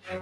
Get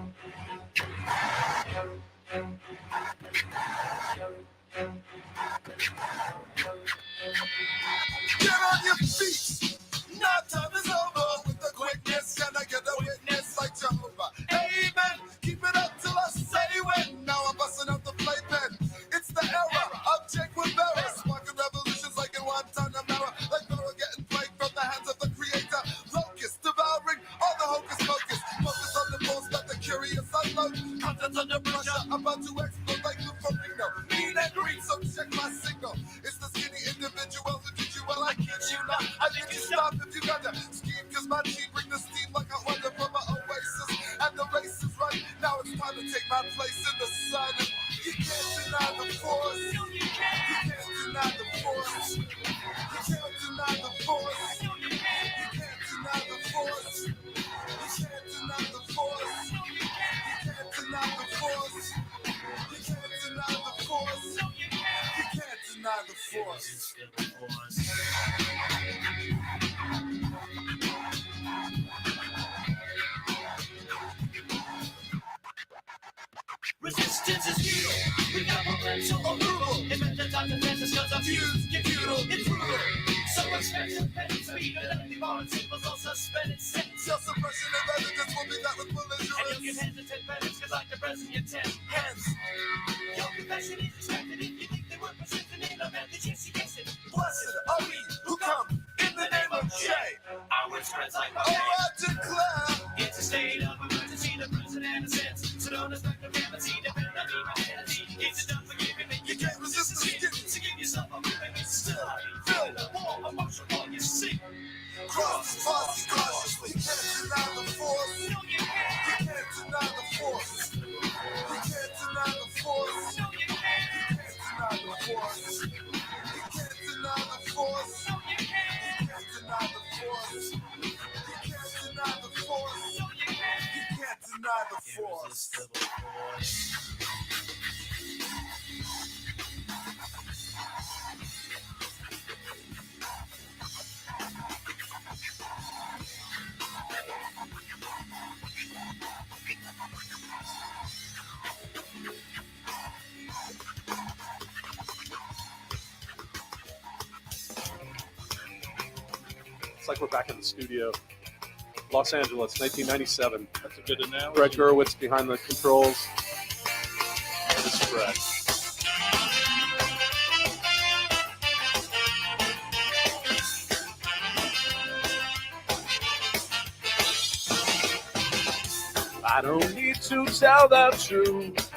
on your feet. Now time is over with the quickness. Can I get a witness like Jehovah? Amen. Keep it up till I say when. Now I'm busting out the playpen. It's the era of Jake Rivera. Sparking revolutions like in one ton of mirror. Like Pharaoh getting plagued from the hands of the creator. Locust devouring all the hocus pocus. Focus on the most that the curious unload. Content under pressure. About to explode like the Farino. Mean and green, so check my signal. It's the skinny individual who did you well. I kid you not. I think you stop if you got to scheme. Cause my team bring the steam like I wonder from my oasis. And the race is right. Now it's time to take my place in the sun. You can't deny the force. You can't deny the force. You can't deny the force. You can't deny the force. You can't deny the force. You can't deny the force. You can't deny the force. You can't deny the force. Resistance is futile. We got potential approval. Invent the time defense is cause our views get futile. It's brutal. So expect petty speed. Let the bar and symbols all suspended sentence. Self-suppression of evidence will be met with belligerence. And you can hesitate penance cause I can present your 10 hands. Your confession is expected if you think they were persistent in a method. Yes, you guessed it. Blessed are we who come in the name of J. Our word spreads like Oh, I declare. it's a state of emergency, the president assents. So don't expect the fantasy, depend on me, my vanity. It's done for giving me. You can't resist the skin. So give yourself a moving. Still, feel the war, emotion, all you see. Cross, cautiously. You can't deny the force. No, you can't. You can't deny the force. You can't deny the force. No, you can't. You can't deny the force. You can't deny the force. No, you can't. You can't deny the force. You can't deny the force. No, you can't. You can't deny the force. It's like we're back in the studio. Los Angeles, 1997. That's a good analogy. Brett Gurewitz behind the controls. This is Brett. I don't need to tell the truth,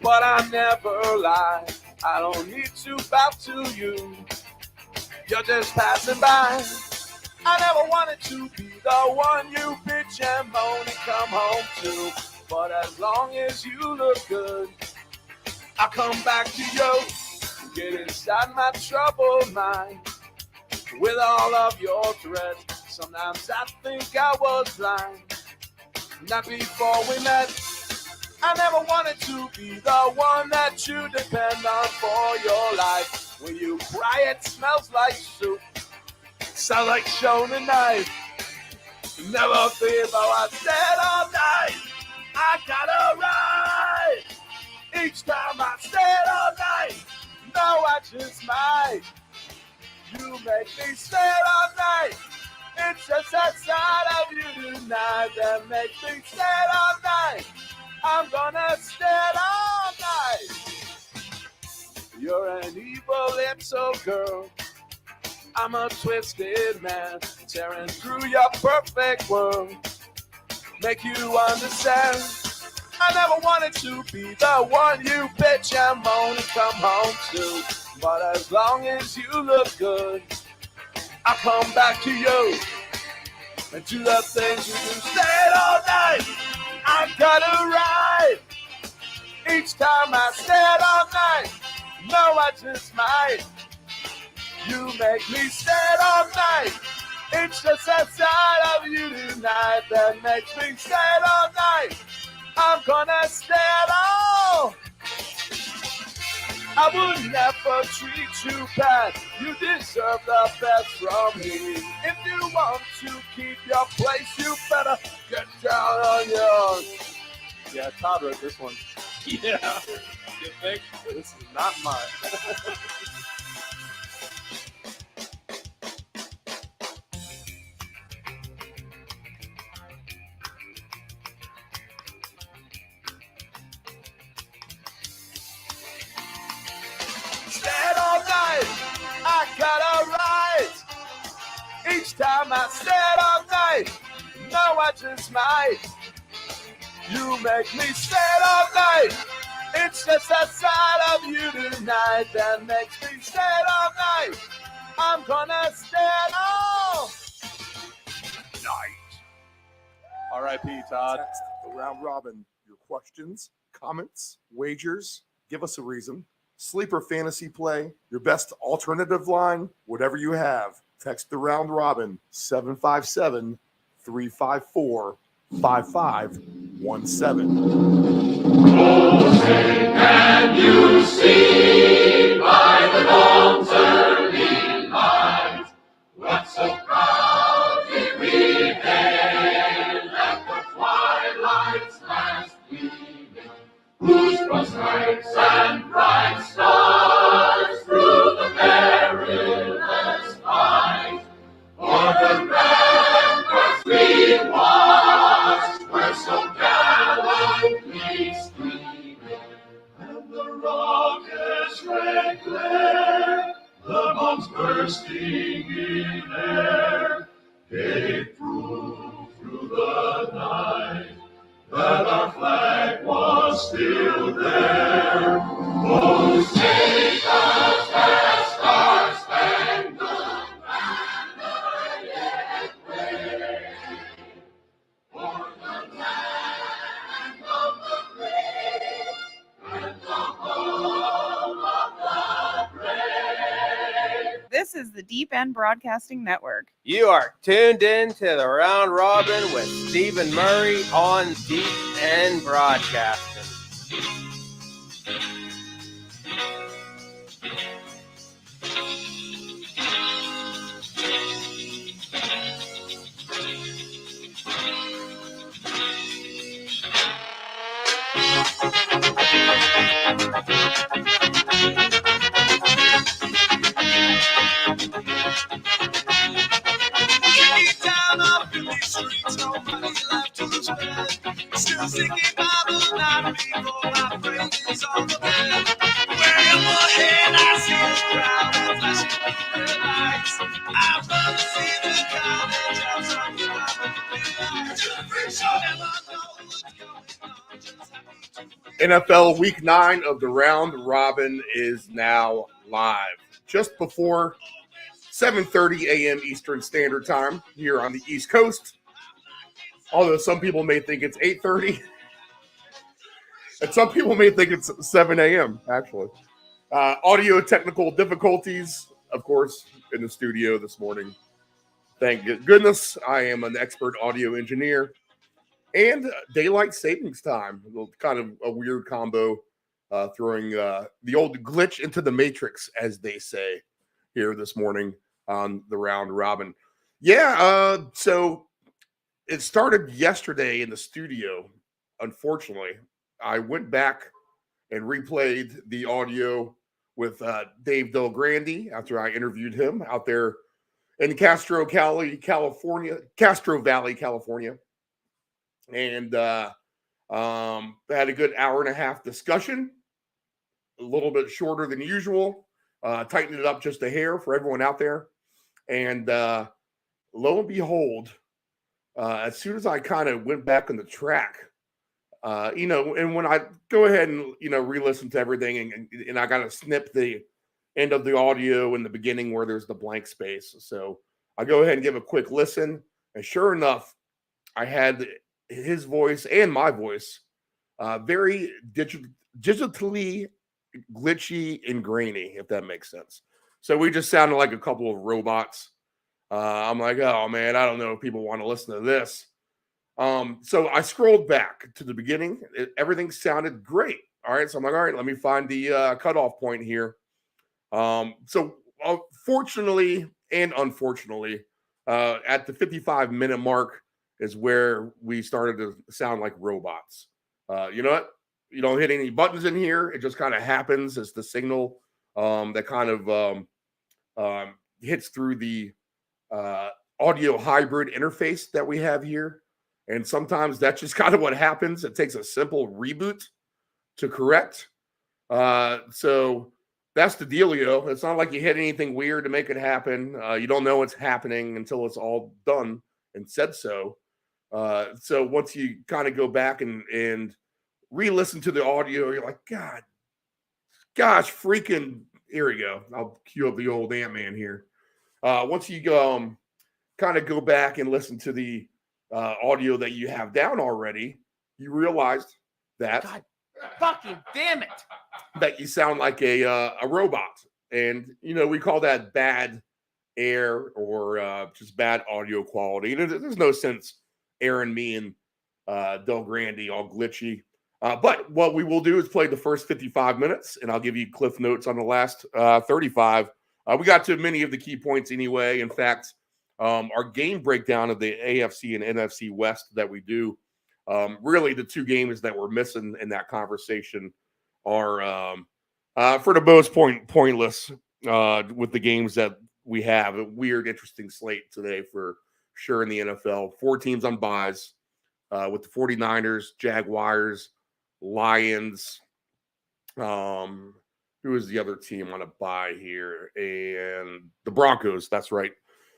but I never lie. I don't need to bow to you. You're just passing by. I never wanted to be the one you bitch and moan and come home to. But as long as you look good, I come back to you. Get inside my troubled mind with all of your threats. Sometimes I think I was blind. Not before we met. I never wanted to be the one that you depend on for your life. When you cry, it smells like soup. Sound like Shona knife. Never feel though I said all night. I gotta ride. Each time I said all night. No, I just might. You make me stay all night. It's just that side of you tonight that makes me stay all night. I'm gonna stay all night. You're an evil little girl. I'm a twisted man, tearing through your perfect world. Make you understand. I never wanted to be the one you bitch and moan and come home to. But as long as you look good, I come back to you and do the things you do. Stay all night. I gotta ride. Each time I stay all night. No, I just might. You make me stay all night. It's just that side of you tonight that makes me stay all night. I'm gonna stay all. I would never treat you bad. You deserve the best from me. If you want to keep your place, you better get down on your Yeah, Todd wrote this one. Yeah. You think? This is not mine. Stand all night, I gotta rise. Each time I stand all night, no, I just might. You make me stand all night. It's just that side of you tonight that makes me stand all night. I'm gonna stand all night. R.I.P. Todd. Text the round robin. Your questions, comments, wagers. Give us a reason. Sleeper fantasy play. Your best alternative line. Whatever you have. Text the round robin 757-354-5517. Can you see by the dawn's early light what so proudly we hailed at the twilight's last gleaming, whose cross stripes and bright stars through the perilous fight for the ramparts we watched were so gallantly streaming. And the rocket's red glare, the bombs bursting in air, gave proof through the night that our flag was still there. Oh, take us that star-spangled banner yet wave, for the land of the free and the home of the brave. This is the Deep End Broadcasting Network. You are tuned in to the Round Robin with Stephen Murray on Deep End Broadcasting. Down up in these streets, nobody left to spend. Still singing Bible night before I pray is on the bed. Way overhead, I see the crowd and flashing blue red lights. I'd rather see the college have something I would like. To the free show, never know what's going on. Just happy to NFL Week 9 of the Round Robin is now live. Just before 7:30 a.m. Eastern Standard Time here on the East Coast. Although some people may think it's 8:30. And some people may think it's 7 a.m., actually. Audio technical difficulties, of course, in the studio this morning. Thank goodness I am an expert audio engineer. And daylight savings time. Kind of a weird combo, throwing the old glitch into the matrix, as they say, here this morning on the Round Robin. Yeah, so it started yesterday in the studio. Unfortunately, I went back and replayed the audio with Dave Del Grande after I interviewed him out there in Castro Valley, California. And had a good hour and a half discussion, a little bit shorter than usual, tightened it up just a hair for everyone out there. And lo and behold, as soon as I kind of went back on the track, and when I go ahead and, re-listen to everything and I got to snip the end of the audio in the beginning where there's the blank space. So I go ahead and give a quick listen. And sure enough, I had his voice and my voice very digitally glitchy and grainy, if that makes sense. So we just sounded like a couple of robots. I'm like, oh man, I don't know if people want to listen to this. So I scrolled back to the beginning. Everything sounded great. All right. So I'm like, all right, let me find the cutoff point here. So fortunately and unfortunately, at the 55-minute mark is where we started to sound like robots. You know what? You don't hit any buttons in here. It just kind of happens as the signal that kind of hits through the audio hybrid interface that we have here. And sometimes that's just kind of what happens. It takes a simple reboot to correct. So that's the dealio. It's not like you hit anything weird to make it happen. You don't know what's happening until it's all done and said so. So once you kind of go back and re-listen to the audio, you're like, gosh, freaking, here we go. I'll cue up the old Ant-Man here. Once you kind of go back and listen to the audio that you have down already, you realized that God fucking damn it. That you sound like a robot. And, we call that bad air or just bad audio quality. There's no sense airing me and Del Grande all glitchy. But what we will do is play the first 55 minutes, and I'll give you cliff notes on the last 35. We got to many of the key points anyway. In fact, our game breakdown of the AFC and NFC West that we do, really the two games that we're missing in that conversation are, for the most pointless with the games that we have. A weird, interesting slate today for sure in the NFL. 4 teams on buys with the 49ers, Jaguars, Lions. Who is the other team on a bye here? And the Broncos. That's right.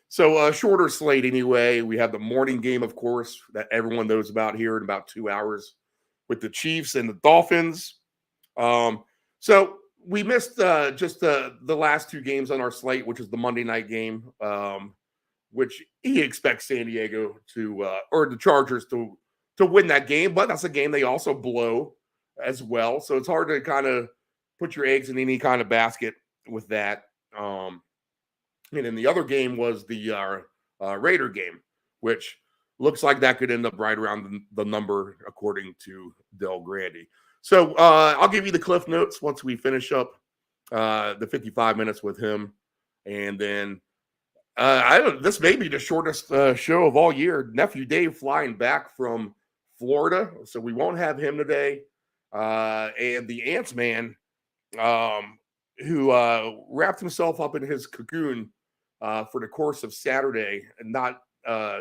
So shorter slate anyway. We have the morning game, of course, that everyone knows about here in about 2 hours with the Chiefs and the Dolphins. So we missed just the last 2 games on our slate, which is the Monday night game, which he expects San Diego to or the Chargers to win that game. But that's a game they also blow as well. So it's hard to kind of put your eggs in any kind of basket with that. And then the other game was the Raider game, which looks like that could end up right around the number according to Del Grande. So I'll give you the cliff notes once we finish up the 55 minutes with him. And then this may be the shortest show of all year. Nephew Dave flying back from Florida, so we won't have him today. And the Ants man, who wrapped himself up in his cocoon for the course of Saturday and not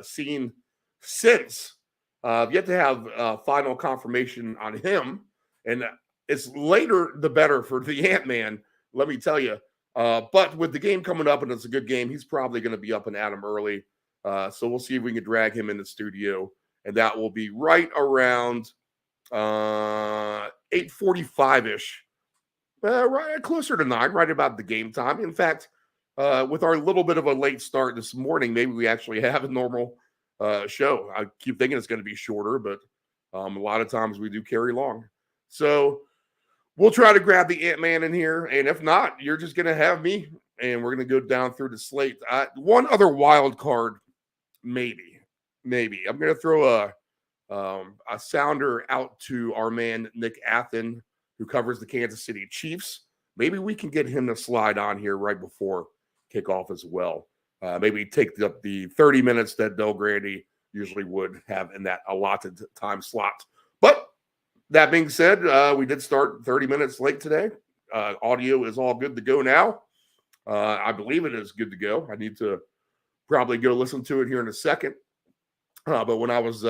seen since. Yet to have final confirmation on him. And it's later the better for the Ant-Man, let me tell you. But with the game coming up, and it's a good game, he's probably going to be up and at him early. So we'll see if we can drag him in the studio. And that will be right around 8:45-ish. Right closer to 9, right about the game time. In fact, with our little bit of a late start this morning, maybe we actually have a normal show. I keep thinking it's going to be shorter, but a lot of times we do carry long. So we'll try to grab the Ant-Man in here. And if not, you're just going to have me, and we're going to go down through the slate. One other wild card, maybe. I'm going to throw a sounder out to our man, Nick Athen, who covers the Kansas City Chiefs. Maybe we can get him to slide on here right before kickoff as well. Maybe take up the 30 minutes that Del Grande usually would have in that allotted time slot. But that being said, we did start 30 minutes late today. Audio is all good to go now. I believe it is good to go. I need to probably go listen to it here in a second. But when I was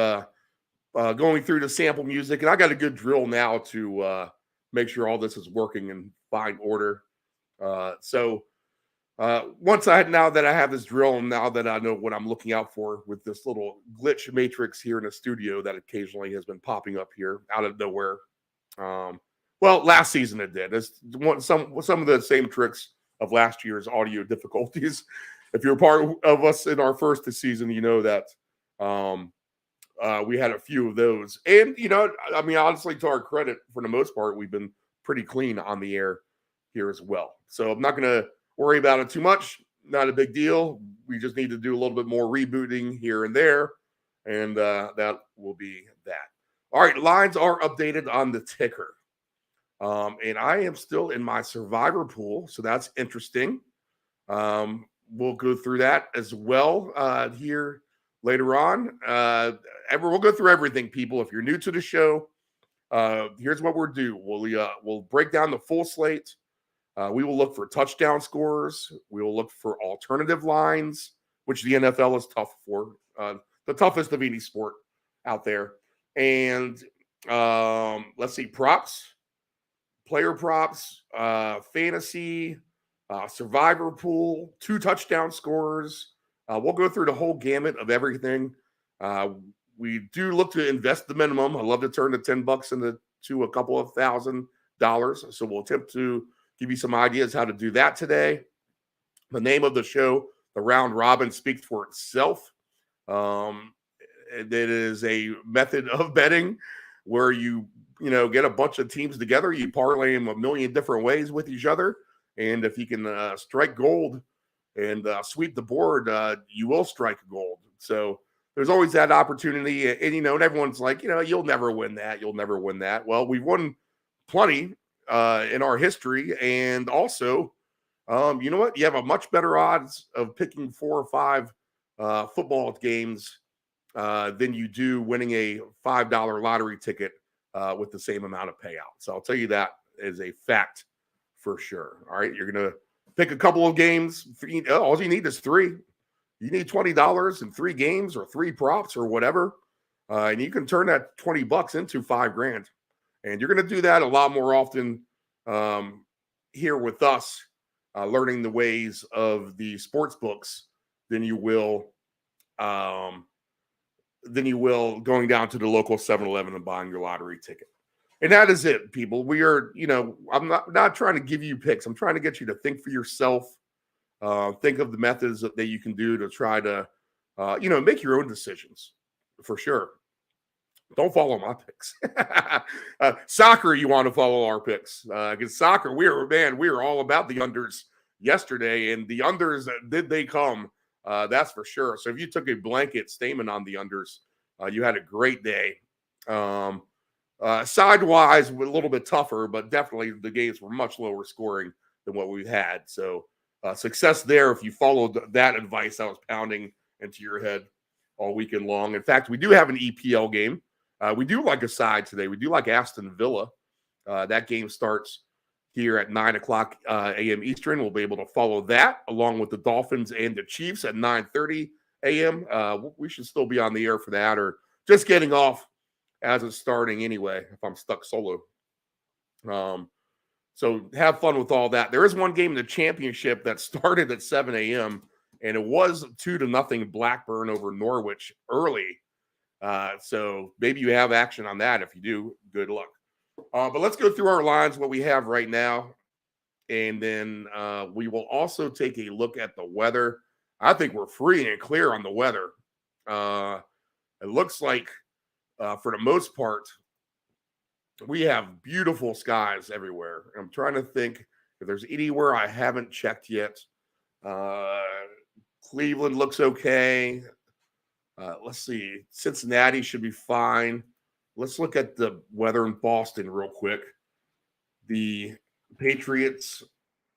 going through the sample music, and I got a good drill now to make sure all this is working in fine order. So now that I have this drill, and now that I know what I'm looking out for with this little glitch matrix here in the studio that occasionally has been popping up here out of nowhere. Well, last season it did. It's some of the same tricks of last year's audio difficulties. If you're part of us in our first season, you know that we had a few of those. And, honestly, to our credit, for the most part, we've been pretty clean on the air here as well. So I'm not going to worry about it too much. Not a big deal. We just need to do a little bit more rebooting here and there. And that will be that. All right, lines are updated on the ticker. And I am still in my survivor pool, so that's interesting. We'll go through that as well here later on. We'll go through everything, people. If you're new to the show, Here's what we'll do. We'll break down the full slate. We will look for touchdown scores. We will look for alternative lines, which the NFL is tough for. The toughest of any sport out there. And let's see, props, player props, fantasy, survivor pool, 2 touchdown scores. We'll go through the whole gamut of everything. We do look to invest the minimum. I love to turn the $10 into a couple of $1,000. So we'll attempt to give you some ideas how to do that today. The name of the show, The Round Robin, speaks for itself. It is a method of betting where you get a bunch of teams together. You parlay them a million different ways with each other. And if you can strike gold and sweep the board, you will strike gold. So there's always that opportunity. And everyone's like, you'll never win that. You'll never win that. Well, we've won plenty in our history. And also, you know what? You have a much better odds of picking 4 or 5 football games than you do winning a $5 lottery ticket with the same amount of payout. So I'll tell you that is a fact for sure. All right. You're going to pick a couple of games. All you need is 3. You need $20 in 3 games or 3 props or whatever. And you can turn that $20 into $5,000. And you're going to do that a lot more often here with us, learning the ways of the sports books than you will going down to the local 7-Eleven and buying your lottery ticket. And that is it, people. We are, I'm not trying to give you picks. I'm trying to get you to think for yourself. Think of the methods that you can do to try to, make your own decisions for sure. Don't follow my picks. Soccer, you want to follow our picks. Because soccer, we were all about the unders yesterday, and the unders, did they come? That's for sure. So if you took a blanket statement on the unders, you had a great day. Sidewise, a little bit tougher, but definitely the games were much lower scoring than what we've had. So success there if you followed that advice I was pounding into your head all weekend long. In fact, we do have an EPL game. We do like a side today. We do like Aston Villa. That game starts here at 9 o'clock a.m. Eastern. We'll be able to follow that along with the Dolphins and the Chiefs at 9:30 a.m. We should still be on the air for that, or just getting off as it's starting anyway, if I'm stuck solo. So have fun with all that. There is one game in the championship that started at 7 a.m., and it was 2-0 Blackburn over Norwich early. So maybe you have action on that. If you do, good luck. But let's go through our lines, what we have right now. And then we will also take a look at the weather. I think we're free and clear on the weather. It looks like, for the most part, we have beautiful skies everywhere. I'm trying to think if there's anywhere I haven't checked yet. Cleveland looks okay. Let's see. Cincinnati should be fine. Let's look at the weather in Boston real quick. The Patriots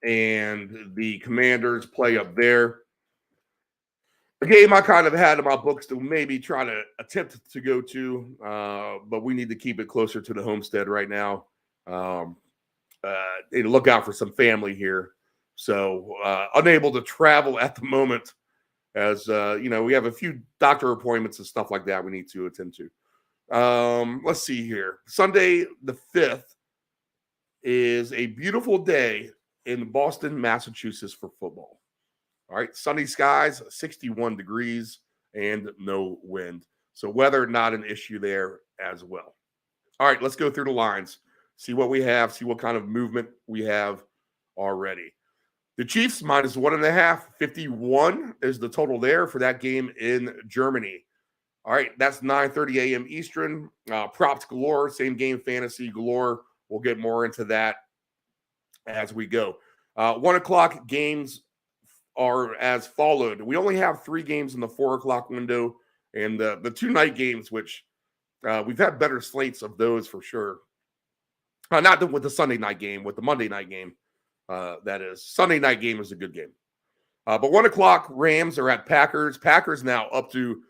and the Commanders play up there. A game I kind of had in my books to maybe try to attempt to go to, but we need to keep it closer to the homestead right now. And look out for some family here. So unable to travel at the moment as, we have a few doctor appointments and stuff like that we need to attend to. Let's see here. Sunday the 5th is a beautiful day in Boston, Massachusetts for football. All right, sunny skies, 61 degrees, and no wind. So weather, not an issue there as well. All right, let's go through the lines, see what we have, see what kind of movement we have already. The Chiefs minus 1.5, 51 is the total there for that game in Germany. All right, that's 9:30 a.m. Eastern. Props galore, same game fantasy galore. We'll get more into that as we go. 1 o'clock games are as followed. We only have 3 games in the 4 o'clock window, and the 2 night games, which we've had better slates of those for sure. Not with the Sunday night game, with the Monday night game. That is, Sunday night game is a good game. But 1 o'clock, Rams are at Packers. Packers now up to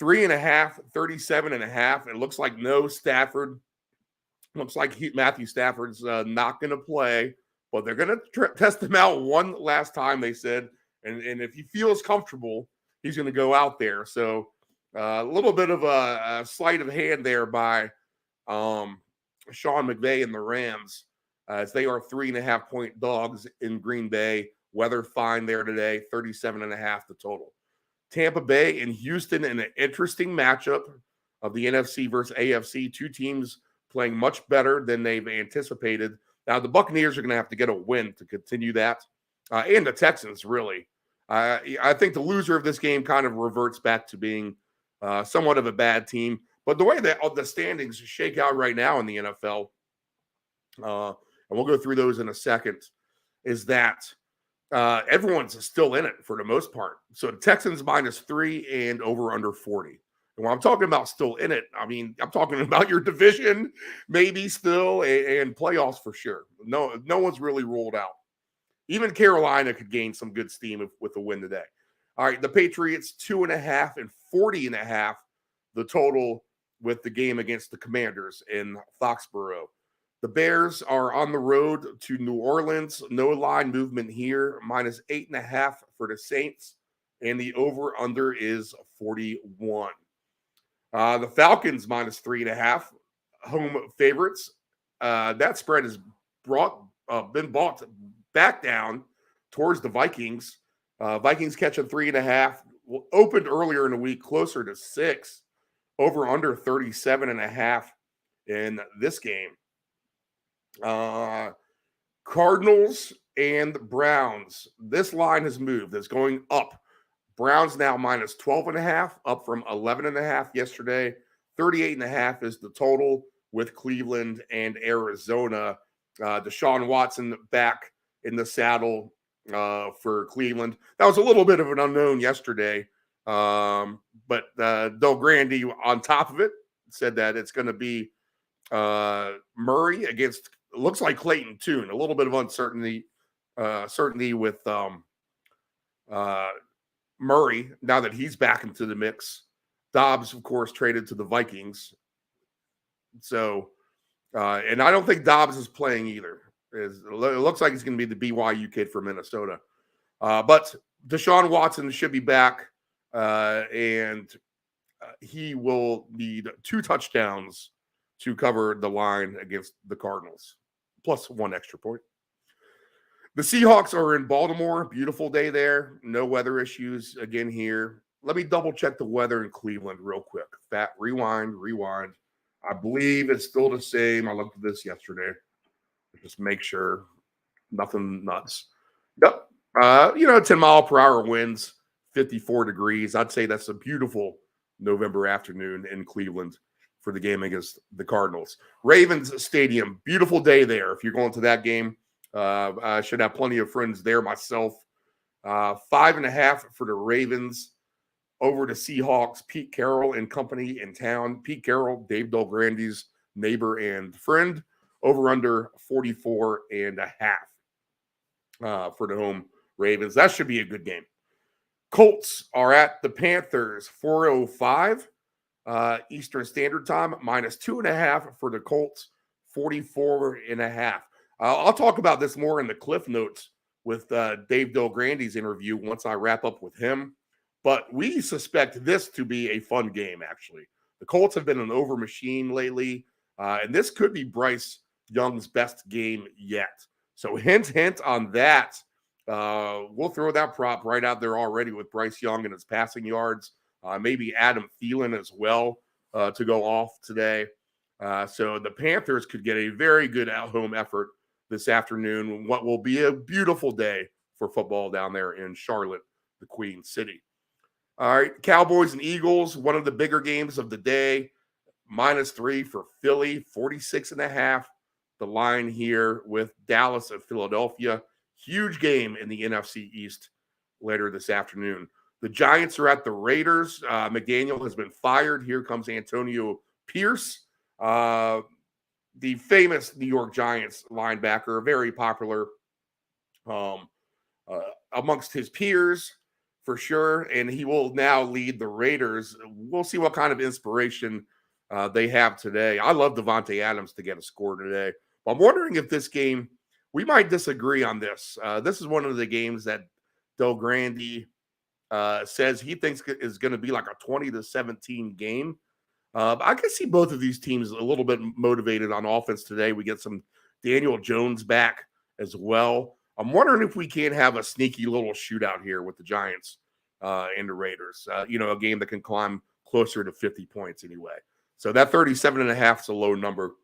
3.5, 37.5. It looks like no Stafford. Looks like Matthew Stafford's not going to play, but they're going to test him out one last time, they said. And if he feels comfortable, he's going to go out there. So a little bit of a sleight of hand there by Sean McVay and the Rams, as they are 3.5-point dogs in Green Bay. Weather fine there today, 37.5 the total. Tampa Bay and Houston in an interesting matchup of the NFC versus AFC. Two teams playing much better than they've anticipated. Now, the Buccaneers are going to have to get a win to continue that, and the Texans, really. I think the loser of this game kind of reverts back to being somewhat of a bad team. But the way that the standings shake out right now in the NFL, and we'll go through those in a second, is that everyone's still in it for the most part. So the Texans -3 and over under 40. And when I'm talking about still in it, I mean, I'm talking about your division, maybe still, and playoffs for sure. No one's really ruled out. Even Carolina could gain some good steam with a win today. All right, the Patriots 2.5 and 40.5, the total with the game against the Commanders in Foxborough. The Bears are on the road to New Orleans. No line movement here. -8.5 for the Saints. And the over-under is 41. The Falcons -3.5. Home favorites. That spread has been bought back down towards the Vikings. Vikings catching 3.5. Opened earlier in the week closer to 6. Over-under 37.5 in this game. Cardinals and Browns. This line has moved. It's going up. Browns now -12.5, up from 11.5 yesterday. 38.5 is the total with Cleveland and Arizona. Deshaun Watson back in the saddle for Cleveland. That was a little bit of an unknown yesterday. But Del Grande on top of it said that it's going to be Murray against, looks like Clayton Tune. A little bit of uncertainty with Murray now that he's back into the mix. Dobbs, of course, traded to the Vikings. So, and I don't think Dobbs is playing either. It looks like he's going to be the BYU kid from Minnesota. But Deshaun Watson should be back, and he will need 2 touchdowns to cover the line against the Cardinals, plus 1 extra point. The Seahawks are in Baltimore. Beautiful day there. No weather issues again here. Let me double check the weather in Cleveland real quick. Rewind. I believe it's still the same. I looked at this yesterday. Just make sure. Nothing nuts. Yep. 10-mile-per-hour winds, 54 degrees. I'd say that's a beautiful November afternoon in Cleveland for the game against the Cardinals. Ravens Stadium, beautiful day there. If you're going to that game, I should have plenty of friends there myself. 5.5 for the Ravens. Over to Seahawks, Pete Carroll and company in town. Pete Carroll, Dave Del Grande's neighbor and friend. Over under 44.5 for the home Ravens. That should be a good game. Colts are at the Panthers, 4:05 Eastern Standard Time, -2.5 for the Colts, 44.5. I'll talk about this more in the Cliff Notes with Dave Del Grande's interview once I wrap up with him. But we suspect this to be a fun game, actually. The Colts have been an over machine lately, and this could be Bryce Young's best game yet. So hint on that. We'll throw that prop right out there already with Bryce Young and his passing yards. Maybe Adam Thielen as well to go off today. So the Panthers could get a very good at-home effort this afternoon. What will be a beautiful day for football down there in Charlotte, the Queen City. All right, Cowboys and Eagles, one of the bigger games of the day. -3 for Philly, 46.5. The line here with Dallas and Philadelphia. Huge game in the NFC East later this afternoon. The Giants are at the Raiders. McDaniel has been fired. Here comes Antonio Pierce, the famous New York Giants linebacker, very popular amongst his peers for sure. And he will now lead the Raiders. We'll see what kind of inspiration they have today. I love Devontae Adams to get a score today. But I'm wondering if this game, we might disagree on this. This is one of the games that Del Grande says he thinks is going to be like a 20-17 game. I can see both of these teams a little bit motivated on offense today. We get some Daniel Jones back as well. I'm wondering if we can't have a sneaky little shootout here with the Giants and the Raiders. A game that can climb closer to 50 points anyway. So that 37.5 is a low number.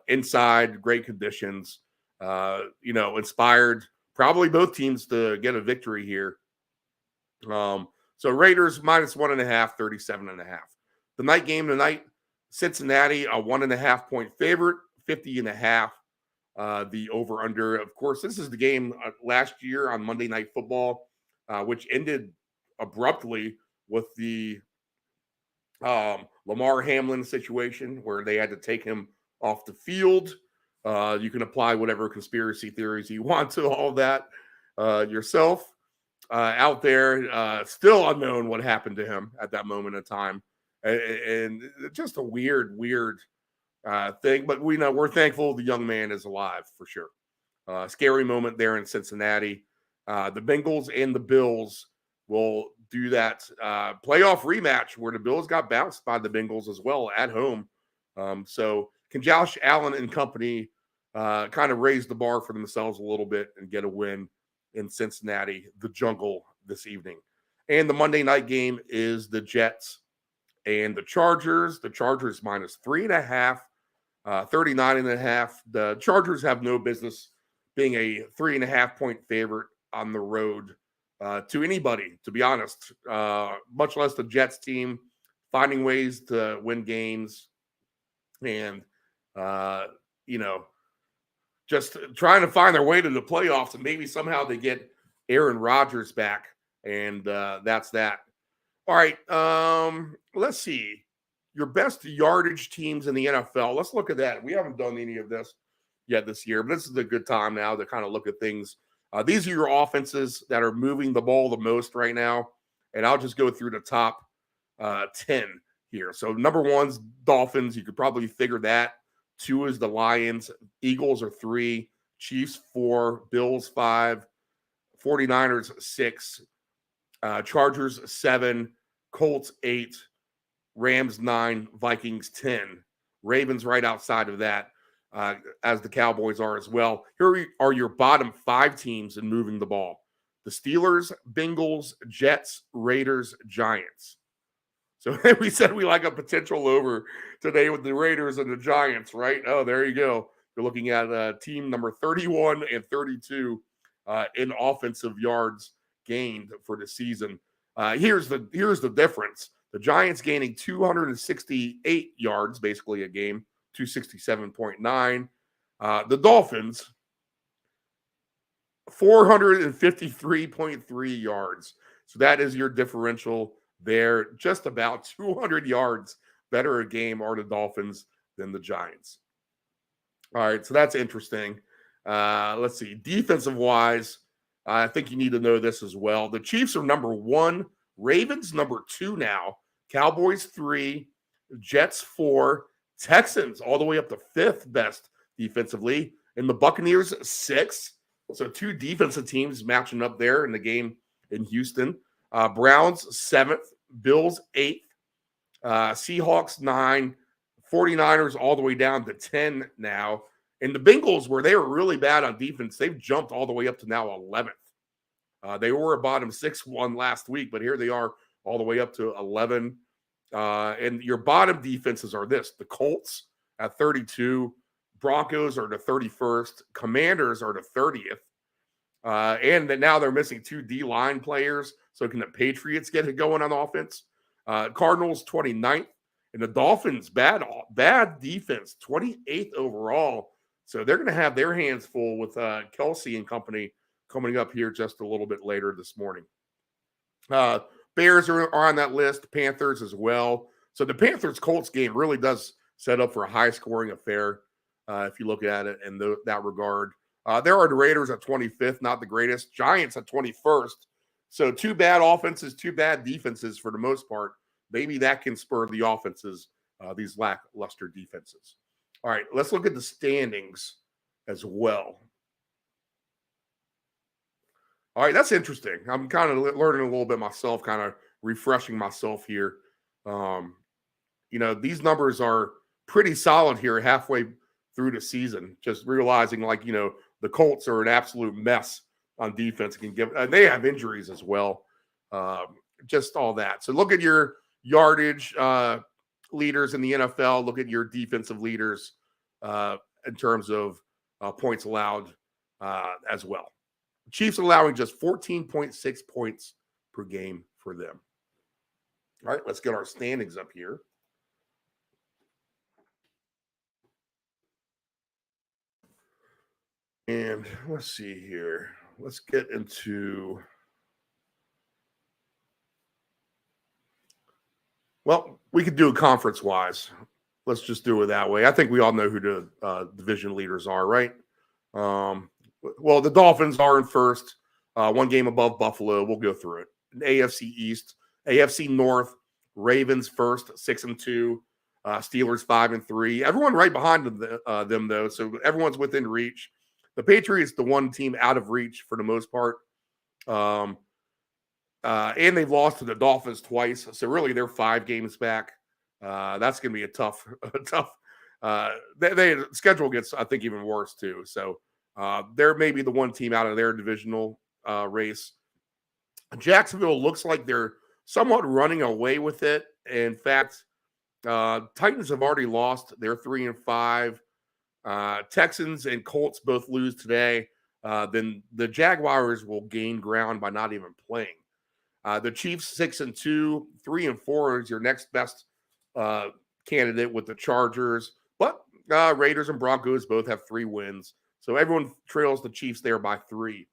Inside, great conditions. Inspired probably both teams to get a victory here. So Raiders -1.5, 37.5. The night game tonight, Cincinnati, a 1.5 point favorite, 50.5. The over-under. Of course, this is the game last year on Monday Night Football, which ended abruptly with the Lamar Hamlin situation where they had to take him off the field. You can apply whatever conspiracy theories you want to all that yourself. Out there, still unknown what happened to him at that moment in time. And just a weird thing. But we're thankful the young man is alive for sure. Scary moment there in Cincinnati. The Bengals and the Bills will do that playoff rematch where the Bills got bounced by the Bengals as well at home. So can Josh Allen and company kind of raise the bar for themselves a little bit and get a win in Cincinnati, the jungle, this evening? And the Monday night game is the Jets and the Chargers. The Chargers -3.5, 39.5. The Chargers have no business being a 3.5 point favorite on the road to anybody, to be honest, much less the Jets team finding ways to win games and, just trying to find their way to the playoffs, and maybe somehow they get Aaron Rodgers back, and that's that. All right, let's see. Your best yardage teams in the NFL. Let's look at that. We haven't done any of this yet this year, but this is a good time now to kind of look at things. These are your offenses that are moving the ball the most right now, and I'll just go through the top 10 here. So number one's Dolphins. You could probably figure that. 2 is the Lions. Eagles are 3. Chiefs 4. Bills 5. 49ers 6. Chargers 7. Colts 8. Rams 9. Vikings 10. Ravens right outside of that, as the Cowboys are as well. Here are your bottom 5 teams in moving the ball. The Steelers, Bengals, Jets, Raiders, Giants. So we said we like a potential over today with the Raiders and the Giants, right? Oh, there you go. You're looking at team number 31 and 32 in offensive yards gained for the season. Here's the difference. The Giants gaining 268 yards, basically a game, 267.9. The Dolphins, 453.3 yards. So that is your differential there. Just about 200 yards better a game are the Dolphins than the Giants. All right, so that's interesting. Let's see. Defensive-wise, I think you need to know this as well. The Chiefs are number 1. Ravens number 2 now. Cowboys 3. Jets 4. Texans all the way up to 5th best defensively. And the Buccaneers 6. So 2 defensive teams matching up there in the game in Houston. Browns 7th. Bills 8th. Seahawks 9. 49ers all the way down to 10 now. And the Bengals, where they were really bad on defense, they've jumped all the way up to now 11th. They were a bottom 6-1 last week, but here they are all the way up to 11. And your bottom defenses are this. The Colts at 32. Broncos are the 31st. Commanders are the 30th. And then now they're missing 2 D-line players. So can the Patriots get it going on offense? Cardinals 29th. And the Dolphins, bad defense, 28th overall. So they're going to have their hands full with Kelsey and company coming up here just a little bit later this morning. Bears are on that list. Panthers as well. So the Panthers-Colts game really does set up for a high-scoring affair if you look at it in that regard. There are the Raiders at 25th, not the greatest. Giants at 21st. So 2 bad offenses, 2 bad defenses for the most part. Maybe that can spur the offenses these lackluster defenses. All right, let's look at the standings as well. All right, that's interesting. I'm kind of learning a little bit myself, kind of refreshing myself here. These numbers are pretty solid here halfway through the season. Just realizing, the Colts are an absolute mess on defense. They have injuries as well. Just all that. So look at your yardage leaders in the NFL. Look at your defensive leaders in terms of points allowed as well. Chiefs allowing just 14.6 points per game for them. All right, let's get our standings up here. And let's see here. Let's get into... Well, we could do it conference-wise. Let's just do it that way. I think we all know who the division leaders are, right? Well, the Dolphins are in first, one game above Buffalo. We'll go through it. AFC East, AFC North, Ravens first, 6-2, Steelers 5-3. Everyone right behind them, though, so everyone's within reach. The Patriots, the one team out of reach for the most part. And they've lost to the Dolphins twice, so really they're 5 games back. That's going to be a tough. The schedule gets, I think, even worse too. So they're maybe the one team out of their divisional race. Jacksonville looks like they're somewhat running away with it. In fact, Titans have already lost. They're 3-5. Texans and Colts both lose today. Then the Jaguars will gain ground by not even playing. The Chiefs 6-2, 3-4 is your next best candidate with the Chargers. But Raiders and Broncos both have 3 wins. So everyone trails the Chiefs there by 3.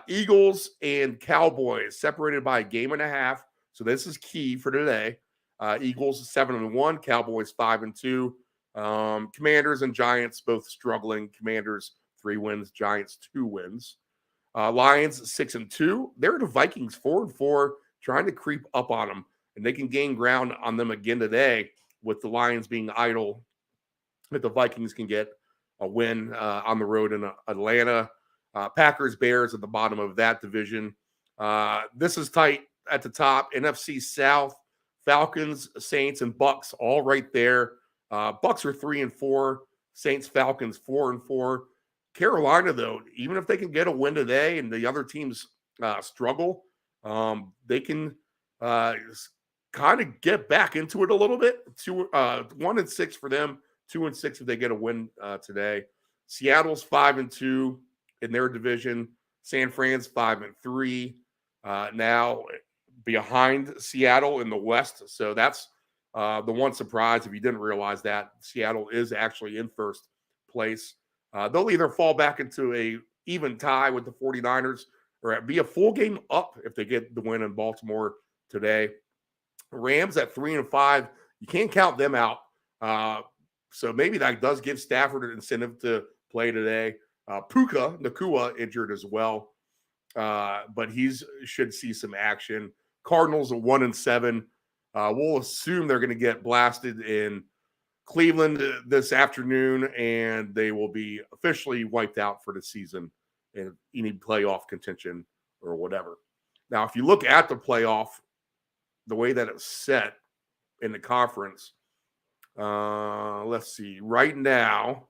Eagles and Cowboys separated by a game and a half. So this is key for today. Eagles 7-1, Cowboys 5-2. Commanders and Giants both struggling. Commanders 3 wins, Giants 2 wins. Lions 6-2. They're the Vikings 4-4, trying to creep up on them, and they can gain ground on them again today with the Lions being idle. If the Vikings can get a win on the road in Atlanta. Packers, Bears at the bottom of that division. This is tight at the top. NFC South, Falcons, Saints, and Bucks all right there. Bucks are 3-4. Saints, Falcons 4-4. Carolina, though, even if they can get a win today and the other teams struggle, they can kind of get back into it a little bit. 1-6 for them, 2-6 if they get a win today. Seattle's 5-2 in their division. San Fran's 5-3 now behind Seattle in the West. So that's the one surprise if you didn't realize that. Seattle is actually in first place. They'll either fall back into a even tie with the 49ers or be a full game up if they get the win in Baltimore today. Rams at 3-5. You can't count them out. So maybe that does give Stafford an incentive to play today. Puka Nacua injured as well, but should see some action. Cardinals at 1-7. We'll assume they're going to get blasted in Cleveland this afternoon, and they will be officially wiped out for the season in any playoff contention or whatever. Now, if you look at the playoff, the way that it's set in the conference, let's see. Right now,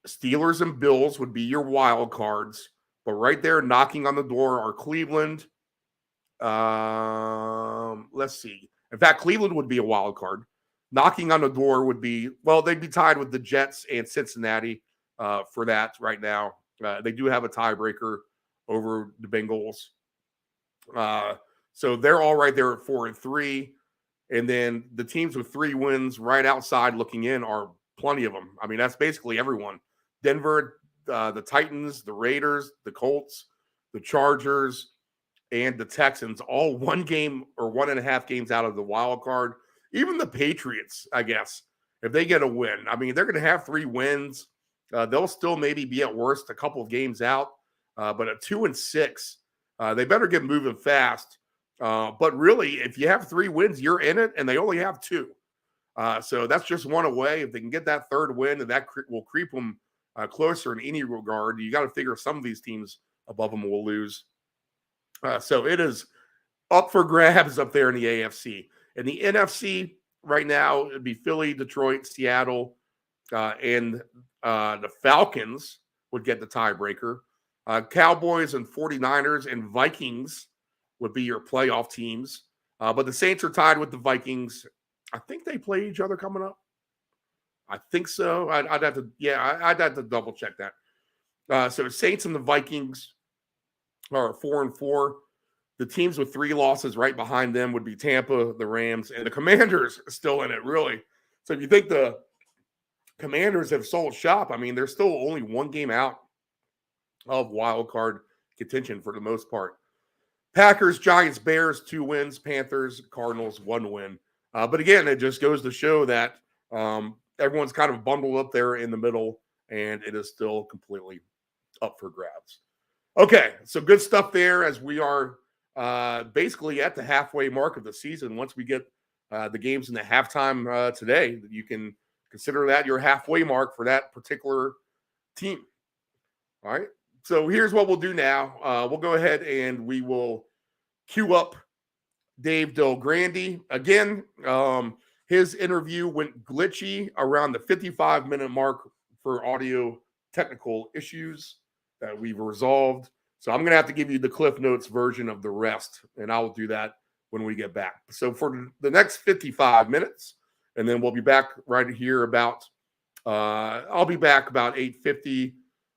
Steelers and Bills would be your wild cards, but right there knocking on the door are Cleveland. Let's see. In fact, Cleveland would be a wild card. Knocking on the door would be, well, they'd be tied with the Jets and Cincinnati for that right now. They do have a tiebreaker over the Bengals. So they're all right there at 4-3. And then the teams with 3 wins right outside looking in are plenty of them. I mean, that's basically everyone. Denver, the Titans, the Raiders, the Colts, the Chargers, and the Texans, all 1 game or 1.5 games out of the wild card. Even the Patriots, I guess, if they get a win. I mean, they're going to have 3 wins. They'll still maybe be at worst a couple of games out. But at 2-6, they better get moving fast But really, if you have 3 wins, you're in it, and they only have 2. So that's just one away. If they can get that 3rd win, and that will creep them closer in any regard. You got to figure some of these teams above them will lose. So it is up for grabs up there in the AFC. In the NFC right now, it'd be Philly, Detroit, Seattle, and the Falcons would get the tiebreaker. Cowboys and 49ers and Vikings would be your playoff teams. But the Saints are tied with the Vikings. I think they play each other coming up. I think so. I'd have to double check that. So Saints and the Vikings are 4-4. The teams with 3 losses right behind them would be Tampa, the Rams, and the Commanders still in it, really. So if you think the Commanders have sold shop, I mean, they're still only 1 game out of wild card contention for the most part. Packers, Giants, Bears, 2 wins. Panthers, Cardinals, 1 win. But again, it just goes to show that everyone's kind of bundled up there in the middle, and it is still completely up for grabs. Okay, so good stuff there as we are basically at the halfway mark of the season. Once we get the games in the halftime today, you can consider that your halfway mark for that particular team. All right, so here's what we'll do now. We'll go ahead and we will queue up Dave Del Grande. Again, his interview went glitchy around the 55-minute mark for audio technical issues that we've resolved. So I'm going to have to give you the Cliff Notes version of the rest, and I will do that when we get back. So for the next 55 minutes, and then we'll be back right here about, I'll be back about 8:50.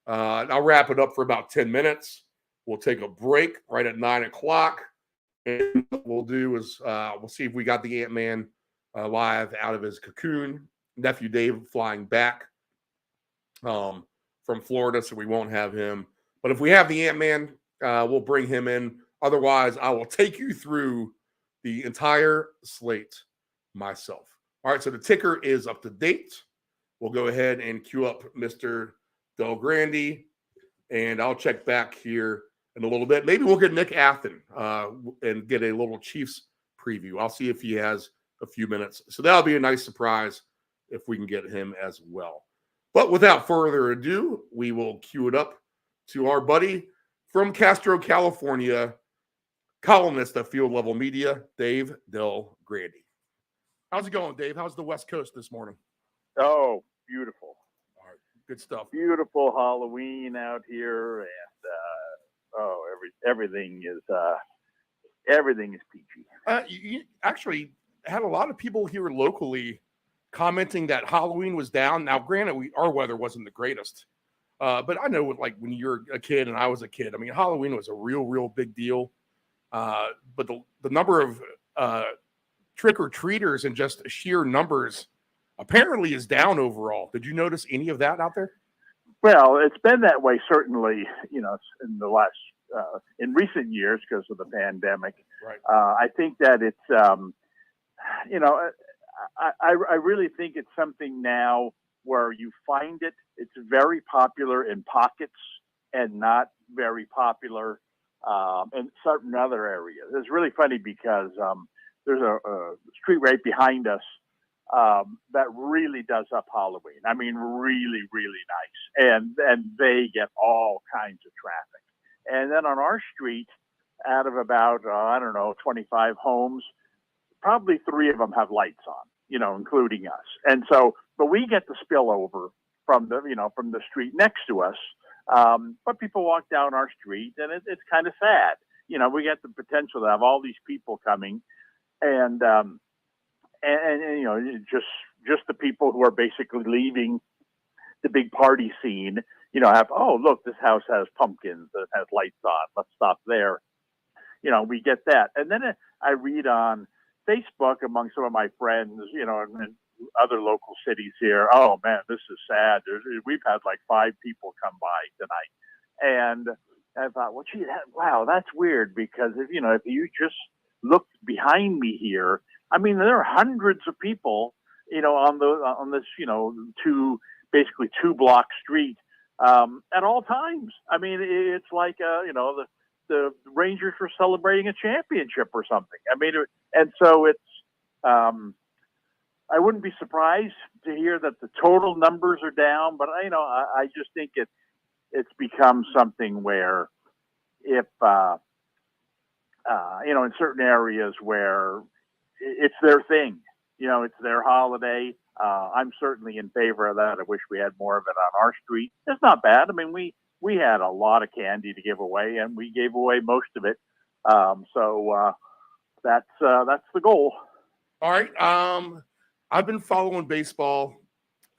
I'll wrap it up for about 10 minutes. We'll take a break right at 9 o'clock. And what we'll do is we'll see if we got the Ant-Man live out of his cocoon. Nephew Dave flying back from Florida, so we won't have him. But if we have the Ant-Man, we'll bring him in. Otherwise, I will take you through the entire slate myself. All right, so the ticker is up to date. We'll go ahead and queue up Mr. Del Grande, and I'll check back here in a little bit. Maybe we'll get Nick Athen and get a little Chiefs preview. I'll see if he has a few minutes. So that'll be a nice surprise if we can get him as well. But without further ado, we will cue it up to our buddy from Castro, California, columnist of Field Level Media, Dave Del Grande. How's it going, Dave? How's the West Coast this morning? Oh, beautiful. All right, good stuff. Beautiful Halloween out here, and everything is peachy. You actually had a lot of people here locally commenting that Halloween was down. Now, granted, our weather wasn't the greatest, but I know like when you're a kid and I was a kid, I mean, Halloween was a real big deal. But the number of trick-or-treaters and just sheer numbers apparently is down overall. Did you notice any of that out there? Well, it's been that way certainly, in the last in recent years because of the pandemic. Right. I think that it's I really think it's something now where you find it's very popular in pockets and not very popular in certain other areas. It's really funny because there's a street right behind us that really does up Halloween. I mean, really nice. And they get all kinds of traffic. And then on our street, out of about, 25 homes, probably 3 of them have lights on, including us. And so, but we get the spillover from the street next to us. But people walk down our street and it's kind of sad. We get the potential to have all these people coming and just the people who are basically leaving the big party scene, look, this house has pumpkins, it has lights on, let's stop there. We get that. And then I read on Facebook among some of my friends, in other local cities here, oh man, this is sad. We've had like 5 people come by tonight. And I thought, well, gee, wow, that's weird because if you just look behind me here, I mean, there are hundreds of people, on this, 2 block street at all times. I mean, it's like, the Rangers were celebrating a championship or something. I mean, and so it's. I wouldn't be surprised to hear that the total numbers are down, but I just think it's become something where if in certain areas where it's their thing, it's their holiday. I'm certainly in favor of that. I wish we had more of it on our street. It's not bad. I mean, we had a lot of candy to give away, and we gave away most of it. So that's the goal. All right. I've been following baseball.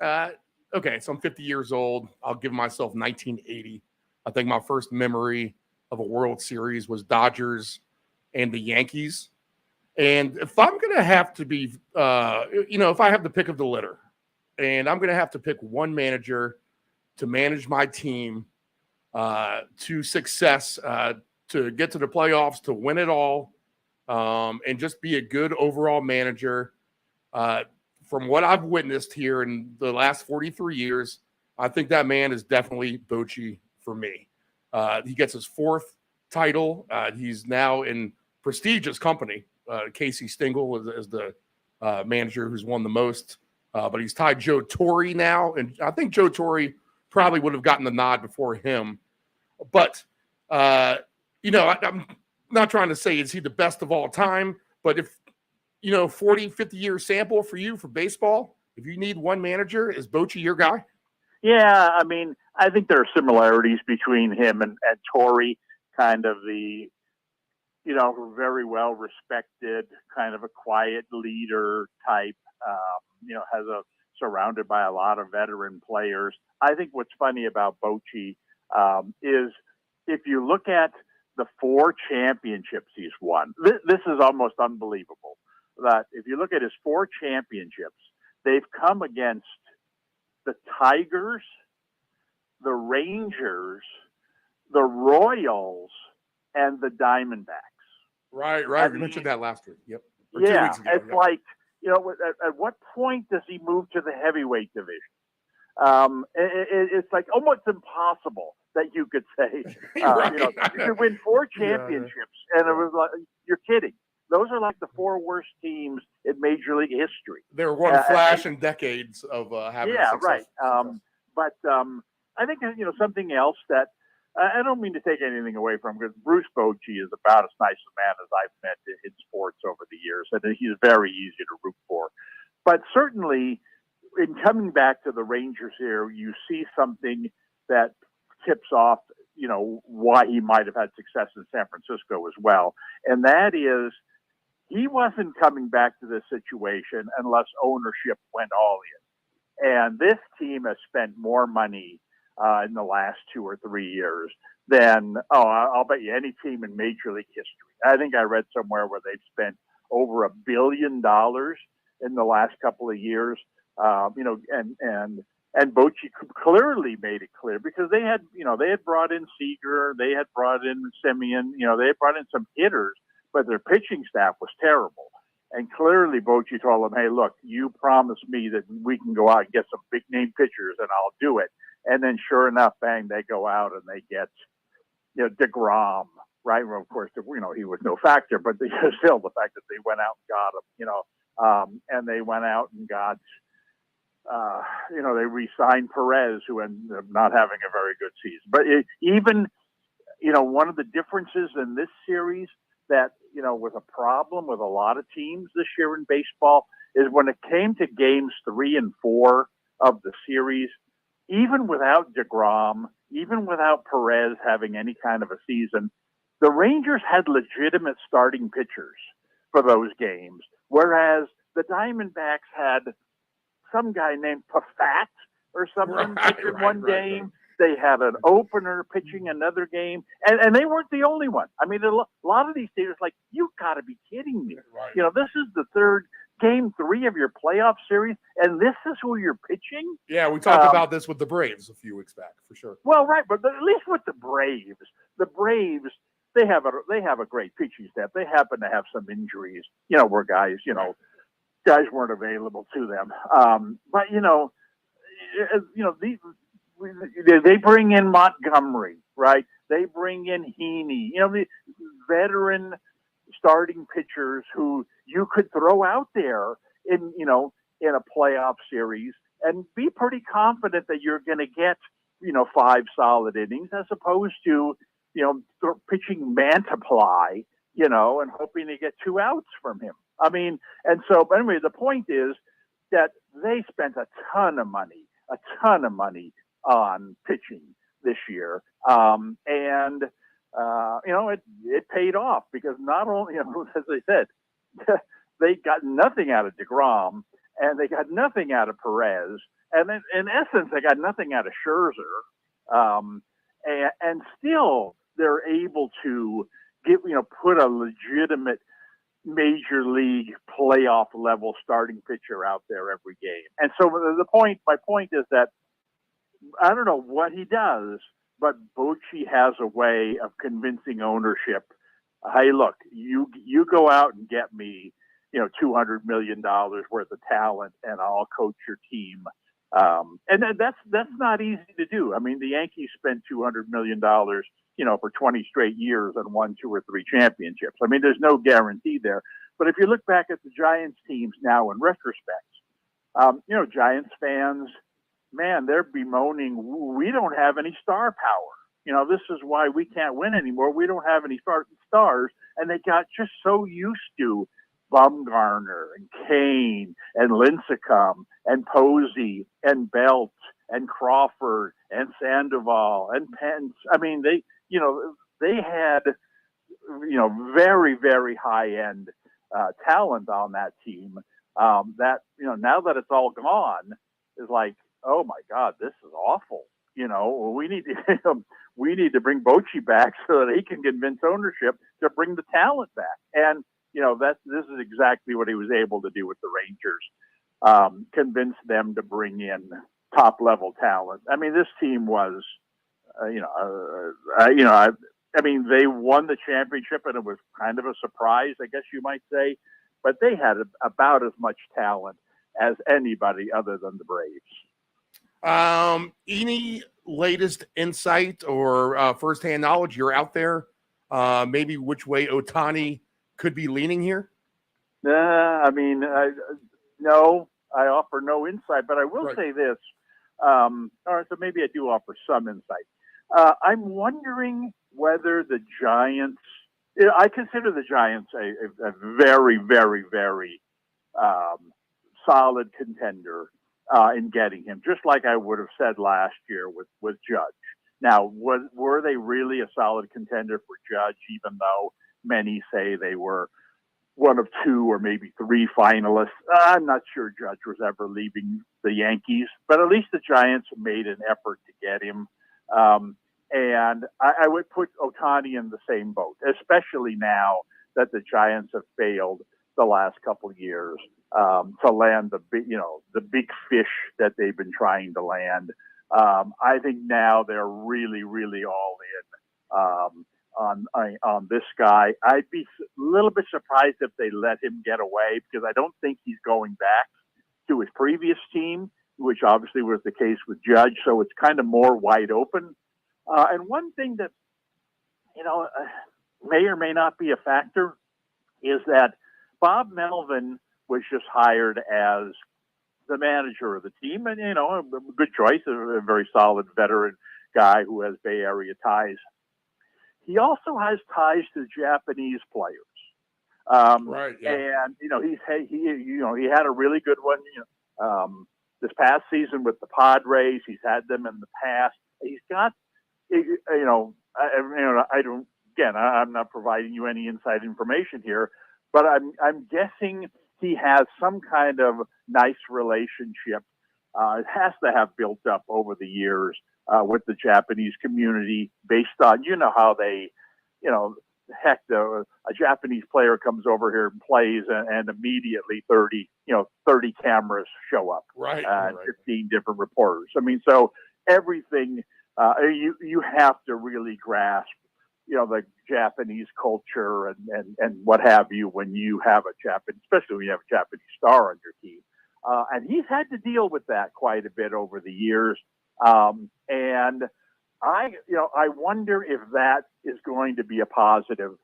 Okay, so I'm 50 years old. I'll give myself 1980. I think my first memory of a World Series was Dodgers and the Yankees. And if I'm going to have to be, if I have the pick of the litter, and I'm going to have to pick one manager to manage my team to success, to get to the playoffs, to win it all, and just be a good overall manager. From what I've witnessed here in the last 43 years, I think that man is definitely Bochy for me. He gets his fourth title. He's now in prestigious company. Casey Stengel is the manager who's won the most. But he's tied Joe Torre now. And I think Joe Torre probably would have gotten the nod before him. But, I'm not trying to say is he the best of all time. But if, 40, 50-year sample for you for baseball, if you need one manager, is Bochy your guy? Yeah, I mean, I think there are similarities between him and Torre, kind of the, very well respected, kind of a quiet leader type, surrounded by a lot of veteran players. I think what's funny about Bochy is if you look at the 4 championships he's won, this is almost unbelievable. That if you look at his 4 championships, they've come against the Tigers, the Rangers, the Royals, and the Diamondbacks. Right. We mentioned that last week. Yep. Or 2 weeks ago. It's like, at what point does he move to the heavyweight division? It's like almost impossible that you could say, you could win 4 championships, and it was like, you're kidding. Those are like the 4 worst teams in Major League history. They were one flash in decades of having success. Right. But I think, something else that I don't mean to take anything away from him, because Bruce Bochy is about as nice a man as I've met in sports over the years, and he's very easy to root for. But certainly, in coming back to the Rangers here, you see something that tips off, why he might have had success in San Francisco as well. And that is, he wasn't coming back to this situation unless ownership went all in. And this team has spent more money in the last 2 or 3 years than, I'll bet you any team in Major League history. I think I read somewhere where they've spent over $1 billion in the last couple of years. And Bochy clearly made it clear, because they had brought in Seager, they had brought in Semien, they had brought in some hitters, but their pitching staff was terrible. And clearly Bochy told them, hey, look, you promised me that we can go out and get some big name pitchers, and I'll do it. And then sure enough, bang, they go out and they get, DeGrom, right? Well, of course, he was no factor, but still the fact that they went out and got him, and they went out and got, they re-signed Perez, who ended up not having a very good season. But even, one of the differences in this series that, was a problem with a lot of teams this year in baseball is when it came to games 3 and 4 of the series, even without DeGrom, even without Perez having any kind of a season, the Rangers had legitimate starting pitchers for those games, whereas the Diamondbacks had some guy named Pafat or something pitching one game. They had an opener pitching another game, and they weren't the only one. I mean, a lot of these teams, like, you got to be kidding me. Right. This is the third game 3 of your playoff series, and this is who you're pitching? Yeah, we talked about this with the Braves a few weeks back, for sure. Well, right, but at least with the Braves, they have a great pitching staff. They happen to have some injuries, where guys weren't available to them. But they bring in Montgomery, right? They bring in Heaney, the veteran starting pitchers who you could throw out there in a playoff series and be pretty confident that you're going to get 5 solid innings, as opposed to pitching Mantiply, and hoping to get 2 outs from him. I mean, and so, but anyway, the point is that they spent a ton of money on pitching this year. It paid off, because not only, as I said, they got nothing out of DeGrom, and they got nothing out of Perez, and in essence, they got nothing out of Scherzer. And still they're able to put a legitimate major league playoff level starting pitcher out there every game. And so my point is that I don't know what he does, but Bochy has a way of convincing ownership. Hey, look, you go out and get me, $200 million worth of talent, and I'll coach your team. And that's not easy to do. I mean, the Yankees spent $200 million, for 20 straight years and won 2 or 3 championships. I mean, there's no guarantee there. But if you look back at the Giants teams now in retrospect, Giants fans, man, they're bemoaning, we don't have any star power. This is why we can't win anymore. We don't have any stars. And they got just so used to Bumgarner and Kane and Lincecum and Posey and Belt and Crawford and Sandoval and Pence. I mean, they had, very, very high end talent on that team. That, now that it's all gone, is like, oh my God, this is awful. We need to bring Bochy back so that he can convince ownership to bring the talent back. And this is exactly what he was able to do with the Rangers. Convince them to bring in top level talent. I mean, this team was, they won the championship, and it was kind of a surprise, I guess you might say. But they had about as much talent as anybody other than the Braves. Any latest insight or firsthand knowledge you're out there? Maybe which way Ohtani could be leaning here? No, I offer no insight, but I will say this. All right, so maybe I do offer some insight. I'm wondering whether the Giants, I consider the Giants a very, very, very solid contender in getting him, just like I would have said last year with Judge. Now, were they really a solid contender for Judge, even though many say they were one of 2 or maybe 3 finalists? I'm not sure Judge was ever leaving the Yankees, but at least the Giants made an effort to get him. And I would put Ohtani in the same boat, especially now that the Giants have failed the last couple of years to land the big fish that they've been trying to land. I think now they're really, really all in on this guy. I'd be a little bit surprised if they let him get away, because I don't think he's going back to his previous team, which obviously was the case with Judge. So it's kind of more wide open. And one thing that, may or may not be a factor is that Bob Melvin was just hired as the manager of the team, and, a good choice, a very solid veteran guy who has Bay Area ties. He also has ties to Japanese players. Right. Yeah. And, he had a really good one, this past season with the Padres. He's had them in the past. He's got, I'm not providing you any inside information here, but I'm guessing he has some kind of nice relationship. It has to have built up over the years with the Japanese community, based on, how they, a Japanese player comes over here and plays, and immediately 30 cameras show up, right? 15 different reporters. I mean, so everything, you have to really grasp, the Japanese culture and what have you, when you have especially when you have a Japanese star on your team. And he's had to deal with that quite a bit over the years. And I wonder if that is going to be a positive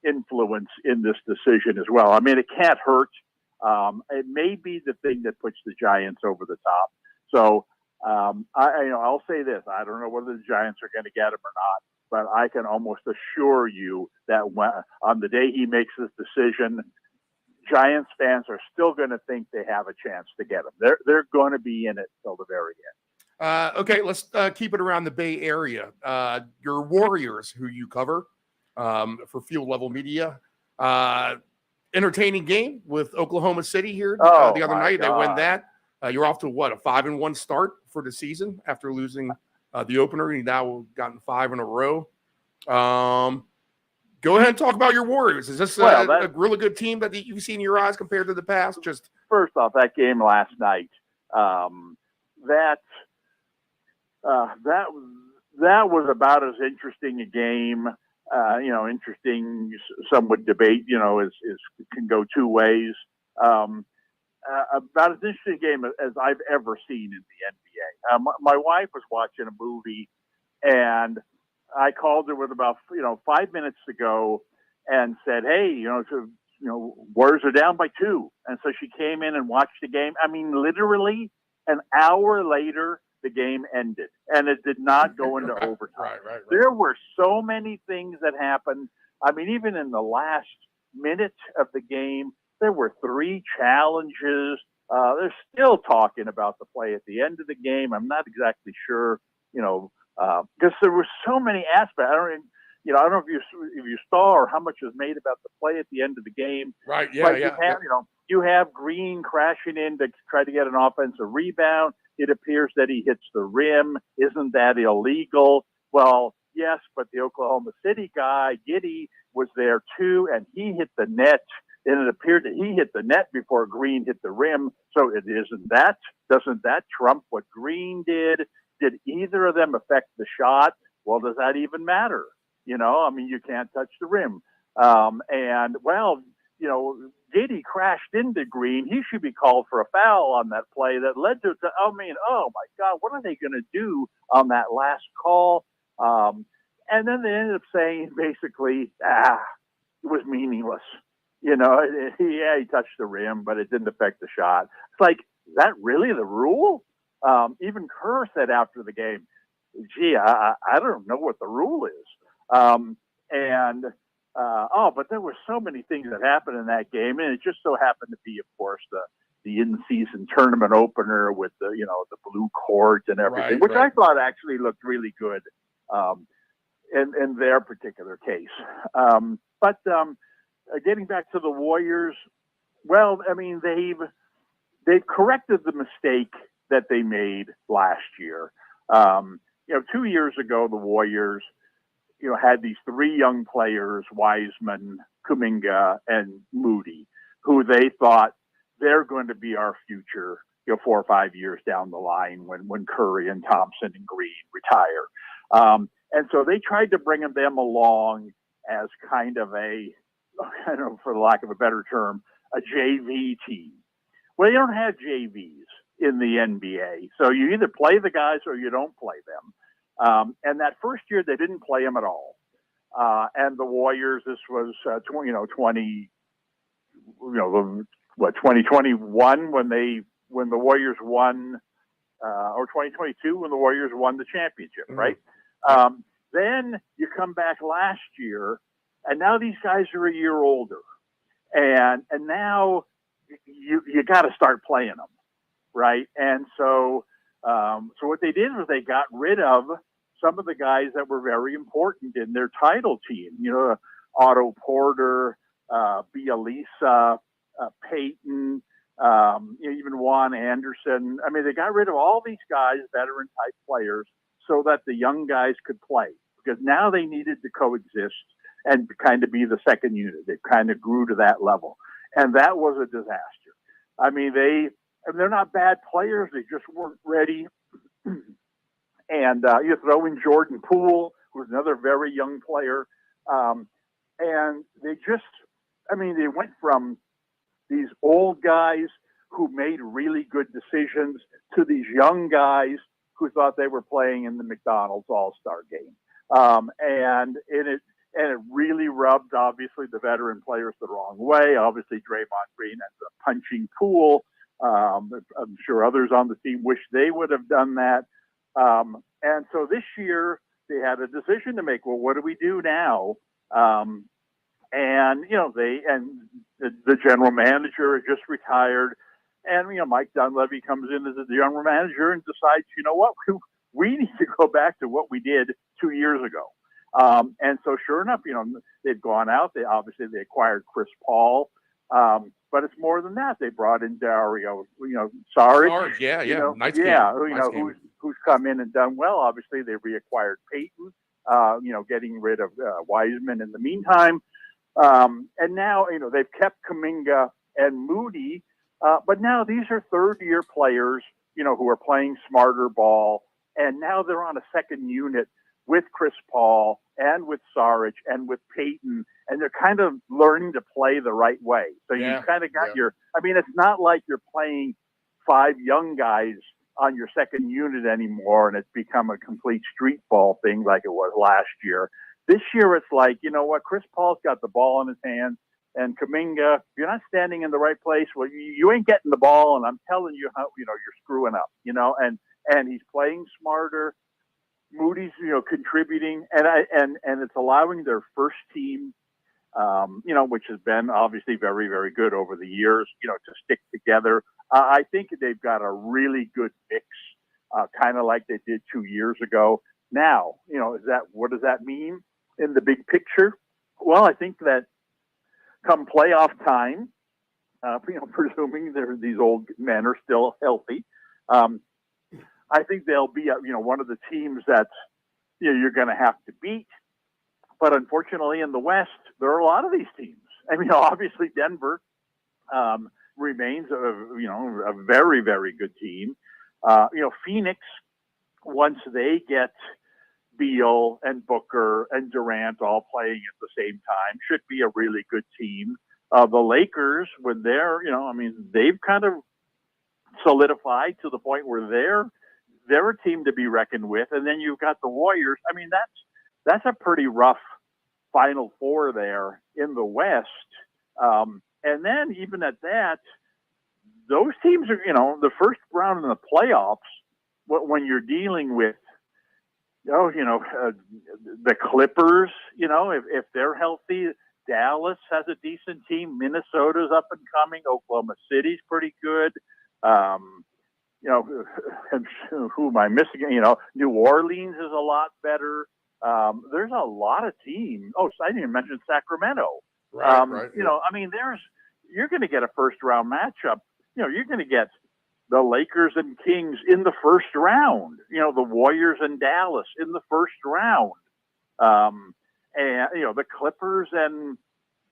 influence in this decision as well. I mean, it can't hurt. It may be the thing that puts the Giants over the top. So I'll say this: I don't know whether the Giants are going to get him or not, but I can almost assure you that on the day he makes this decision, Giants fans are still going to think they have a chance to get him. They're going to be in it till the very end. Okay, let's keep it around the Bay Area. Your Warriors, who you cover for Field Level Media, entertaining game with Oklahoma City here the other night. They win that. You're off to a 5-1 start for the season after losing the opener. You've now gotten 5 in a row. Go ahead and talk about your Warriors. Is this a really good team that you've seen in your eyes compared to the past? Just first off, that game last night, that was about as interesting a game. Interesting. Some would debate. Is can go two ways. About as interesting a game as I've ever seen in the NBA. My wife was watching a movie, and I called her with about 5 minutes to go, and said, "Hey, Warriors are down by 2," and so she came in and watched the game. I mean, literally an hour later, the game ended, and it did not go into overtime. Right. There were so many things that happened. I mean, even in the last minute of the game, there were 3 challenges. They're still talking about the play at the end of the game. I'm not exactly sure, because there were so many aspects. I don't know if you saw or how much was made about the play at the end of the game. Right. Yeah. But you have Green crashing in to try to get an offensive rebound. It appears that he hits the rim. Isn't that illegal? Well, yes, but the Oklahoma City guy, Giddey, was there too, and he hit the net. And it appeared that he hit the net before Green hit the rim. So doesn't that trump what Green did? Did either of them affect the shot? Well, does that even matter? You can't touch the rim. Giddey crashed into Green. He should be called for a foul on that play that led to, oh my God, what are they going to do on that last call? And then they ended up saying basically, it was meaningless. He touched the rim, but it didn't affect the shot. It's like, is that really the rule? Even Kerr said after the game, gee, I don't know what the rule is. But there were so many things that happened in that game, and it just so happened to be, of course, the in-season tournament opener with the blue court and everything, which I thought actually looked really good in their particular case. Getting back to the Warriors, well, I mean, they've corrected the mistake that they made last year. 2 years ago, the Warriors, had these 3 young players, Wiseman, Kuminga, and Moody, who they thought they're going to be our future, 4 or 5 years down the line when Curry and Thompson and Green retire. And so they tried to bring them along as kind of for the lack of a better term, a JV team. Well, you don't have JVs in the NBA. So you either play the guys or you don't play them. And that first year, they didn't play them at all. And the Warriors, this was 2021 when the Warriors won, or 2022 when the Warriors won the championship, right? Then you come back last year, and now these guys are a year older, and now you got to start playing them, right? And so what they did was they got rid of some of the guys that were very important in their title team. Otto Porter, Bielisa, Peyton, even Juan Anderson. I mean, they got rid of all these guys, veteran-type players, so that the young guys could play, because now they needed to coexist and kind of be the second unit. They kind of grew to that level. And that was a disaster. I mean, they're not bad players. They just weren't ready. And you throw in Jordan Poole, who's another very young player. And they went from these old guys who made really good decisions to these young guys who thought they were playing in the McDonald's All-Star game. And it really rubbed, obviously, the veteran players the wrong way. Obviously, Draymond Green ends up punching Poole. I'm sure others on the team wish they would have done that. And so this year they had a decision to make. Well, what do we do now? And the general manager had just retired, and Mike Dunleavy comes in as the general manager and decides, you know what, we need to go back to what we did 2 years ago. And so sure enough, they'd gone out. They acquired Chris Paul. But it's more than that. They brought in Dario, Saric. Nice game. Who's come in and done well. Obviously, they reacquired Peyton, getting rid of Wiseman in the meantime. And now, they've kept Kuminga and Moody, but now these are third-year players, who are playing smarter ball, and now they're on a second unit with Chris Paul and with Saric and with Peyton, and they're kind of learning to play the right way. So you kind of got it's not like you're playing 5 young guys on your second unit anymore, and it's become a complete street ball thing like it was last year. This year, it's like, Chris Paul's got the ball in his hands, and Kuminga, if you're not standing in the right place, well, you ain't getting the ball, and I'm telling you how, you're screwing up, and he's playing smarter. Moody's, contributing, and it's allowing their first team, which has been obviously very, very good over the years, to stick together. I think they've got a really good mix, kind of like they did 2 years ago. Now, what does that mean in the big picture? Well, I think that come playoff time, presuming these old men are still healthy, I think they'll be, one of the teams that you're going to have to beat. But unfortunately, in the West, there are a lot of these teams. Obviously, Denver remains a very, very good team. Phoenix, once they get Beal and Booker and Durant all playing at the same time, should be a really good team. The Lakers, when they're, they've kind of solidified to the point where they're a team to be reckoned with. And then you've got the Warriors. That's a pretty rough Final Four there in the West. And then even at that, those teams are, the first round in the playoffs, when you're dealing with, the Clippers, if they're healthy, Dallas has a decent team. Minnesota's up and coming. Oklahoma City's pretty good. Who am I missing? New Orleans is a lot better. There's a lot of teams. Oh, I didn't even mention Sacramento. Right. You're going to get a first round matchup. You're going to get the Lakers and Kings in the first round. The Warriors and Dallas in the first round. And the Clippers and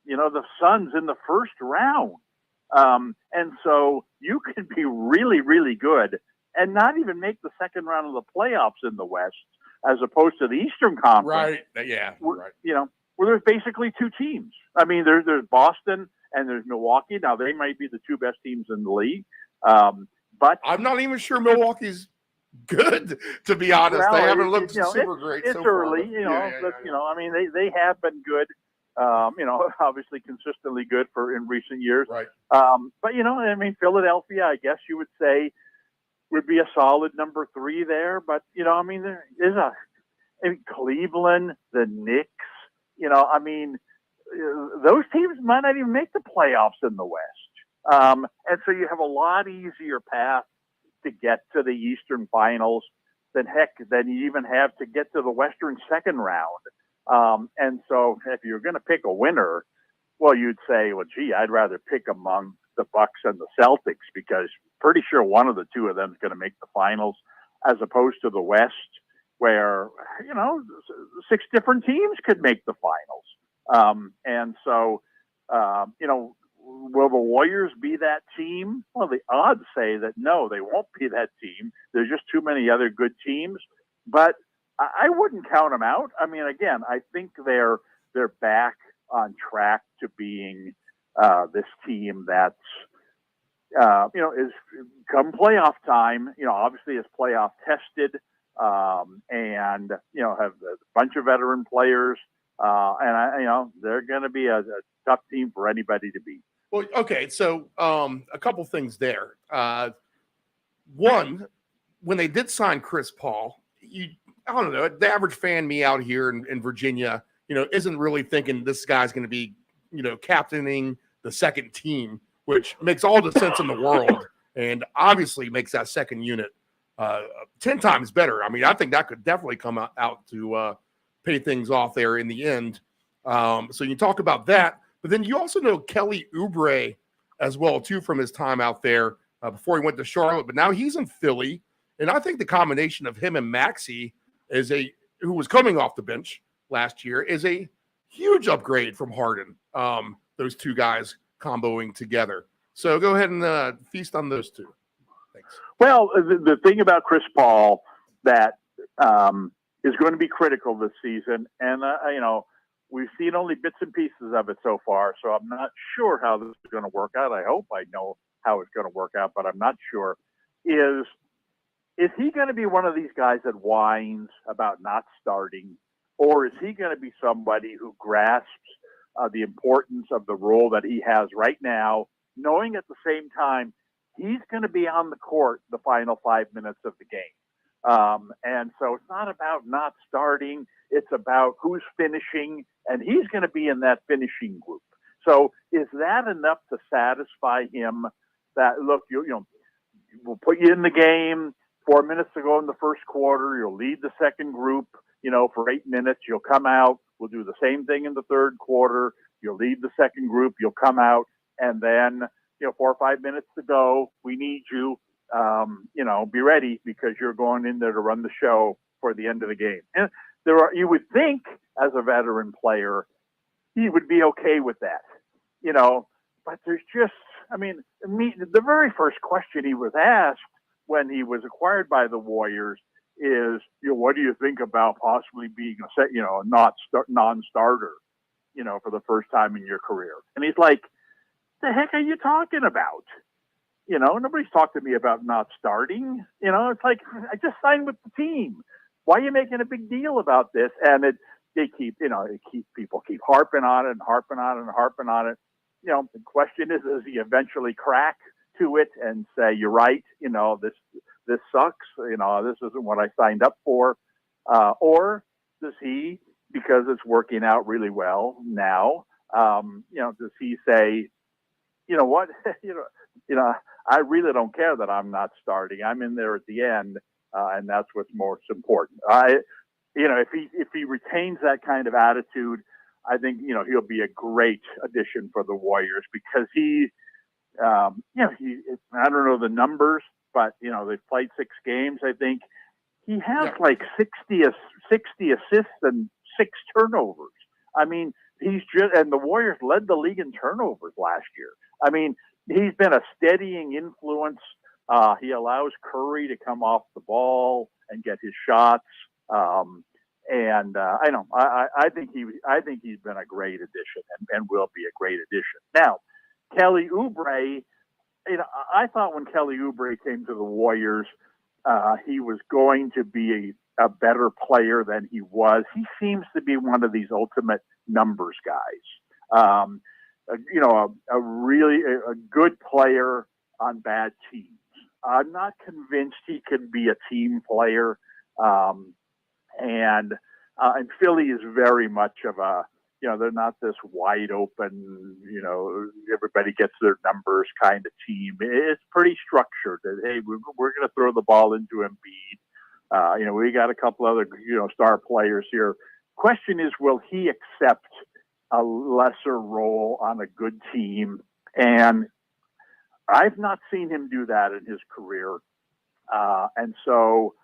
the Suns in the first round. And so you can be really, really good and not even make the second round of the playoffs in the West, as opposed to the Eastern Conference. Right. Yeah. Where there's basically 2 teams. There's Boston and there's Milwaukee. Now they might be the 2 best teams in the league. But I'm not even sure Milwaukee's good, to be honest. They haven't looked super great so far. It's early, they have been good. Obviously consistently good in recent years. Right. But Philadelphia, I guess you would say, would be a solid number 3 there. But there is Cleveland, the Knicks. Those teams might not even make the playoffs in the West. And so you have a lot easier path to get to the Eastern Finals than you even have to get to the Western second round. And so if you're going to pick a winner, well, you'd say, well, gee, I'd rather pick among the Bucks and the Celtics, because pretty sure one of the 2 of them is going to make the finals, as opposed to the West, where, 6 different teams could make the finals. And so, will the Warriors be that team? Well, the odds say that no, they won't be that team. There's just too many other good teams. But I wouldn't count them out. Again, I think they're back on track to being this team that's, is come playoff time, obviously is playoff tested, and, have a bunch of veteran players. They're going to be a tough team for anybody to beat. Well, okay. So a couple things there. One, when they did sign Chris Paul, I don't know, the average fan, me out here in Virginia, isn't really thinking this guy's going to be, captaining the second team, which makes all the sense in the world and obviously makes that second unit 10 times better. I mean, I think that could definitely come out to pay things off there in the end. So you talk about that, but then you also know Kelly Oubre as well, too, from his time out there before he went to Charlotte, but now he's in Philly. And I think the combination of him and Maxey who was coming off the bench last year, is a huge upgrade from Harden. Those two guys comboing together. So go ahead and feast on those two. Thanks. Well, the thing about Chris Paul that is going to be critical this season, and we've seen only bits and pieces of it so far, so I'm not sure how this is going to work out. I hope I know how it's going to work out, but I'm not sure. Is he going to be one of these guys that whines about not starting, or is he going to be somebody who grasps the importance of the role that he has right now, knowing at the same time he's going to be on the court the final 5 minutes of the game? And so it's not about not starting. It's about who's finishing, and he's going to be in that finishing group. So is that enough to satisfy him that, look, we'll put you in the game, 4 minutes to go in the first quarter, you'll lead the second group, for 8 minutes, you'll come out, we'll do the same thing in the third quarter, you'll lead the second group, you'll come out, and then, 4 or 5 minutes to go, we need you, be ready because you're going in there to run the show for the end of the game. And you would think as a veteran player, he would be okay with that, but there's just, the very first question he was asked when he was acquired by the Warriors is, what do you think about possibly being a non-starter, for the first time in your career? And he's like, the heck are you talking about? Nobody's talked to me about not starting. It's like, I just signed with the team. Why are you making a big deal about this? And people keep harping on it and harping on it and harping on it. The question is, does he eventually crack to it and say, you're right, this sucks, this isn't what I signed up for? Or does he, because it's working out really well now, does he say, what, I really don't care that I'm not starting. I'm in there at the end, and that's what's most important. If he retains that kind of attitude, I think, he'll be a great addition for the Warriors because I don't know the numbers, but, they've played 6 games, I think. He has like 60 assists and 6 turnovers. And the Warriors led the league in turnovers last year. He's been a steadying influence. He allows Curry to come off the ball and get his shots. I think he's been a great addition and will be a great addition. Now, Kelly Oubre, I thought when Kelly Oubre came to the Warriors, he was going to be a better player than he was. He seems to be one of these ultimate numbers guys. A really good player on bad teams. I'm not convinced he can be a team player. And Philly is very much of a, they're not this wide open, everybody gets their numbers kind of team. It's pretty structured. Hey, we're going to throw the ball into Embiid. We got a couple other, star players here. Question is, will he accept a lesser role on a good team? And I've not seen him do that in his career. And so,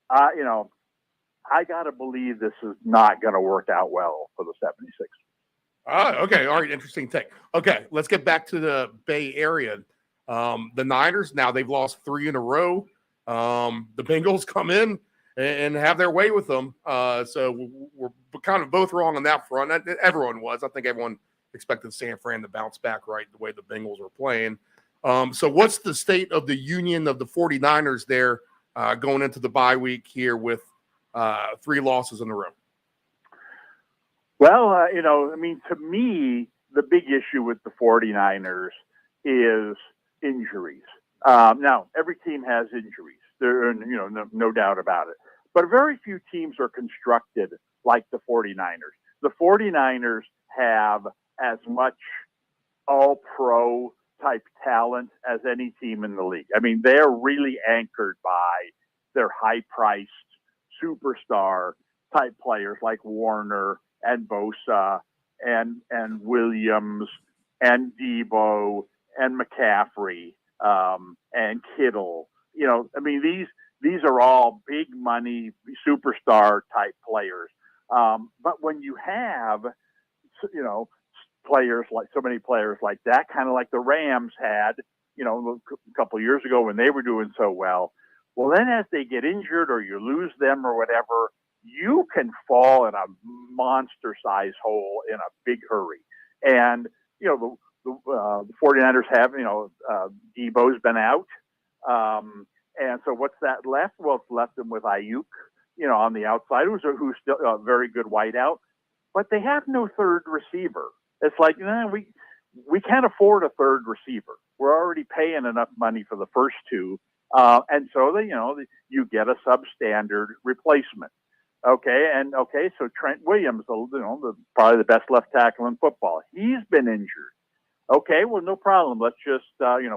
I got to believe this is not going to work out well for the 76ers. Okay. All right. Interesting take. Okay. Let's get back to the Bay Area. The Niners, now they've lost 3 in a row. The Bengals come in and have their way with them. So we're kind of both wrong on that front. Everyone was. I think everyone expected San Fran to bounce back right the way the Bengals were playing. So what's the state of the union of the 49ers there going into the bye week here with 3 losses in a row? Well, to me, the big issue with the 49ers is injuries. Now, every team has injuries. There, no doubt about it. But very few teams are constructed like the 49ers. The 49ers have as much all-pro type talent as any team in the league. I mean, they're really anchored by their high-priced superstar type players like Warner and Bosa and Williams and Debo and McCaffrey and Kittle. These are all big money superstar type players. But when you have, so many players like that, kind of like the Rams had, a couple of years ago when they were doing so well. Well, then as they get injured or you lose them or whatever, you can fall in a monster-sized hole in a big hurry. And, the 49ers have, Debo's been out. And so what's that left? Well, it's left them with Ayuk, on the outside, who's still a very good wideout. But they have no third receiver. It's like, we can't afford a third receiver. We're already paying enough money for the first 2. And so, you get a substandard replacement. So Trent Williams, probably the best left tackle in football, he's been injured. Okay, well, no problem. Let's just,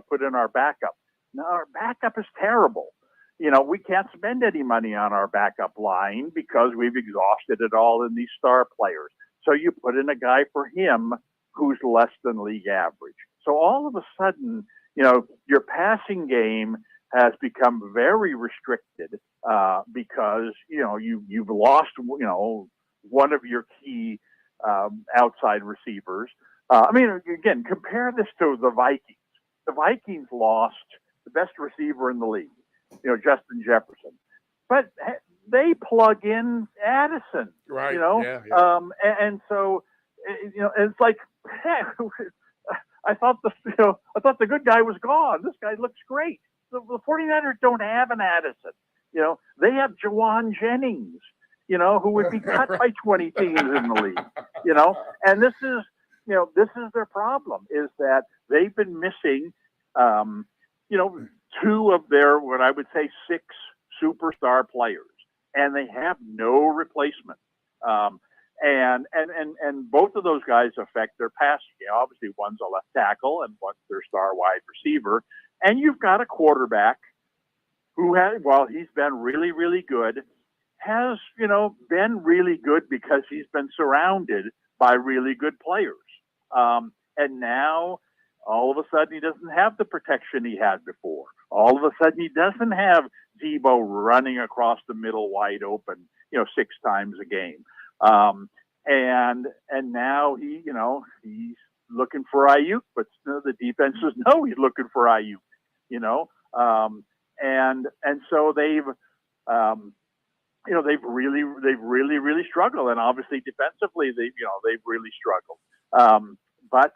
put in our backup. No, our backup is terrible. We can't spend any money on our backup line because we've exhausted it all in these star players. So you put in a guy for him who's less than league average. So all of a sudden, your passing game has become very restricted because, you've lost, one of your key outside receivers. Again, compare this to the Vikings. The Vikings lost the best receiver in the league, Justin Jefferson. But they plug in Addison, right? Yeah. And so, it's like, I thought the good guy was gone. This guy looks great. The 49ers don't have an Addison. They have Jawan Jennings, who would be cut by 20 teams in the league, and this is their problem, is that they've been missing, 2 of their, what I would say, 6 superstar players, and they have no replacement. And both of those guys affect their passing game. Obviously, one's a left tackle and one's their star wide receiver. And you've got a quarterback who has, while he's been really, really good, has, been really good because he's been surrounded by really good players. And now, all of a sudden, he doesn't have the protection he had before. All of a sudden, he doesn't have Debo running across the middle wide open, 6 times a game. And now he's looking for Ayuk, but the defenses know he's looking for Ayuk, and so they've really struggled, and obviously defensively they've really struggled. But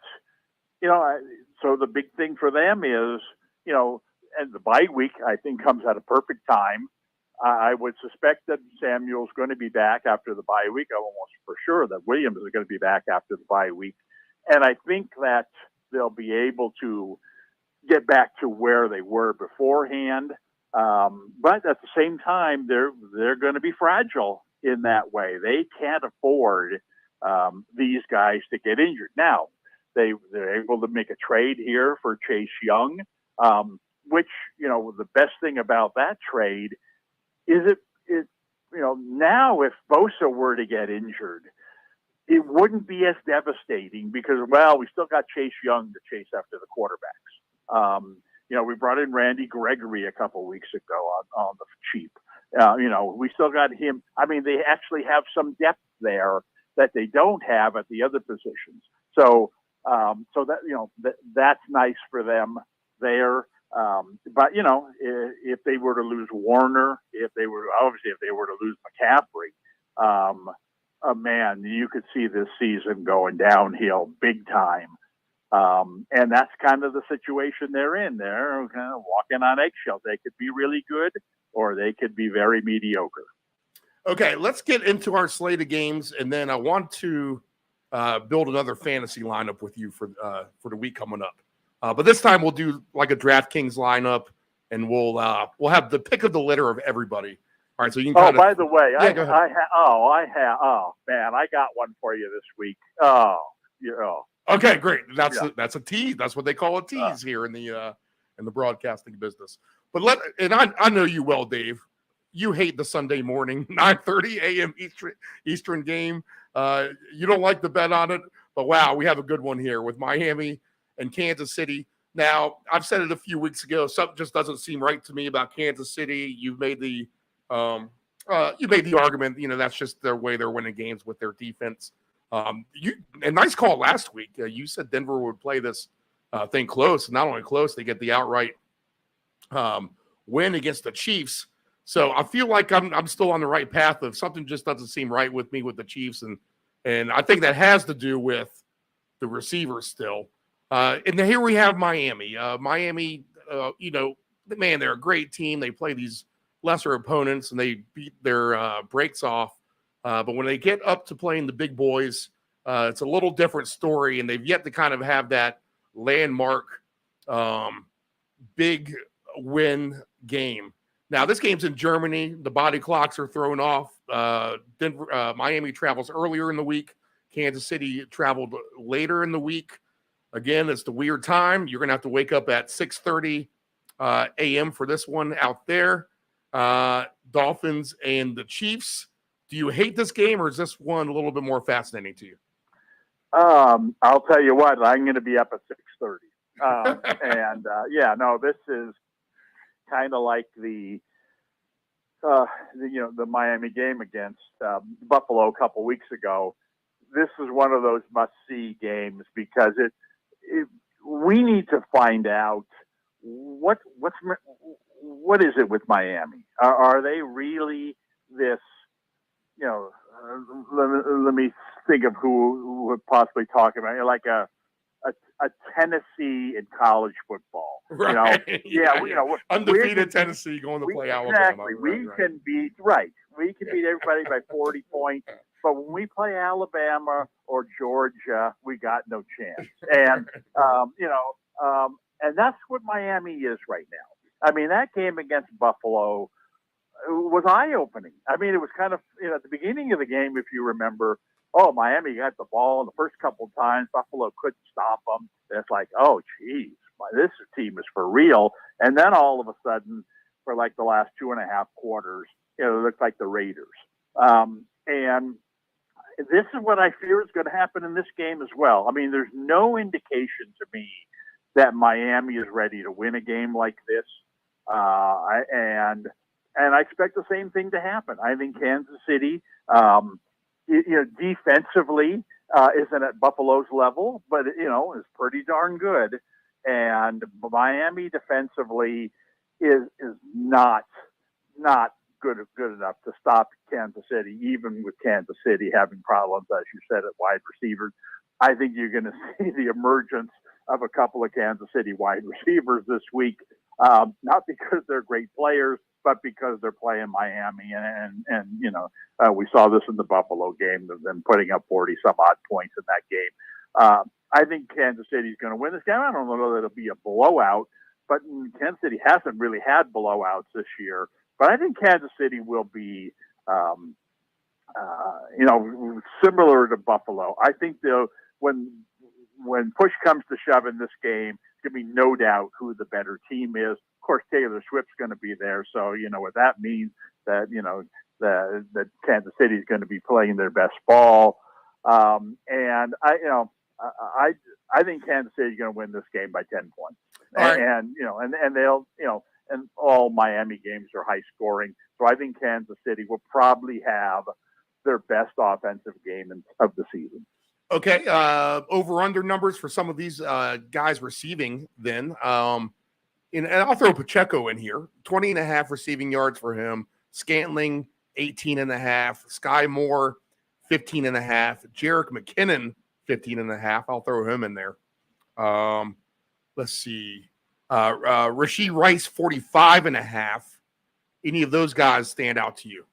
so the big thing for them is, and the bye week, I think, comes at a perfect time. I would suspect that Samuel's going to be back after the bye week. I'm almost for sure that Williams is going to be back after the bye week. And I think that they'll be able to get back to where they were beforehand. But at the same time, they're going to be fragile in that way. They can't afford these guys to get injured. Now, they're able to make a trade here for Chase Young, which, the best thing about that trade is it now if Bosa were to get injured, it wouldn't be as devastating because, we still got Chase Young to chase after the quarterbacks. We brought in Randy Gregory a couple weeks ago on the cheap. We still got him. I mean, they actually have some depth there that they don't have at the other positions. So that that's nice for them there. But if they were to lose Warner, if they were to lose McCaffrey, man, you could see this season going downhill big time. And that's kind of the situation they're in. They're kind of walking on eggshells. They could be really good, or they could be very mediocre. Okay, let's get into our slate of games, and then I want to build another fantasy lineup with you for the week coming up. But this time we'll do like a DraftKings lineup, and we'll have the pick of the litter of everybody. All right, so you can. By the way, yeah, go ahead. I got one for you this week. Okay, great. That's a tease. That's what they call a tease here in the broadcasting business. But I know you well, Dave. You hate the Sunday morning 9:30 a.m. Eastern game. You don't like the bet on it, but wow, we have a good one here with Miami and Kansas City. Now, I've said it a few weeks ago. Something just doesn't seem right to me about Kansas City. You've made the argument. That's just their way they're winning games with their defense. A nice call last week. You said Denver would play this thing close. Not only close, they get the outright win against the Chiefs. So I feel like I'm still on the right path. Of something just doesn't seem right with me with the Chiefs, and I think that has to do with the receivers still. And here we have Miami. Miami, man, they're a great team. They play these lesser opponents and they beat their breaks off. But when they get up to playing the big boys, it's a little different story, and they've yet to kind of have that landmark big win game. Now, this game's in Germany. The body clocks are thrown off. Miami travels earlier in the week. Kansas City traveled later in the week. Again, it's the weird time. You're going to have to wake up at 6:30 a.m. for this one out there. Dolphins and the Chiefs. Do you hate this game, or is this one a little bit more fascinating to you? I'll tell you what. I'm going to be up at 6:30. This is kind of like the Miami game against Buffalo a couple weeks ago. This is one of those must-see games because we need to find out what is it with Miami. Are they really this? Let me think of who would possibly talk about it, like a Tennessee in college football. Right. Undefeated Tennessee going to play Alabama. Exactly. We can beat everybody by 40 points, but when we play Alabama or Georgia, we got no chance. And and that's what Miami is right now. I mean, that game against Buffalo was eye-opening. I mean, it was kind of, at the beginning of the game, if you remember, Miami got the ball the first couple of times. Buffalo couldn't stop them. And it's like, oh, geez, this team is for real. And then all of a sudden, for like the last 2.5 quarters, it looked like the Raiders. And this is what I fear is going to happen in this game as well. I mean, there's no indication to me that Miami is ready to win a game like this. And I expect the same thing to happen. I think Kansas City, defensively isn't at Buffalo's level, but is pretty darn good. And Miami defensively is not good enough to stop Kansas City, even with Kansas City having problems, as you said, at wide receivers. I think you're going to see the emergence of a couple of Kansas City wide receivers this week, not because they're great players, but because they're playing Miami. And we saw this in the Buffalo game, them putting up 40 some odd points in that game. I think Kansas City's going to win this game. I don't know that it'll be a blowout, but Kansas City hasn't really had blowouts this year. But I think Kansas City will be, similar to Buffalo. I think when push comes to shove in this game, there's going to be no doubt who the better team is. Of course, Taylor Swift's going to be there, so what that means that that Kansas City is going to be playing their best ball. And I think Kansas City is going to win this game by 10 points. And they'll and all Miami games are high scoring, so I think Kansas City will probably have their best offensive game of the season. Okay, over-under numbers for some of these guys receiving then. And I'll throw Pacheco in here. 20.5 receiving yards for him. Scantling, 18.5. Sky Moore, 15.5. Jerick McKinnon, 15.5. I'll throw him in there. Let's see. Rashee Rice, 45.5. Any of those guys stand out to you?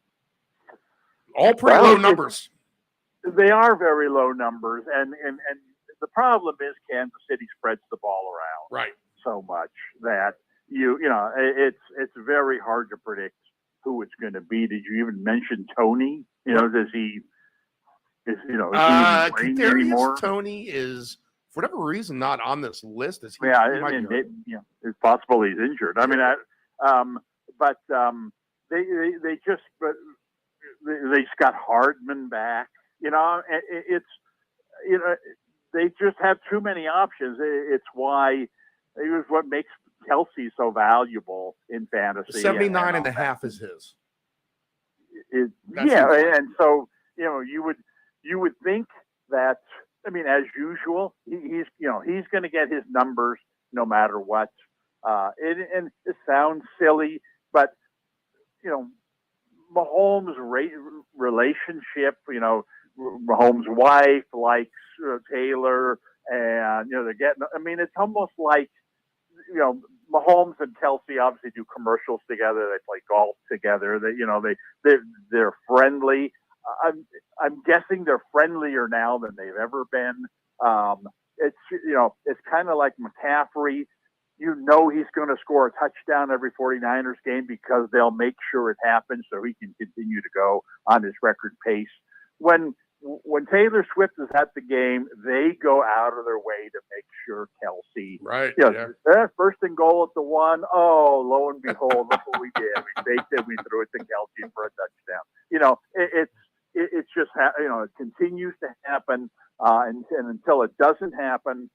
All pretty low numbers. They are very low numbers, and the problem is Kansas City spreads the ball around so much that you know it's very hard to predict who it's going to be. Did you even mention Tony? You know, is he even playing anymore? Tony is, for whatever reason, not on this list. Is he? Yeah, I mean, it's possible he's injured. I mean, they just got Hardman back. You know, they just have too many options. It's what makes Kelsey so valuable in fantasy. 79.5 is his. And so you would think that. I mean, as usual, he's going to get his numbers no matter what. And it sounds silly, but Mahomes' relationship, Mahomes' wife likes Taylor, and they're getting. I mean, it's almost like Mahomes and Kelsey obviously do commercials together. They play golf together. They're friendly. I'm guessing they're friendlier now than they've ever been. It's kind of like McCaffrey. He's going to score a touchdown every 49ers game because they'll make sure it happens so he can continue to go on his record pace. When Taylor Swift is at the game, they go out of their way to make sure Kelsey. Right. First and goal at the 1. Oh, lo and behold, look what we did. We faked it. We threw it to Kelsey for a touchdown. It's just it continues to happen, and until it doesn't happen,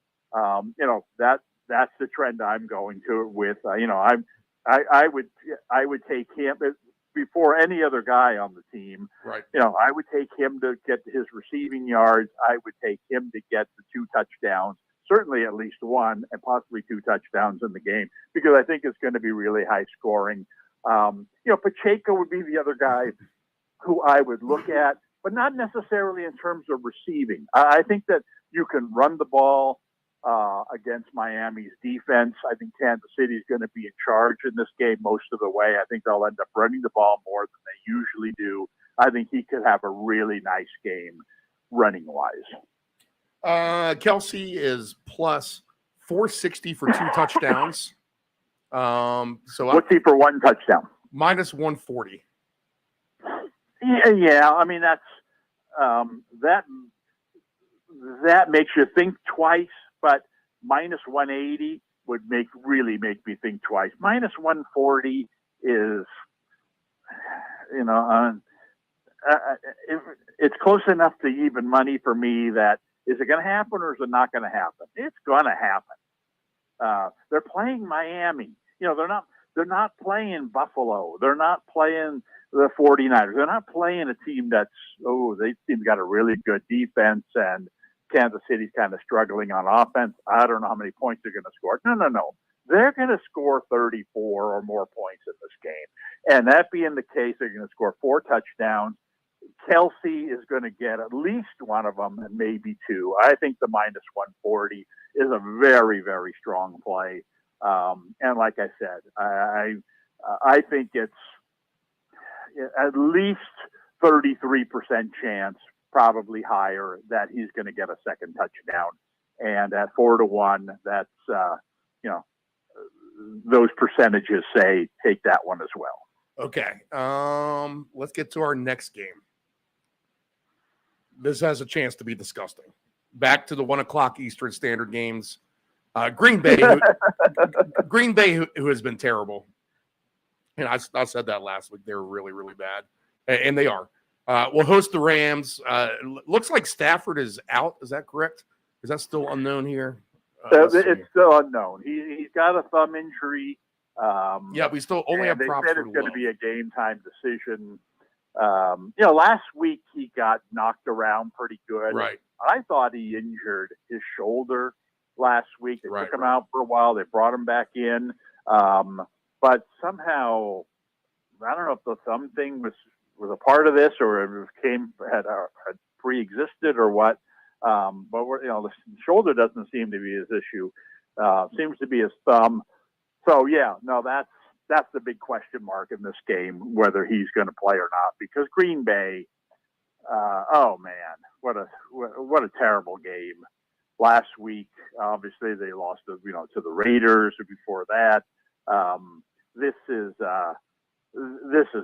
that's the trend I'm going to with. I would take him before any other guy on the team. Right. I would take him to get his receiving yards. I would take him to get the 2 touchdowns, certainly at least 1 and possibly 2 touchdowns in the game, because I think it's going to be really high scoring. Pacheco would be the other guy who I would look at, but not necessarily in terms of receiving. I think that you can run the ball against Miami's defense. I think Kansas City is going to be in charge in this game most of the way. I think they'll end up running the ball more than they usually do. I think he could have a really nice game running wise. Kelsey is plus 460 for 2 touchdowns. So what's he for 1 touchdown? Minus 140. Yeah. I mean, that's that makes you think twice, but minus 180 would really make me think twice. Minus 140 is, it's close enough to even money for me that is it going to happen or is it not going to happen? It's going to happen. They're playing Miami. They're not playing Buffalo. They're not playing the 49ers. They're not playing a team they've got a really good defense, and Kansas City's kind of struggling on offense. I don't know how many points they're going to score. No. They're going to score 34 or more points in this game. And that being the case, they're going to score 4 touchdowns. Kelsey is going to get at least 1 of them and maybe 2. I think the minus 140 is a very, very strong play. And like I said, I think it's at least 33% chance, probably higher, that he's going to get a second touchdown. And at 4-1, that's, those percentages say take that one as well. Okay. Let's get to our next game. This has a chance to be disgusting. Back to the 1:00 Eastern Standard games. Green Bay, who has been terrible. And I said that last week. They were really, really bad. And they are. We'll host the Rams. Looks like Stafford is out. Is that correct? Is that still unknown here? It's still unknown. He's got a thumb injury. We still only have props. They said it's going to be a game time decision. Last week he got knocked around pretty good. Right. I thought he injured his shoulder last week. They took him out for a while. They brought him back in. But somehow, I don't know if the thumb thing was a part of this or it had pre-existed or what. But the shoulder doesn't seem to be his issue. Seems to be his thumb. So yeah, no, that's the big question mark in this game, whether he's going to play or not. Because Green Bay, oh man, what a terrible game last week. Obviously, they lost to the Raiders. Or before that, this is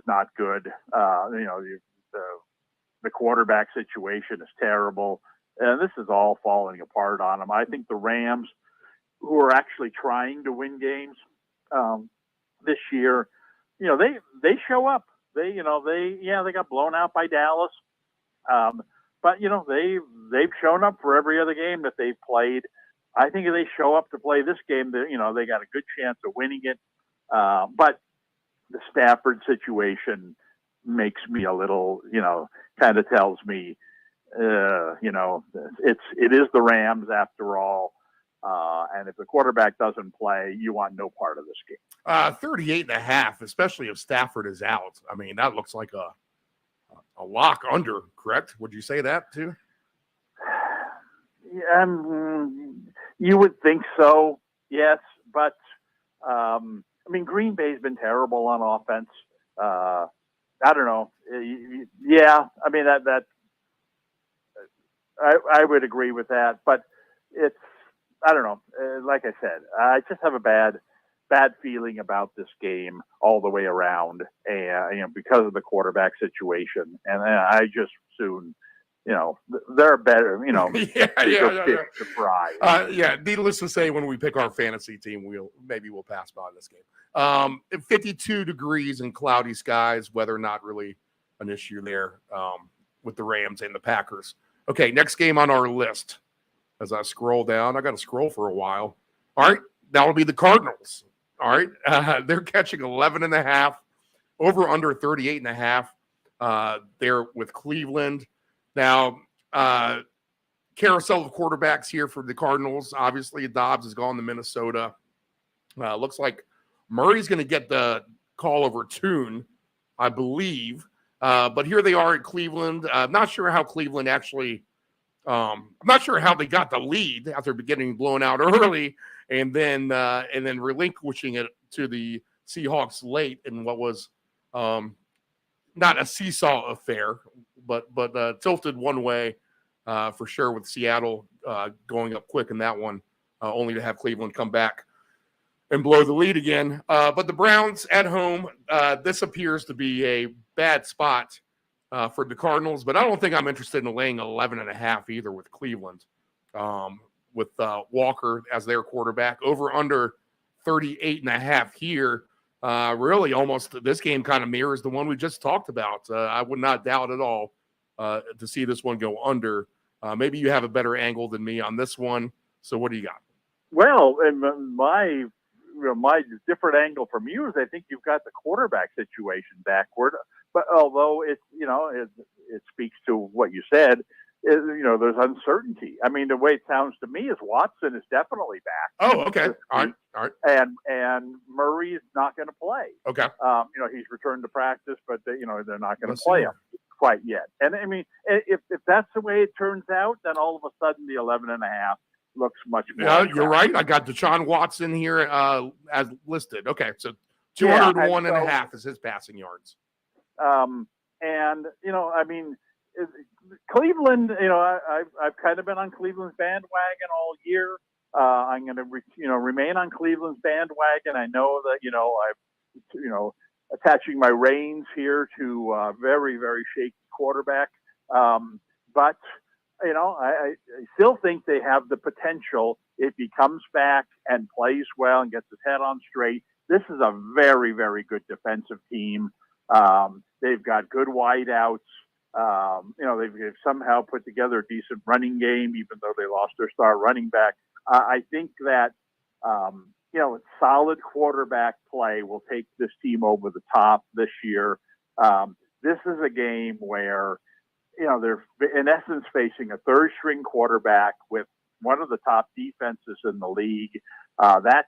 not good. The quarterback situation is terrible, and this is all falling apart on them. I think the Rams, who are actually trying to win games this year, they show up. They got blown out by Dallas, but they've shown up for every other game that they've played. I think if they show up to play this game, they got a good chance of winning it. But the Stafford situation makes me a little, kind of tells me, it is the Rams after all. And if the quarterback doesn't play, you want no part of this game. 38.5, especially if Stafford is out. I mean, that looks like a lock under, correct? Would you say that too? Yeah, you would think so, yes. But, Green Bay's been terrible on offense. I don't know. Yeah, I would agree with that. But it's, I don't know. Like I said, I just have a bad feeling about this game all the way around, and because of the quarterback situation. And I just soon, they're better. Yeah. To fry. Needless to say, when we pick our fantasy team, we'll pass by this game. 52 degrees and cloudy skies. Weather not really an issue there with the Rams and the Packers. Okay, next game on our list. As I scroll down, I got to scroll for a while. All right, that'll be the Cardinals. All right, they're catching 11.5, over under 38.5. They're with Cleveland. Now, carousel of quarterbacks here for the Cardinals. Obviously, Dobbs has gone to Minnesota. Looks like Murray's going to get the call over Tune, I believe. But here they are at Cleveland. I'm not sure how Cleveland actually I'm not sure how they got the lead after getting blown out early and then relinquishing it to the Seahawks late in what was not a seesaw affair, but tilted one way for sure, with Seattle going up quick in that one, only to have Cleveland come back and blow the lead again. But the Browns at home, this appears to be a bad spot for the Cardinals, but I don't think I'm interested in laying 11.5 either with Cleveland, with Walker as their quarterback. Over under 38.5 here. Really, almost this game kind of mirrors the one we just talked about. I would not doubt at all to see this one go under. Maybe you have a better angle than me on this one. So what do you got? Well, and my different angle from you is I think you've got the quarterback situation backward. But although it speaks to what you said, there's uncertainty. I mean, the way it sounds to me is Watson is definitely back. Oh, okay. All right. And Murray is not going to play. Okay. He's returned to practice, but they're not going to play him quite yet. And I mean, if that's the way it turns out, then all of a sudden the 11.5 looks much more. Yeah, you're right. I got Deshaun Watson here as listed. Okay, so 201.5 is his passing yards. Cleveland, I've kind of been on Cleveland's bandwagon all year. I'm going to, remain on Cleveland's bandwagon. I know that, I've, attaching my reins here to a very, very shaky quarterback. But, I still think they have the potential if he comes back and plays well and gets his head on straight. This is a very, very good defensive team. They've got good wideouts. They've somehow put together a decent running game, even though they lost their star running back. I think that, solid quarterback play will take this team over the top this year. This is a game where, they're in essence facing a third string quarterback with one of the top defenses in the league. That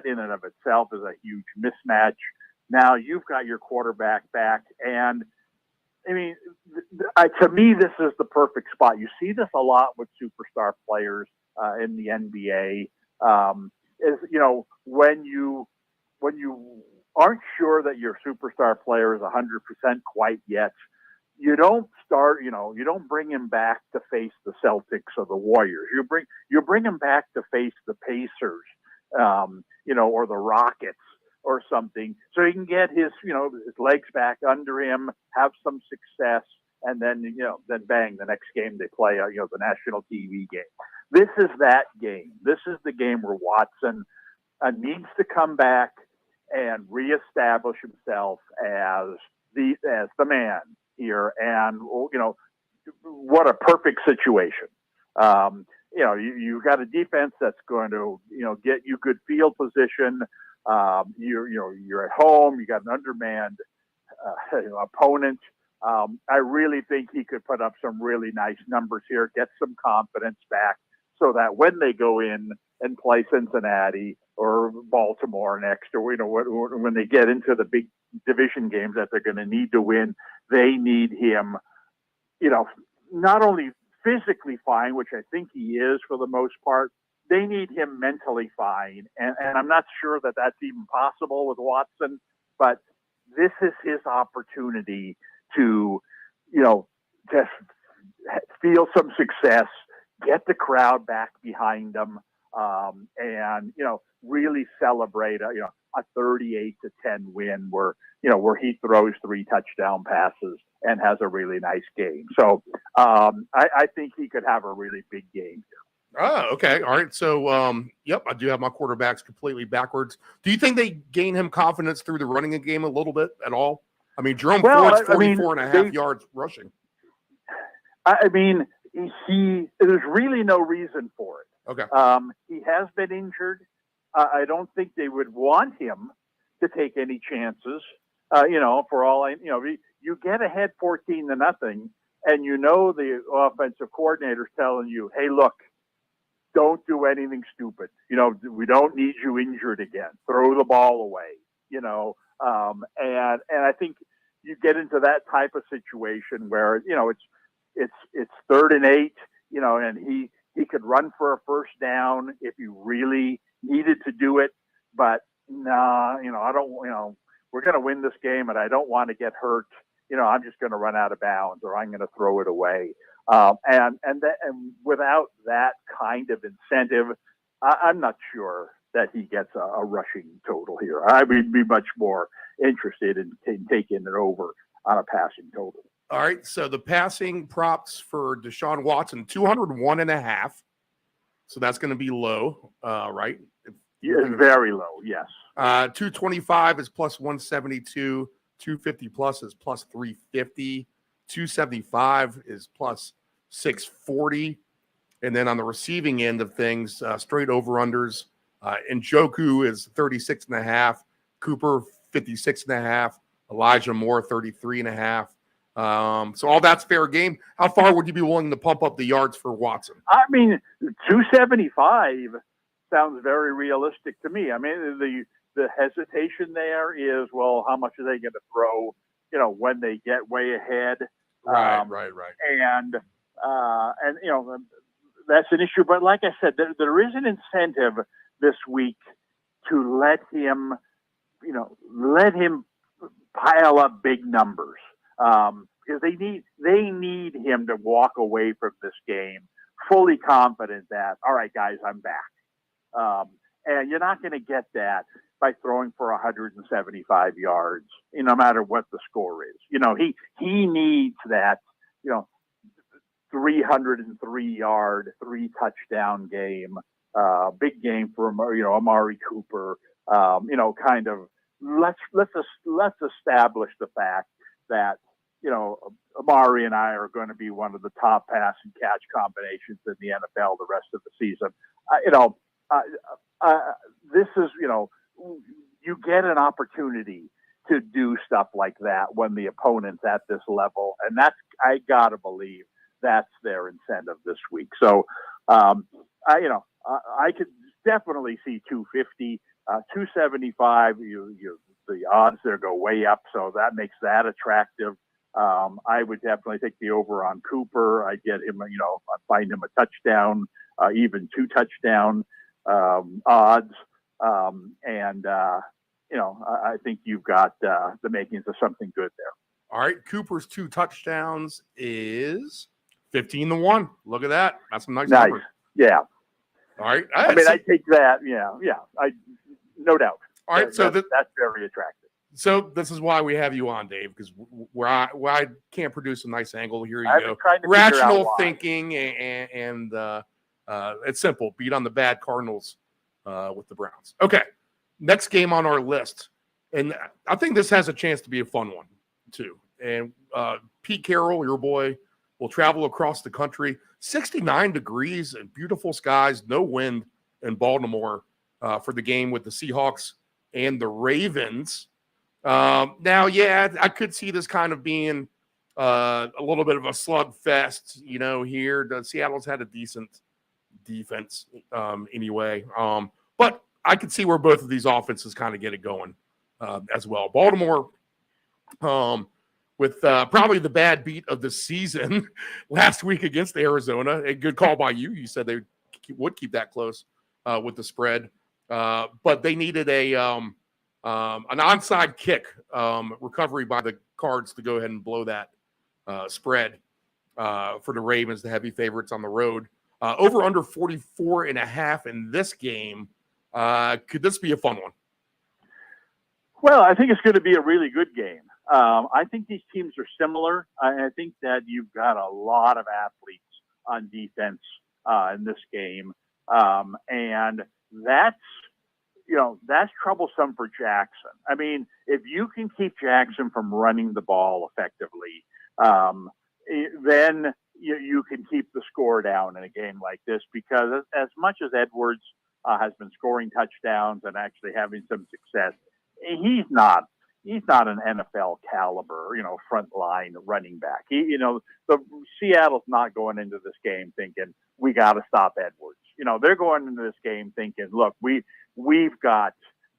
in and of itself is a huge mismatch. Now you've got your quarterback back, and I mean, To me, this is the perfect spot. You see this a lot with superstar players in the NBA. When you aren't sure that your superstar player is 100% quite yet, you don't bring him back to face the Celtics or the Warriors. You bring him back to face the Pacers, or the Rockets or something, so he can get his legs back under him, have some success, and then bang, the next game they play, the national TV game. This is that game. This is the game where Watson needs to come back and reestablish himself as the man here. And what a perfect situation. You've got a defense that's going to get you good field position. You're at home. You got an undermanned opponent. I really think he could put up some really nice numbers here, get some confidence back, so that when they go in and play Cincinnati or Baltimore next, or when they get into the big division games that they're going to need to win, they need him, not only physically fine, which I think he is for the most part, they need him mentally fine. And I'm not sure that that's even possible with Watson, but this is his opportunity to just feel some success, get the crowd back behind him, and really celebrate a 38-10 win where he throws 3 touchdown passes and has a really nice game. So I think he could have a really big game. Oh, okay. All right. So, I do have my quarterbacks completely backwards. Do you think they gain him confidence through the running game a little bit at all? I mean, Jerome Ford's 44.5 yards rushing. There's really no reason for it. Okay. He has been injured. I don't think they would want him to take any chances. For all you get ahead 14-0, and the offensive coordinator's telling you, "Hey, look, don't do anything stupid. We don't need you injured again. Throw the ball away." And I think you get into that type of situation where it's 3rd and 8, and he could run for a first down if you really needed to do it. But I don't. We're going to win this game, and I don't want to get hurt. I'm just going to run out of bounds, or I'm going to throw it away. And without that kind of incentive, I'm not sure that he gets a rushing total here. I would be much more interested in taking it over on a passing total. All right. So the passing props for Deshaun Watson, 201.5. So that's going to be low, right? Yeah, very low. Yes. 225 is plus 172. 250 plus is plus 350. 275 is plus 640. And then on the receiving end of things, straight over-unders, Njoku is 36.5, Cooper 56.5, Elijah Moore 33.5. So all that's fair game. How far would you be willing to pump up the yards for Watson? 275 sounds very realistic to me. The hesitation there is, well, how much are they going to throw, when they get way ahead? Right. And that's an issue. But like I said, there is an incentive this week to let him pile up big numbers, because they need him to walk away from this game fully confident that, all right, guys, I'm back. And you're not going to get that by throwing for 175 yards, no matter what the score is. He needs that, 303-yard, 3-touchdown game, big game for Amari Cooper. Kind of let's establish the fact that Amari and I are going to be one of the top pass and catch combinations in the NFL the rest of the season. This is you get an opportunity to do stuff like that when the opponent's at this level, and that's, I gotta believe, that's their incentive this week. So, I could definitely see 250, 275. The odds there go way up, so that makes that attractive. I would definitely take the over on Cooper. I'd get him, I'd find him a touchdown, even 2 touchdown odds. I think you've got the makings of something good there. All right, Cooper's 2 touchdowns is 15-1. Look at that. That's a nice number. Yeah. All right. I take that. Yeah. No doubt. All right. So that's very attractive. So this is why we have you on, Dave, because where I can't produce a nice angle, here you go. Rational thinking, and it's simple. Beat on the bad Cardinals with the Browns. Okay. Next game on our list. And I think this has a chance to be a fun one, too. And Pete Carroll, your boy, will travel across the country. 69 degrees and beautiful skies, no wind in Baltimore for the game with the Seahawks and the Ravens. Now, I could see this kind of being a little bit of a slugfest, here. Seattle's had a decent defense anyway. But I could see where both of these offenses kind of get it going as well. Baltimore, with probably the bad beat of the season last week against Arizona. A good call by you. You said they would keep that close with the spread. But they needed an onside kick recovery by the Cards to go ahead and blow that spread for the Ravens, the heavy favorites on the road. Over under 44.5 in this game. Could this be a fun one? Well, I think it's going to be a really good game. I think these teams are similar. I think that you've got a lot of athletes on defense in this game. And that's troublesome for Jackson. I mean, if you can keep Jackson from running the ball effectively, then you can keep the score down in a game like this, because as much as Edwards has been scoring touchdowns and actually having some success, he's not an NFL caliber, front line running back. The Seattle's not going into this game thinking we got to stop Edwards. They're going into this game thinking, look, we've got,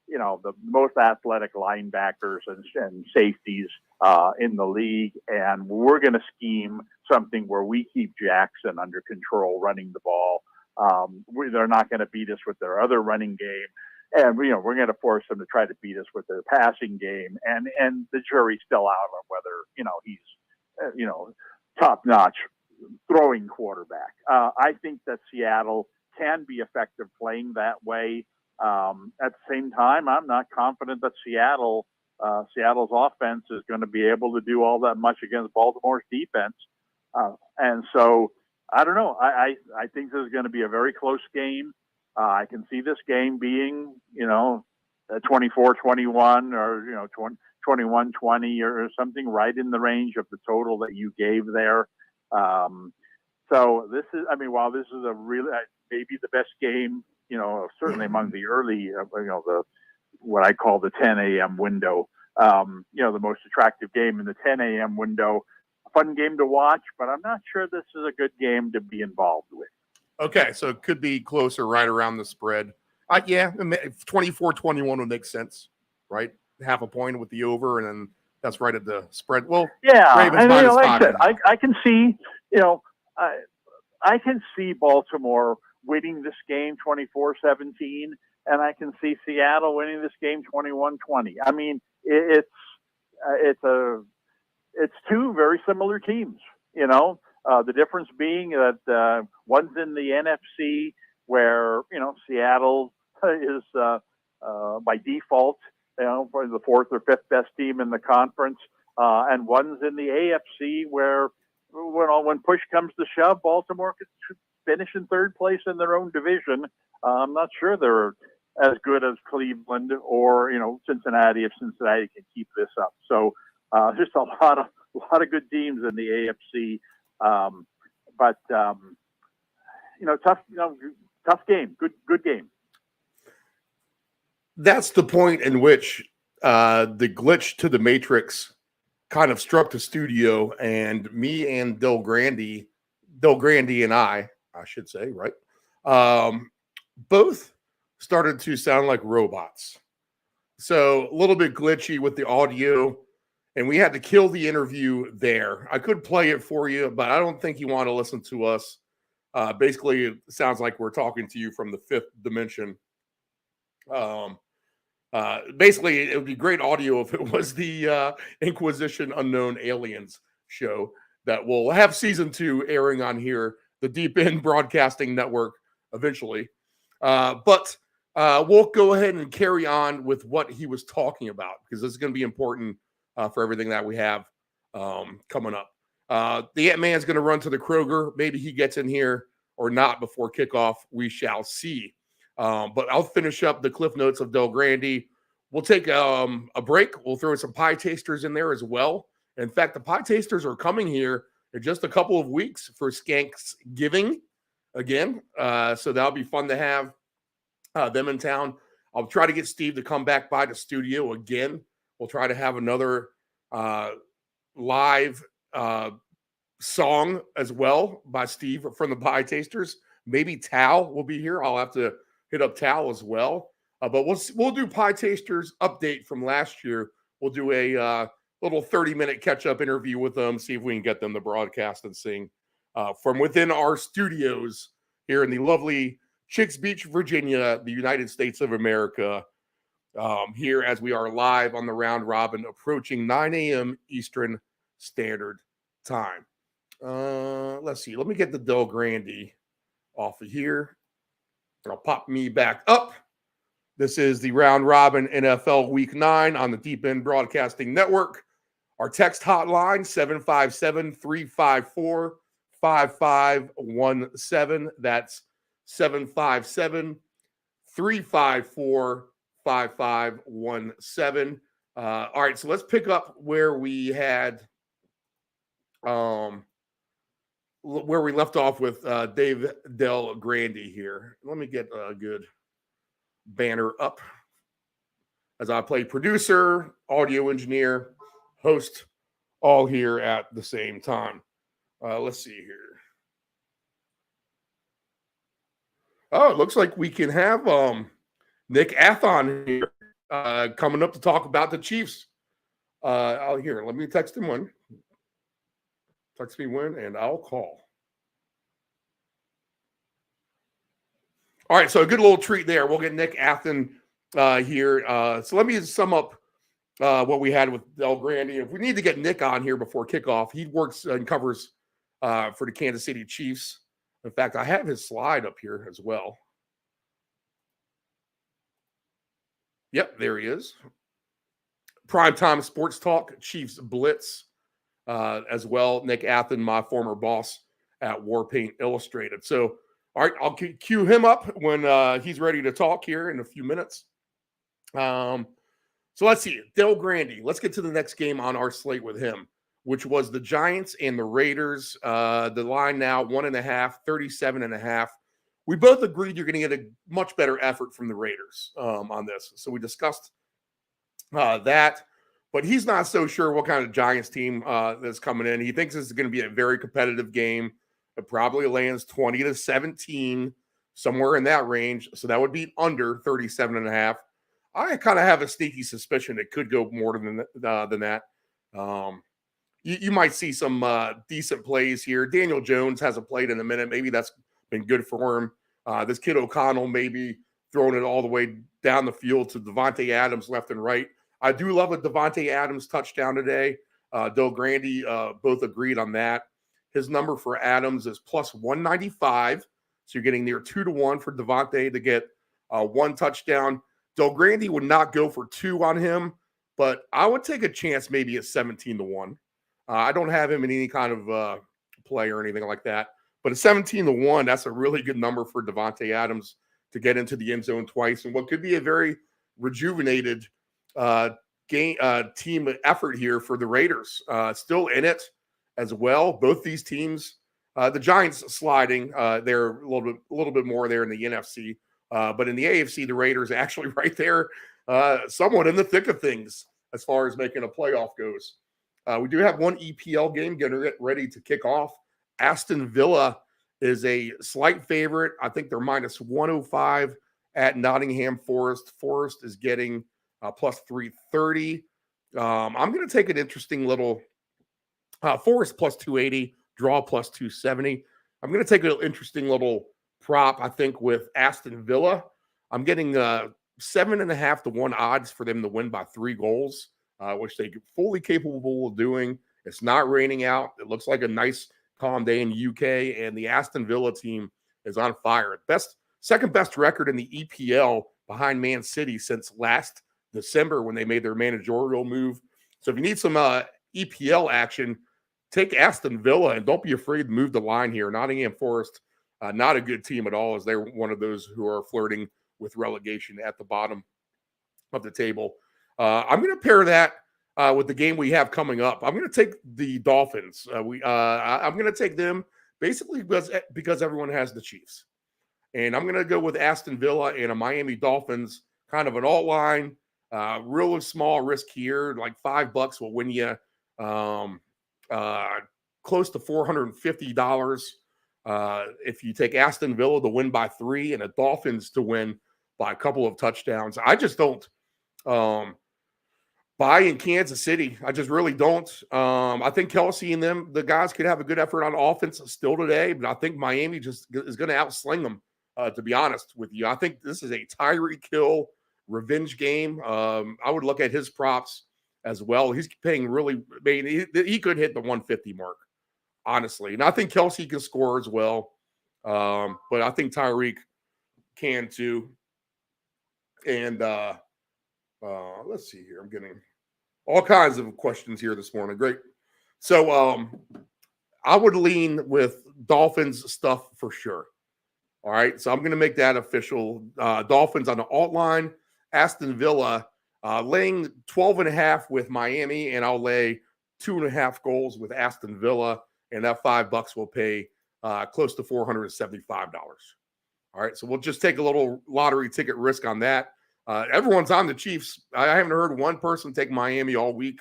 the most athletic linebackers and safeties in the league, and we're going to scheme something where we keep Jackson under control running the ball. They're not going to beat us with their other running game. And, we're going to force them to try to beat us with their passing game. And the jury's still out on whether, he's, top-notch throwing quarterback. I think that Seattle can be effective playing that way. At the same time, I'm not confident that Seattle's offense is going to be able to do all that much against Baltimore's defense. And so, I don't know. I think this is going to be a very close game. I can see this game being, 24-21 or, 21-20 or something right in the range of the total that you gave there. So this is, while this is a really, maybe the best game, certainly among the early, what I call the 10 a.m. window, the most attractive game in the 10 a.m. window, a fun game to watch, but I'm not sure this is a good game to be involved with. Okay, so it could be closer, right around the spread. 24-21 would make sense, right? Half a point with the over, and then that's right at the spread. Well, yeah, Ravens and minus like 5. I said, I can see, I can see Baltimore winning this game 24-17, and I can see Seattle winning this game 21-20. I mean, it's two very similar teams, The difference being that one's in the NFC, where Seattle is by default, the 4th or 5th best team in the conference, and one's in the AFC, where when push comes to shove, Baltimore could finish in 3rd place in their own division. I'm not sure they're as good as Cleveland or Cincinnati, if Cincinnati can keep this up. So just a lot of good teams in the AFC. But tough game, good game. That's the point in which the glitch to the Matrix kind of struck the studio, and me and Del Grande and I should say, right? Both started to sound like robots. So a little bit glitchy with the audio. and we had to kill the interview there. I could play it for you, but I don't think you want to listen to us. Basically, it sounds like we're talking to you from the fifth dimension. Basically, it would be great audio if it was the Inquisition Unknown Aliens show that will have season 2 airing on here, the Deep End Broadcasting Network, eventually. But we'll go ahead and carry on with what he was talking about, because this is going to be important for everything that we have coming up. The Ant-Man's going to run to the Kroger. Maybe he gets in here or not before kickoff. We shall see. But I'll finish up the Cliff Notes of Del Grande. We'll take a break. We'll throw some pie tasters in there as well. In fact, the pie tasters are coming here in just a couple of weeks for Skanksgiving again. So that'll be fun to have them in town. I'll try to get Steve to come back by the studio again. We'll try to have another live song as well by Steve from the Pie Tasters. Maybe Tal will be here. I'll have to hit up Tal as well. But we'll do Pie Tasters update from last year. We'll do a little 30-minute catch-up interview with them, see if we can get them to broadcast and sing from within our studios here in the lovely Chicks Beach, Virginia, the United States of America, here as we are live on the round robin, approaching 9 a.m. Eastern Standard Time. Let's see. Let me get the Del Grande off of here. I'll pop me back up. This is the Round Robin NFL Week 9 on the Deep End Broadcasting Network. Our text hotline, 757-354-5517. That's 757-354-5517. All right, so let's pick up where we had where we left off with Dave Del Grande here. Let me get a good banner up as I play producer, audio engineer, host, all here at the same time. Let's see here. Oh, it looks like we can have Nick Athon here coming up to talk about the Chiefs. Here, let me text him one. Text me when, and I'll call. All right, so a good little treat there. We'll get Nick Athon here. So let me sum up what we had with Del Grande. If we need to get Nick on here before kickoff, he works and covers for the Kansas City Chiefs. In fact, I have his slide up here as well. Yep, there he is. Primetime Sports Talk, Chiefs Blitz as well. Nick Athon, my former boss at Warpaint Illustrated. So, all right, I'll cue him up when he's ready to talk here in a few minutes. So let's see. Del Grande. Let's get to the next game on our slate with him, which was the Giants and the Raiders. The line now 1.5, 37.5. We both agreed you're going to get a much better effort from the Raiders on this. So we discussed that. But he's not so sure what kind of Giants team that's coming in. He thinks this is going to be a very competitive game. It probably lands 20-17, somewhere in that range. So that would be under 37.5. I kind of have a sneaky suspicion it could go more than that. You might see some decent plays here. Daniel Jones hasn't played in a minute. Maybe that's been good for him. This kid O'Connell maybe throwing it all the way down the field to Devontae Adams left and right. I do love a Devontae Adams touchdown today. Del Grande both agreed on that. His number for Adams is plus 195. So you're getting near 2-1 for Devontae to get one touchdown. Del Grande would not go for 2 on him, but I would take a chance maybe at 17-1. I don't have him in any kind of play or anything like that. But at 17-1, that's a really good number for Devontae Adams to get into the end zone twice. And what could be a very rejuvenated team effort here for the Raiders. Still in it as well. Both these teams, the Giants sliding, they're a little bit more there in the NFC. But in the AFC, the Raiders actually right there, somewhat in the thick of things as far as making a playoff goes. We do have one EPL game getting ready to kick off. Aston Villa is a slight favorite. I think they're minus 105 at Nottingham Forest. Forest is getting plus 330. I'm going to take an interesting little Forest plus 280, draw plus 270. I'm going to take an interesting little prop, I think, with Aston Villa. I'm getting 7.5 to 1 odds for them to win by 3 goals, which they're fully capable of doing. It's not raining out. It looks like a nice, calm day in the UK, and the Aston Villa team is on fire. Second best record in the EPL behind Man City since last December when they made their managerial move. So if you need some EPL action, take Aston Villa and don't be afraid to move the line here. Nottingham Forest, not a good team at all, as they're one of those who are flirting with relegation at the bottom of the table. I'm going to pair that with the game we have coming up. I'm going to take the Dolphins. I'm going to take them basically because everyone has the Chiefs. And I'm going to go with Aston Villa and a Miami Dolphins, kind of an alt line, really small risk here, like $5 will win you close to $450 if you take Aston Villa to win by 3 and the Dolphins to win by a couple of touchdowns. I just don't buy in Kansas City. I just really don't. I think Kelsey and the guys could have a good effort on offense still today, but I think Miami just is going to outsling them, to be honest with you. I think this is a Tyreek Hill revenge game. I would look at his props as well. He's paying really, he could hit the 150 mark, honestly. And I think Kelsey can score as well. But I think Tyreek can too. And let's see here. I'm getting all kinds of questions here this morning. Great. So I would lean with Dolphins stuff for sure. All right. So I'm going to make that official. Dolphins on the alt line. Aston Villa laying 12.5 with Miami, and I'll lay 2.5 goals with Aston Villa, and that $5 will pay close to $475. All right, so we'll just take a little lottery ticket risk on that. Everyone's on the Chiefs. I haven't heard one person take Miami all week,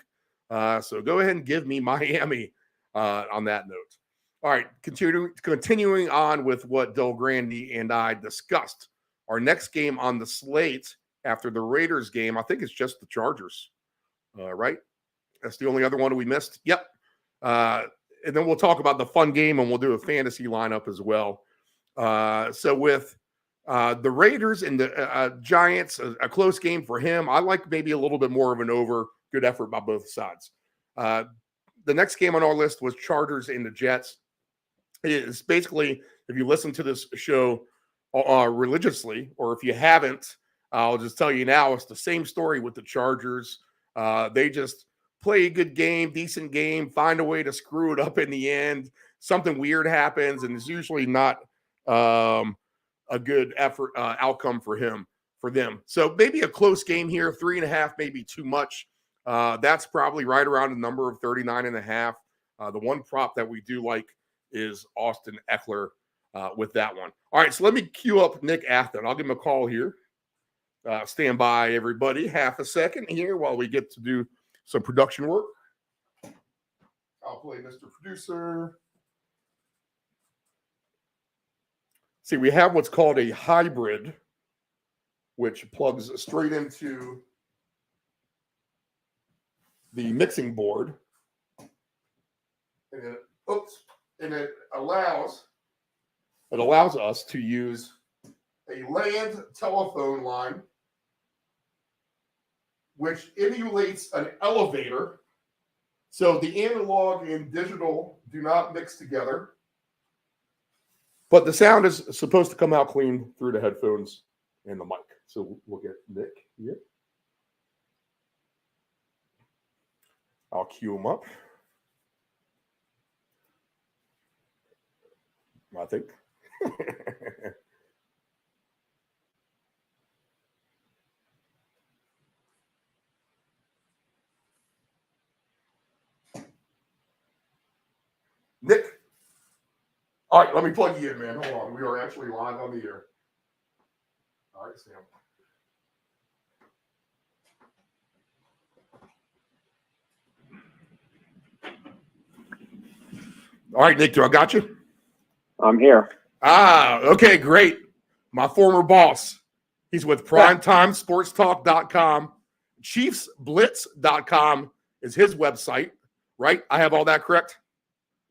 so go ahead and give me Miami on that note. All right, continuing on with what Del Grande and I discussed. Our next game on the slate after the Raiders game, I think it's just the Chargers, right? That's the only other one we missed. Yep. And then we'll talk about the fun game, and we'll do a fantasy lineup as well. So with the Raiders and the Giants, a close game for him. I like maybe a little bit more of an over. Good effort by both sides. The next game on our list was Chargers and the Jets. It's basically, if you listen to this show religiously, or if you haven't, I'll just tell you now, it's the same story with the Chargers. They just play a good game, decent game, find a way to screw it up in the end. Something weird happens, and it's usually not a good effort outcome for them. So maybe a close game here, 3.5, maybe too much. That's probably right around the number of 39.5. The one prop that we do like is Austin Eckler with that one. All right, so let me queue up Nick Athen. I'll give him a call here. Stand by, everybody. Half a second here while we get to do some production work. I'll play Mr. Producer. See, we have what's called a hybrid, which plugs straight into the mixing board. And it allows us to use a land telephone line, which emulates an elevator. So the analog and digital do not mix together. But the sound is supposed to come out clean through the headphones and the mic. So we'll get Nick here. I'll cue him up. I think. Nick. All right, let me plug you in, man. Hold on. We are actually live on the air. All right, Sam. All right, Nick, do I got you? I'm here. Okay, great. My former boss. He's with PrimetimeSportsTalk.com. ChiefsBlitz.com is his website, right? I have all that correct?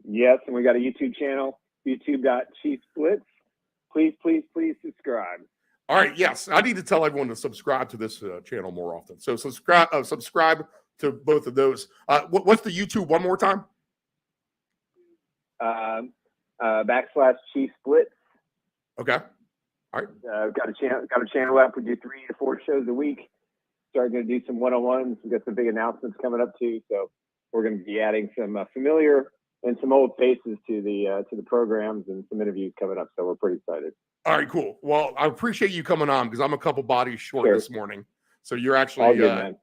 Yes, and we got a YouTube channel, youtube.chiefsblitz. Please subscribe. All right, yes. I need to tell everyone to subscribe to this channel more often. So subscribe to both of those. What's the YouTube one more time? /ChiefsBlitz. Okay. All right. Got a channel up. We do 3 to 4 shows a week. Starting to do some one-on-ones. We've got some big announcements coming up too. So we're going to be adding some familiar and some old faces to the programs and some interviews coming up. So we're pretty excited. All right, cool. Well, I appreciate you coming on because I'm a couple bodies short this morning. So you're actually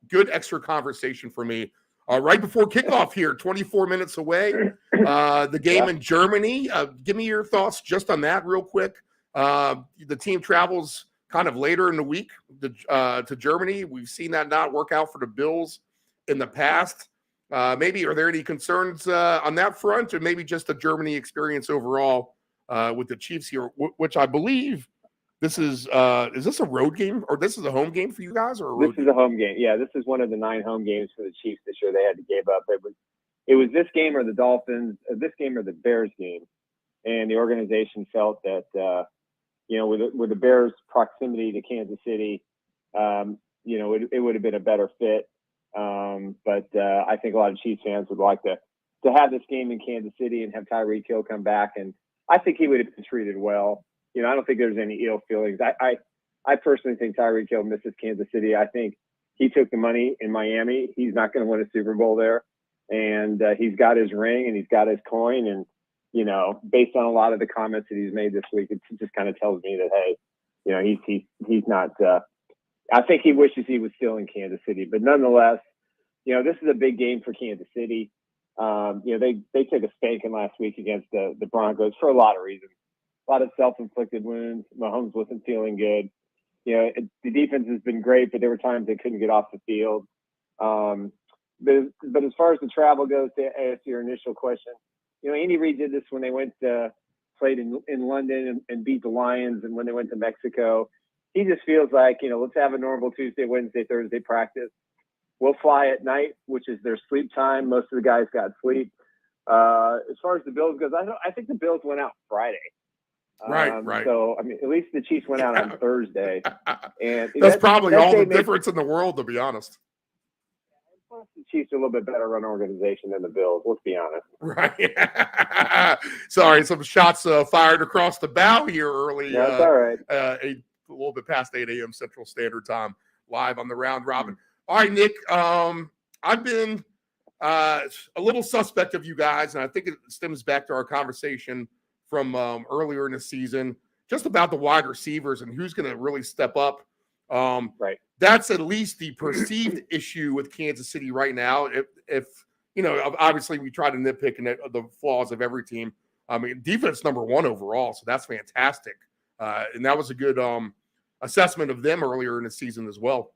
good extra conversation for me. Right before kickoff here, 24 minutes away, the game in Germany. Give me your thoughts just on that real quick. The team travels kind of later in the week to Germany. We've seen that not work out for the Bills in the past. Maybe are there any concerns on that front, or maybe just the Germany experience overall with the Chiefs here, which I believe this is this a road game or this is a home game for you guys? Or this is a home game. Yeah, this is one of the 9 home games for the Chiefs this year. They had to give up. It was this game or the Dolphins, this game or the Bears game, and the organization felt that with the Bears' proximity to Kansas City, it would have been a better fit. But I think a lot of Chiefs fans would like to have this game in Kansas City and have Tyreek Hill come back, and I think he would have been treated well. I don't think there's any ill feelings. I personally think Tyreek Hill misses Kansas City. I think he took the money in Miami. He's not going to win a Super Bowl there, and he's got his ring and he's got his coin, and based on a lot of the comments that he's made this week, it just kind of tells me that, hey, he's not. I think he wishes he was still in Kansas City, but nonetheless, this is a big game for Kansas City. They took a spanking last week against the Broncos for a lot of reasons. A lot of self-inflicted wounds. Mahomes wasn't feeling good. The defense has been great, but there were times they couldn't get off the field. But as far as the travel goes, to answer your initial question, Andy Reid did this when they went played in London and beat the Lions, and when they went to Mexico. He just feels like, let's have a normal Tuesday, Wednesday, Thursday practice. We'll fly at night, which is their sleep time. Most of the guys got sleep. As far as the Bills goes, I think the Bills went out Friday. Right. So, at least the Chiefs went out on Thursday. And that's probably all the difference in the world, to be honest. Plus, the Chiefs are a little bit better run organization than the Bills. Let's be honest. Right. Sorry, some shots fired across the bow here early. That's all right. A little bit past 8 a.m. Central Standard Time, live on the Round Robin. All right, Nick. I've been a little suspect of you guys, and I think it stems back to our conversation from earlier in the season, just about the wide receivers and who's going to really step up. Right. That's at least the perceived issue with Kansas City right now. If obviously we try to nitpick the flaws of every team. Defense number 1 overall, so that's fantastic. And that was a good assessment of them earlier in the season as well.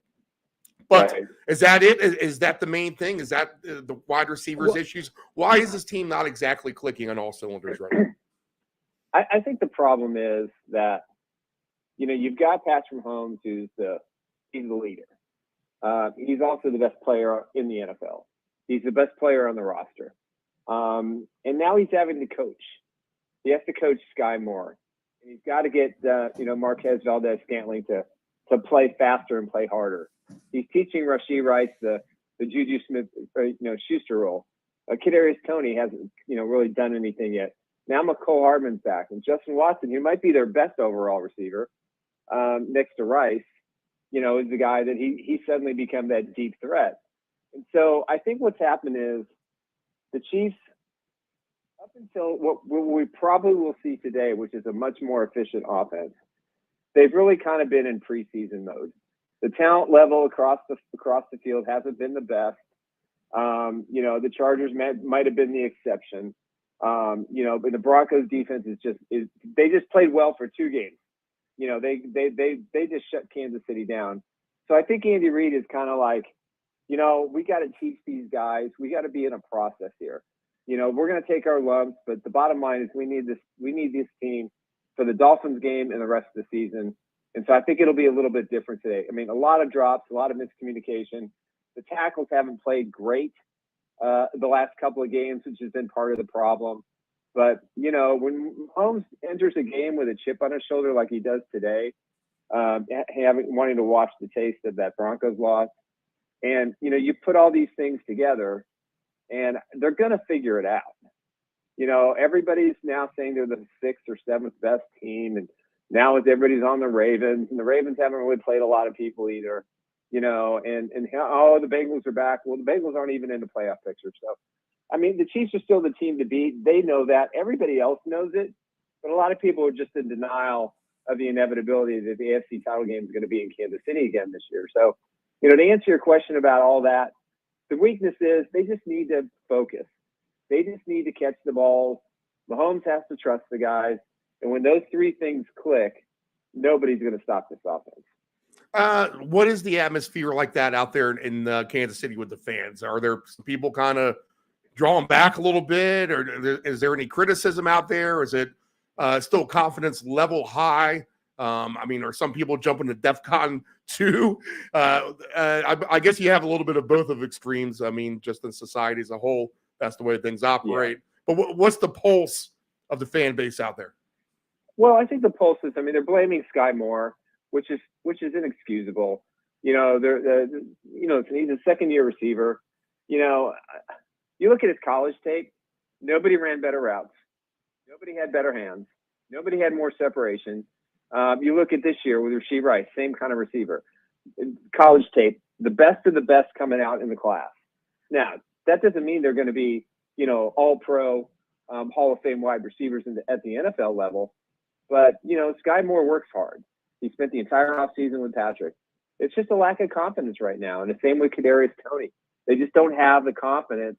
But right. Is that it? Is that the main thing? Is that the wide receivers issues? Why is this team not exactly clicking on all cylinders right now? I think the problem is that, you've got Patrick Mahomes, he's the leader. He's also the best player in the NFL. He's the best player on the roster. And now he's having to coach. He has to coach Sky Moore. And he's got to get, Marquez Valdez-Scantling to play faster and play harder. He's teaching Rashee Rice the Juju Smith-Schuster role. Kadarius Toney hasn't, really done anything yet. Now McCole Hardman's back, and Justin Watson, who might be their best overall receiver, next to Rice, is the guy that he suddenly become that deep threat. And so I think what's happened is the Chiefs, up until what we probably will see today, which is a much more efficient offense, they've really kind of been in preseason mode. The talent level across the field hasn't been the best. The Chargers might have been the exception. But the Broncos defense they just played well for 2 games. They just shut Kansas City down. So I think Andy Reid is kind of like, we got to teach these guys. We got to be in a process here. We're going to take our lumps, but the bottom line is we need this team for the Dolphins game and the rest of the season And so I think it'll be a little bit different today. I mean, a lot of drops, a lot of miscommunication. The tackles haven't played great the last couple of games, which has been part of the problem. But, you know, when Mahomes enters a game with a chip on his shoulder like he does today, wanting to watch the taste of that Broncos loss, and, you know, you put all these things together, and they're going to figure it out. You know, everybody's now saying they're the 6th or 7th best team, and now everybody's on the Ravens, and the Ravens haven't really played a lot of people either, you know, and the Bengals are back. Well, the Bengals aren't even in the playoff picture. So, I mean, the Chiefs are still the team to beat. They know that. Everybody else knows it, but a lot of people are just in denial of the inevitability that the AFC title game is going to be in Kansas City again this year. So, you know, to answer your question about all that, the weakness is they just need to focus. They just need to catch the balls. Mahomes has to trust the guys. And when those three things click, nobody's going to stop this offense. What is the atmosphere like that out there in Kansas City with the fans? Are there some people kind of drawing back a little bit, or is there any criticism out there? Is it still confidence level high? I mean, are some people jumping to DEFCON 2? I guess you have a little bit of both of extremes. I mean, just in society as a whole, that's the way things operate. Yeah. But what's the pulse of the fan base out there? Well, I think the pulse is, I mean, they're blaming Sky Moore, which is inexcusable. You know, he's a second-year receiver. You know, you look at his college tape, nobody ran better routes. Nobody had better hands. Nobody had more separation. You look at this year with Rasheed Rice, same kind of receiver. College tape, the best of the best coming out in the class. Now, that doesn't mean they're going to be, you know, all-pro, Hall of Fame wide receivers at the NFL level. But, you know, Sky Moore works hard. He spent the entire offseason with Patrick. It's just a lack of confidence right now. And the same with Kadarius Toney. They just don't have the confidence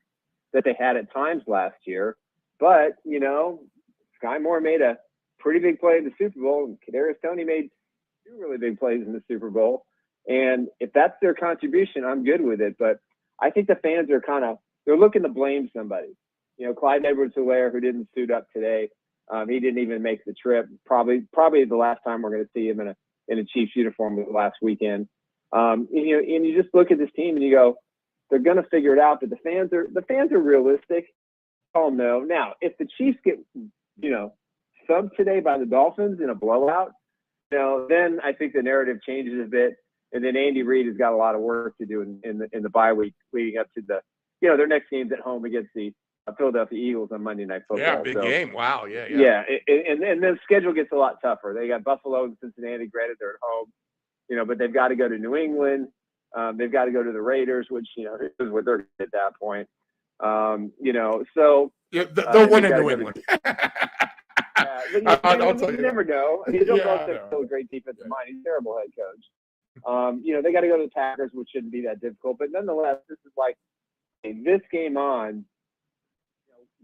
that they had at times last year. But, you know, Sky Moore made a pretty big play in the Super Bowl, and Kadarius Toney made 2 really big plays in the Super Bowl. And if that's their contribution, I'm good with it. But I think the fans are they're looking to blame somebody. You know, Clyde Edwards-Helaire, who didn't suit up today, he didn't even make the trip. Probably the last time we're going to see him in a Chiefs uniform was last weekend. And you just look at this team and you go, they're going to figure it out. But the fans are realistic. Oh no! Now, if the Chiefs get, you know, subbed today by the Dolphins in a blowout, you know, then I think the narrative changes a bit. And then Andy Reid has got a lot of work to do in the bye week leading up to their next game's at home against the Philadelphia Eagles on Monday Night Football. Yeah, big game. Wow. Yeah. Yeah, and the schedule gets a lot tougher. They got Buffalo and Cincinnati. Granted, they're at home, you know, but they've got to go to New England. They've got to go to the Raiders, which, you know, is what they're at that point. You know, so yeah, they'll win in New England. You never know. I mean, Bill Belichick's still a great defensive mind. He's a terrible head coach. You know, they got to go to the Packers, which shouldn't be that difficult. But nonetheless, this is like this game on.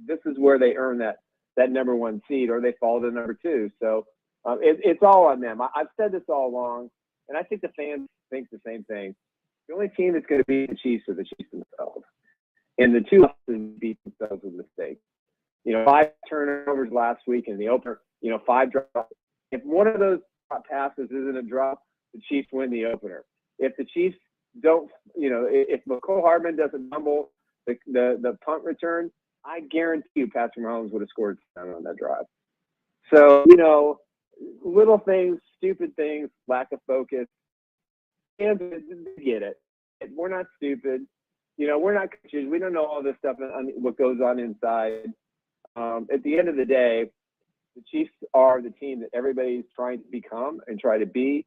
This is where they earn that number 1 seed, or they fall to number 2. So it's all on them. I've said this all along, and I think the fans think the same thing. The only team that's going to beat the Chiefs are the Chiefs themselves. And the 2 losses beat themselves with mistakes. You know, 5 turnovers last week in the opener, you know, 5 drops. If one of those passes isn't a drop, the Chiefs win the opener. If the Chiefs don't, you know, if McCole Hardman doesn't fumble the punt return, I guarantee you Patrick Mahomes would have scored on that drive. So, you know, little things, stupid things, lack of focus. And get it. We're not stupid. You know, we're not coaches. We don't know all this stuff and what goes on inside. At the end of the day, the Chiefs are the team that everybody's trying to become and try to be.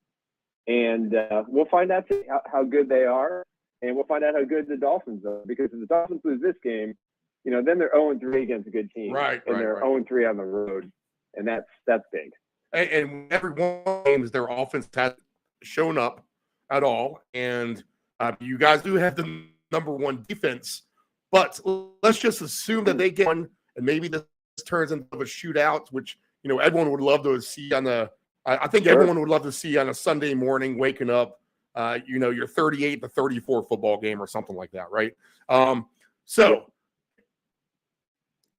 And we'll find out how good they are, and we'll find out how good the Dolphins are. Because if the Dolphins lose this game, you know, then they're 0-3 against a good team. Right. And they're 0-3 on the road. And that's big. And every one of the games, their offense has shown up at all. And you guys do have the number 1 defense. But let's just assume that they get one, and maybe this turns into a shootout, which, you know, everyone would love to see I think everyone would love to see on a Sunday morning waking up, you know, your 38-34 football game or something like that, right? So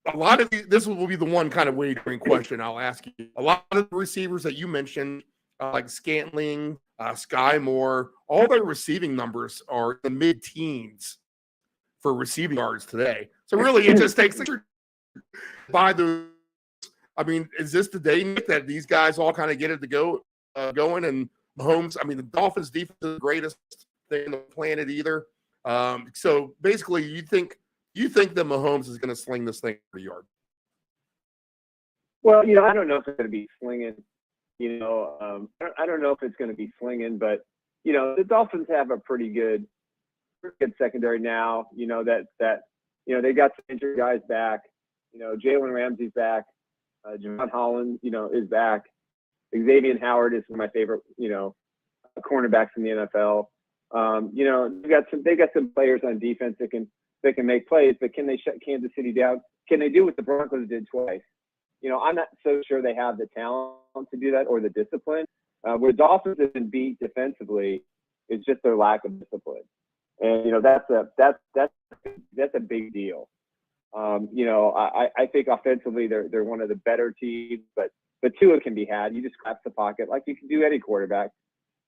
a lot of this will be the one kind of wagering question I'll ask you. A lot of the receivers that you mentioned like Scantling, Sky Moore, all their receiving numbers are in the mid-teens for receiving yards today. So really, it just takes by the. I mean, is this the day, Nick, that these guys all kind of get it to going? And Mahomes, I mean, the Dolphins' defense is the greatest thing on the planet either. So basically, you think that Mahomes is going to sling this thing for a yard? Well, I don't know if it's going to be slinging. I don't know if it's going to be slinging, but the Dolphins have a pretty good secondary now. That they got some injured guys back. Jalen Ramsey's back. Javon Holland, is back. Xavier Howard is one of my favorite, cornerbacks in the NFL. They got some players on defense that can make plays, but can they shut Kansas City down? Can they do what the Broncos did twice? I'm not so sure they have the talent to do that or the discipline. Where Dolphins have been beat defensively is just their lack of discipline, and that's a big deal. I think offensively they're one of the better teams, but Tua can be had. You just collapse the pocket like you can do any quarterback.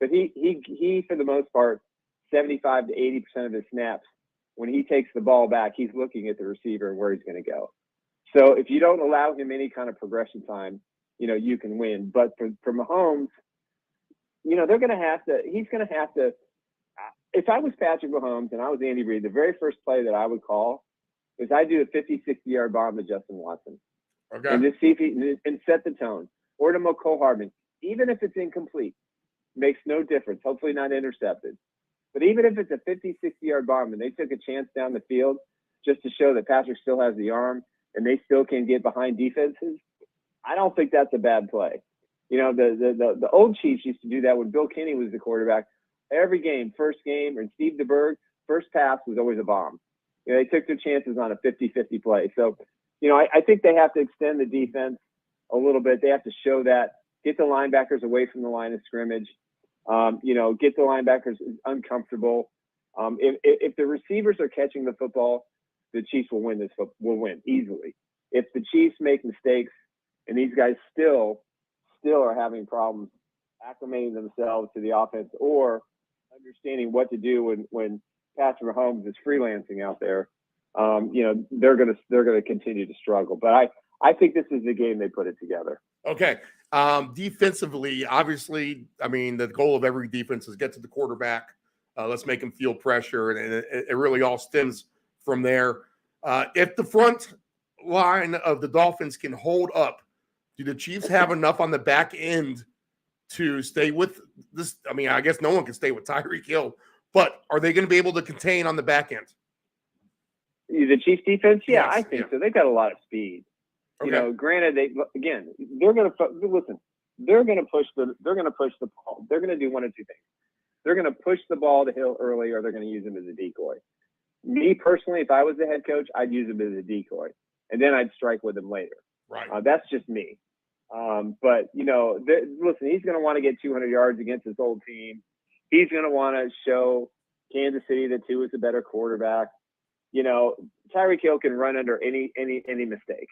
But he for the most part, 75 to 80% of his snaps, when he takes the ball back, he's looking at the receiver and where he's going to go. So if you don't allow him any kind of progression time, you can win. But for Mahomes, he's going to have to. If I was Patrick Mahomes and I was Andy Reid, the very first play that I would call is I do a 50, 60-yard bomb to Justin Watson. Okay. And just see if and set the tone. Or to McCole Hardman. Even if it's incomplete, makes no difference. Hopefully not intercepted. But even if it's a 50, 60-yard bomb and they took a chance down the field just to show that Patrick still has the arm and they still can get behind defenses, I don't think that's a bad play. The old Chiefs used to do that when Bill Kenny was the quarterback. Every game, first game, or Steve DeBerg, first pass was always a bomb. They took their chances on a 50-50 play. So, I think they have to extend the defense a little bit. They have to show that, get the linebackers away from the line of scrimmage, get the linebackers uncomfortable. If the receivers are catching the football, the Chiefs will win easily. If the Chiefs make mistakes and these guys still are having problems acclimating themselves to the offense or understanding what to do when Patrick Mahomes is freelancing out there, they're gonna continue to struggle. But I think this is the game they put it together. Okay. Defensively, obviously, I mean, the goal of every defense is get to the quarterback. Let's make him feel pressure, and it really all stems from there. If the front line of the Dolphins can hold up, do the Chiefs have enough on the back end to stay with this? I mean, I guess no one can stay with Tyreek Hill, but are they going to be able to contain on the back end? The Chiefs defense? Yeah, Yes, I think yeah. so. They've got a lot of speed. Okay. Granted, they're going to listen. They're going to push the ball. They're going to do one of two things. They're going to push the ball to Hill early, or they're going to use him as a decoy. Me personally, if I was the head coach, I'd use him as a decoy, and then I'd strike with him later. Right. That's just me. But listen, he's going to want to get 200 yards against his old team. He's going to want to show Kansas City that Tua is a better quarterback. Tyreek Hill can run under any mistake.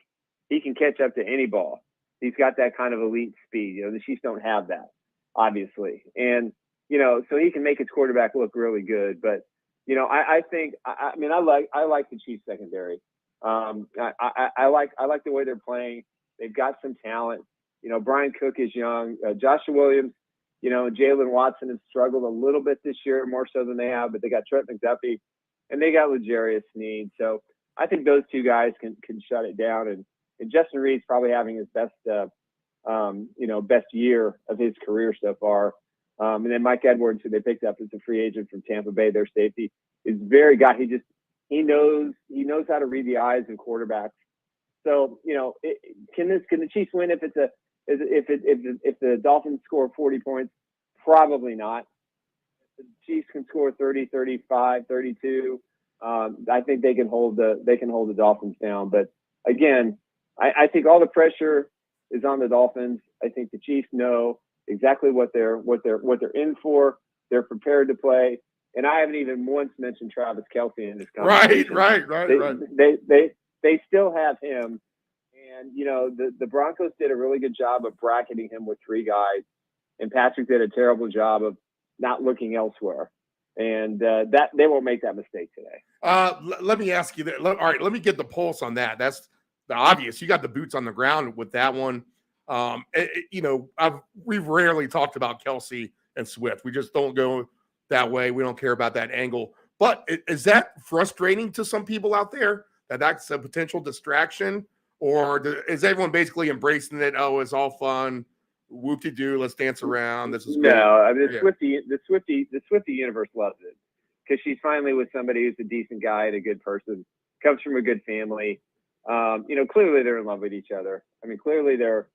He can catch up to any ball. He's got that kind of elite speed. The Chiefs don't have that, obviously. And, so he can make his quarterback look really good. But, I think, I like the Chiefs secondary. I like the way they're playing. They've got some talent. Brian Cook is young. Joshua Williams, Jalen Watson has struggled a little bit this year, more so than they have, but they got Trent McDuffie and they got L'Jarius Sneed. So I think those two guys can shut it down. And Justin Reed's probably having his best year of his career so far. And then Mike Edwards, who they picked up as a free agent from Tampa Bay, their safety, is very guy. He knows how to read the eyes of quarterbacks. So can the Chiefs win if the Dolphins score 40 points? Probably not. If the Chiefs can score 30, 35, 32, I think they can hold the Dolphins down. But again, I think all the pressure is on the Dolphins. I think the Chiefs know exactly what they're in for. They're prepared to play. And I haven't even once mentioned Travis Kelce in this conversation. Right. They still have him. And, the Broncos did a really good job of bracketing him with three guys. and Patrick did a terrible job of not looking elsewhere. And that they won't make that mistake today. Let me ask you that. All right, let me get the pulse on that. That's the obvious. You got the boots on the ground with that one. We've rarely talked about Kelsey and Swift. We just don't go that way. We don't care about that angle. But is that frustrating to some people out there that that's a potential distraction? Or is everyone basically embracing it? Oh, it's all fun. Whoop-de-doo, let's dance around. This is great. No, I mean, the Swiftie universe loves it because she's finally with somebody who's a decent guy and a good person, comes from a good family. Clearly they're in love with each other. I mean, clearly they're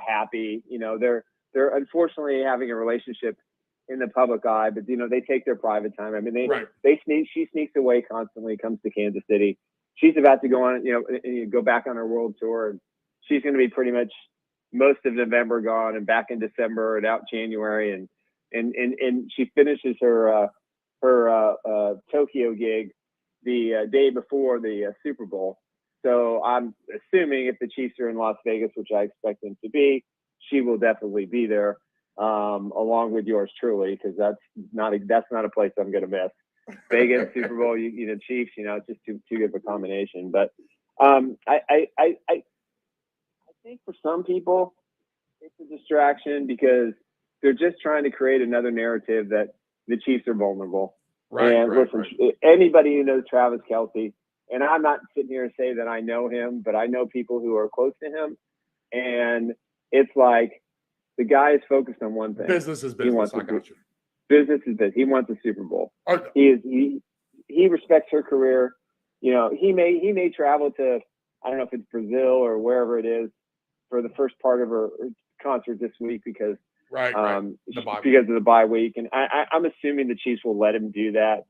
happy. They're unfortunately having a relationship in the public eye, but they take their private time. I mean, she sneaks away constantly, comes to Kansas City. She's about to go on, go back on her world tour, and she's going to be pretty much most of November gone and back in December and out January, and she finishes her Tokyo gig the day before the Super Bowl. So I'm assuming if the Chiefs are in Las Vegas, which I expect them to be, she will definitely be there, along with yours truly, because that's not a place I'm going to miss. Vegas, Super Bowl, Chiefs, it's just too good of a combination. But I think for some people, it's a distraction because they're just trying to create another narrative that the Chiefs are vulnerable. Listen, anybody who knows Travis Kelce, and I'm not sitting here and say that I know him, but I know people who are close to him, and it's like the guy is focused on one thing. Business is business. I got you. Business is business. He wants a Super Bowl. Okay. He respects her career. He may travel to, I don't know if it's Brazil or wherever it is, for the first part of her concert this week because because of the bye week. And I'm assuming the Chiefs will let him do that.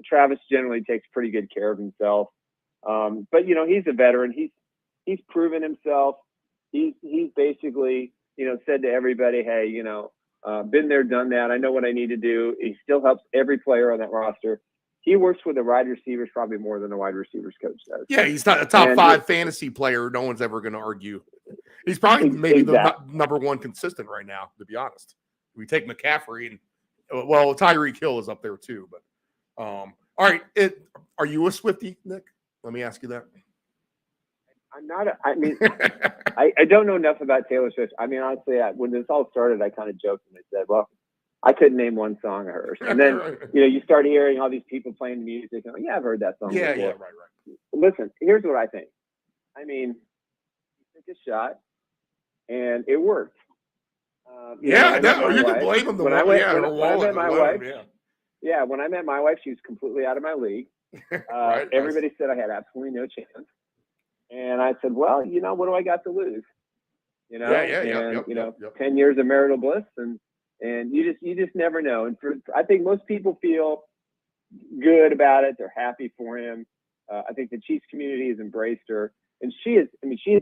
Travis generally takes pretty good care of himself. But he's a veteran. He's proven himself. He's basically, said to everybody, hey, been there, done that. I know what I need to do. He still helps every player on that roster. He works with the wide receivers probably more than the wide receivers coach does. Yeah, he's not a top 5 fantasy player. No one's ever going to argue. He's probably maybe the number one consistent right now, to be honest. We take McCaffrey and Tyreek Hill is up there too. But all right, are you a Swiftie, Nick? Let me ask you that. I'm not. I don't know enough about Taylor Swift. I mean, honestly, when this all started, I kind of joked and I said, well, I couldn't name one song of hers. And then, you start hearing all these people playing music. And I've heard that song before. Yeah, right. Listen, here's what I think. I mean, you took a shot, and it worked. You can blame him. When I met my wife, she was completely out of my league. Everybody said I had absolutely no chance. And I said, well, what do I got to lose? 10 years of marital bliss, and you just never know. And I think most people feel good about it. They're happy for him. I think the Chiefs community has embraced her, and she has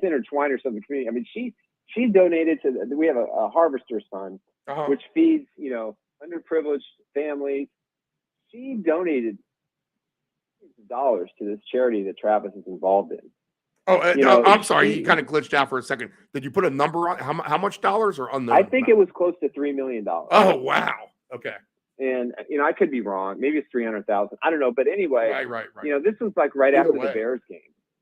intertwined herself in the community. I mean, she donated we have a harvester fund, which feeds, underprivileged families. She donated dollars to this charity that Travis is involved in. I'm sorry. You kind of glitched out for a second. Did you put a number on how much dollars or unknown? I think it was close to $3 million. Oh, wow. Okay. And, I could be wrong. Maybe it's 300,000. I don't know. But anyway, right. This was like right after the Bears game.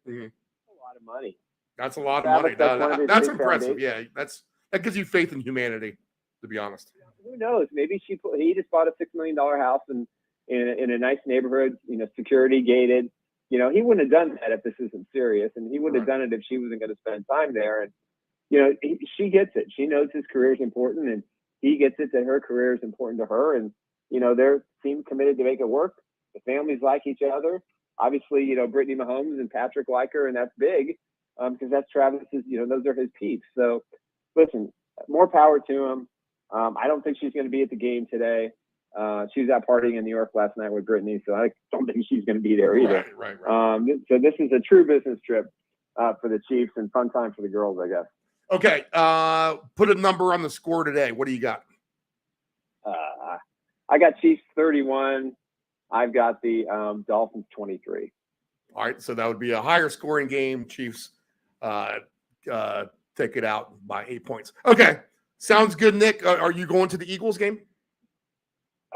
Mm-hmm. That's a lot of money. That's a lot of money. That's impressive. Yeah. That gives you faith in humanity, to be honest. Who knows? Maybe he just bought a $6 million house in a nice neighborhood, security gated. He wouldn't have done that if this isn't serious, and he wouldn't have done it if she wasn't going to spend time there. And, she gets it. She knows his career is important, and he gets it that her career is important to her. And, their team committed to make it work. The families like each other. Obviously, Brittany Mahomes and Patrick like her, and that's big because that's Travis's, those are his peeps. So, listen, more power to him. I don't think she's going to be at the game today. She was out partying in New York last night with Brittany, so I don't think she's going to be there either. Right. So this is a true business trip for the Chiefs and fun time for the girls, I guess. Okay. Put a number on the score today. What do you got? I got Chiefs 31. I've got the Dolphins 23. All right, so that would be a higher scoring game. Chiefs take it out by 8 points. Okay, Sounds good, Nick. Are you going to the Eagles game?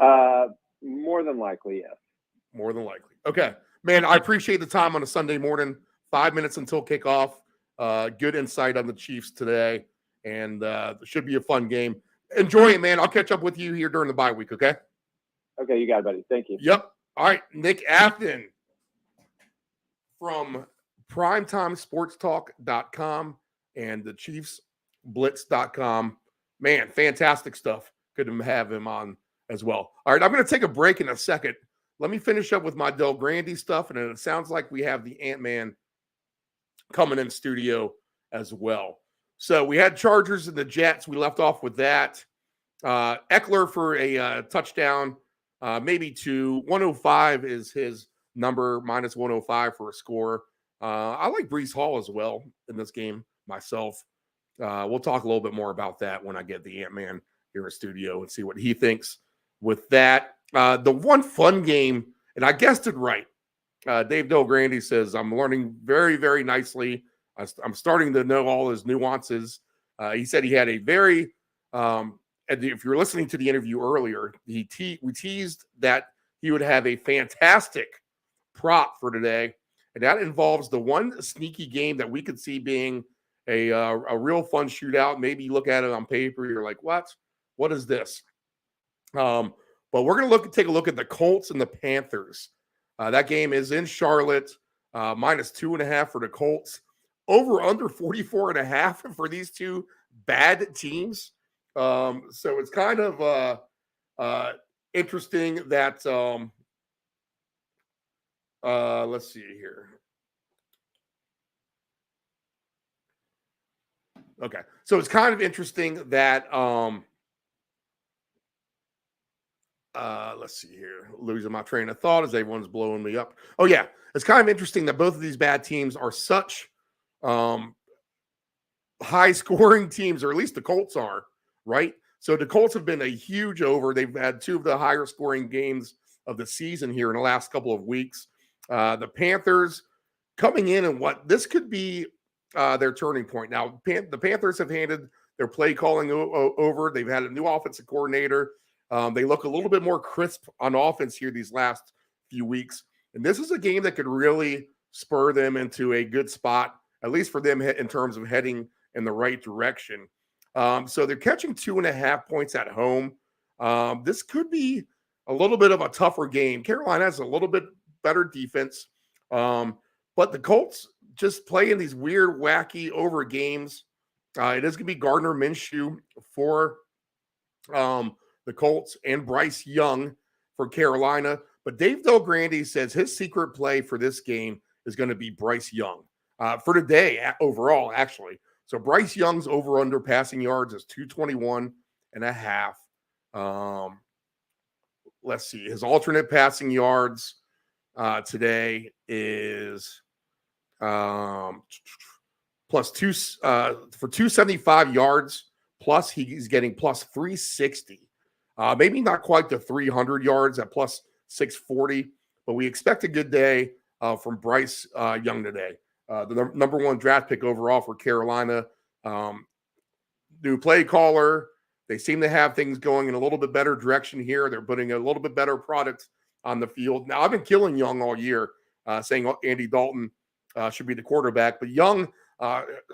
More than likely, yes. More than likely. Okay. Man, I appreciate the time on a Sunday morning. 5 minutes until kickoff. Good insight on the Chiefs today. And it should be a fun game. Enjoy it, man. I'll catch up with you here during the bye week, okay? Okay, you got it, buddy. Thank you. Yep. All right. Nick Afton from primetimesportstalk.com and the ChiefsBlitz.com. Man, fantastic stuff. Good to have him on as well. All right, I'm going to take a break in a second. Let me finish up with my Del Grande stuff, and then it sounds like we have the Ant-Man coming in studio as well. So we had Chargers and the Jets. We left off with that. Eckler for a touchdown, maybe two. 105 is his number, minus 105 for a score. I like Breece Hall as well in this game myself. We'll talk a little bit more about that when I get the Ant-Man here in studio and see what he thinks with that. The one fun game, and I guessed it right. Dave Del Grande says, I'm learning very, very nicely. I'm starting to know all his nuances. He said he had a very, if you're listening to the interview earlier, we teased that he would have a fantastic prop for today. And that involves the one sneaky game that we could see being a real fun shootout. Maybe you look at it on paper, you're like, what? What is this? But we're going to take a look at the Colts and the Panthers. That game is in Charlotte, minus 2.5 for the Colts. Over under 44.5 for these two bad teams. So it's kind of interesting that let's see here. Okay. So it's kind of interesting that let's see here. Losing my train of thought as everyone's blowing me up. Oh, yeah. It's kind of interesting that both of these bad teams are such high-scoring teams, or at least the Colts are, right? So the Colts have been a huge over. They've had two of the higher-scoring games of the season here in the last couple of weeks. The Panthers coming in and what this could be their turning point. Now, the Panthers have handed their play calling over. They've had a new offensive coordinator. They look a little bit more crisp on offense here these last few weeks. And this is a game that could really spur them into a good spot, at least for them in terms of heading in the right direction. So they're catching 2.5 points at home. This could be a little bit of a tougher game. Carolina has a little bit better defense. But the Colts just play in these weird, wacky over games. It is going to be Gardner Minshew for the Colts and Bryce Young for Carolina. But Dave Del Grande says his secret play for this game is going to be Bryce Young for today overall, actually. So Bryce Young's over-under passing yards is 221.5. Let's see. His alternate passing yards today is plus two for 275 yards. Plus he's getting plus 360. Maybe not quite the 300 yards at plus 640, but we expect a good day from Bryce Young today. The number one draft pick overall for Carolina. New play caller. They seem to have things going in a little bit better direction here. They're putting a little bit better product on the field. Now, I've been killing Young all year, saying Andy Dalton should be the quarterback. But Young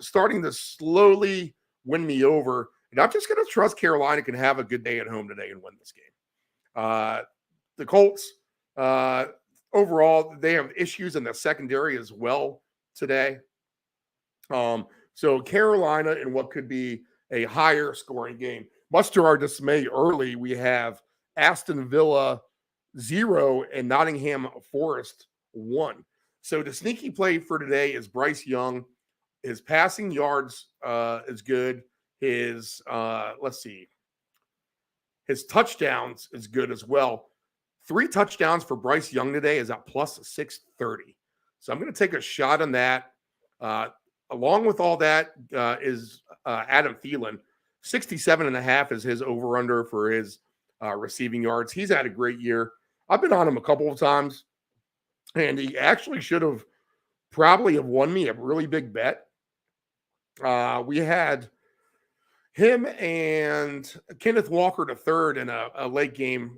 starting to slowly win me over. And I'm just going to trust Carolina can have a good day at home today and win this game. The Colts, overall, they have issues in the secondary as well today. So Carolina in what could be a higher scoring game. Much to our dismay early, we have Aston Villa 0 and Nottingham Forest 1. So the sneaky play for today is Bryce Young. His passing yards is good. His, his touchdowns is good as well. 3 touchdowns for Bryce Young today is at plus 630. So I'm going to take a shot on that. Along with all that is Adam Thielen. 67.5 is his over-under for his receiving yards. He's had a great year. I've been on him a couple of times, and he actually should have probably have won me a really big bet. We had him and Kenneth Walker III in a late game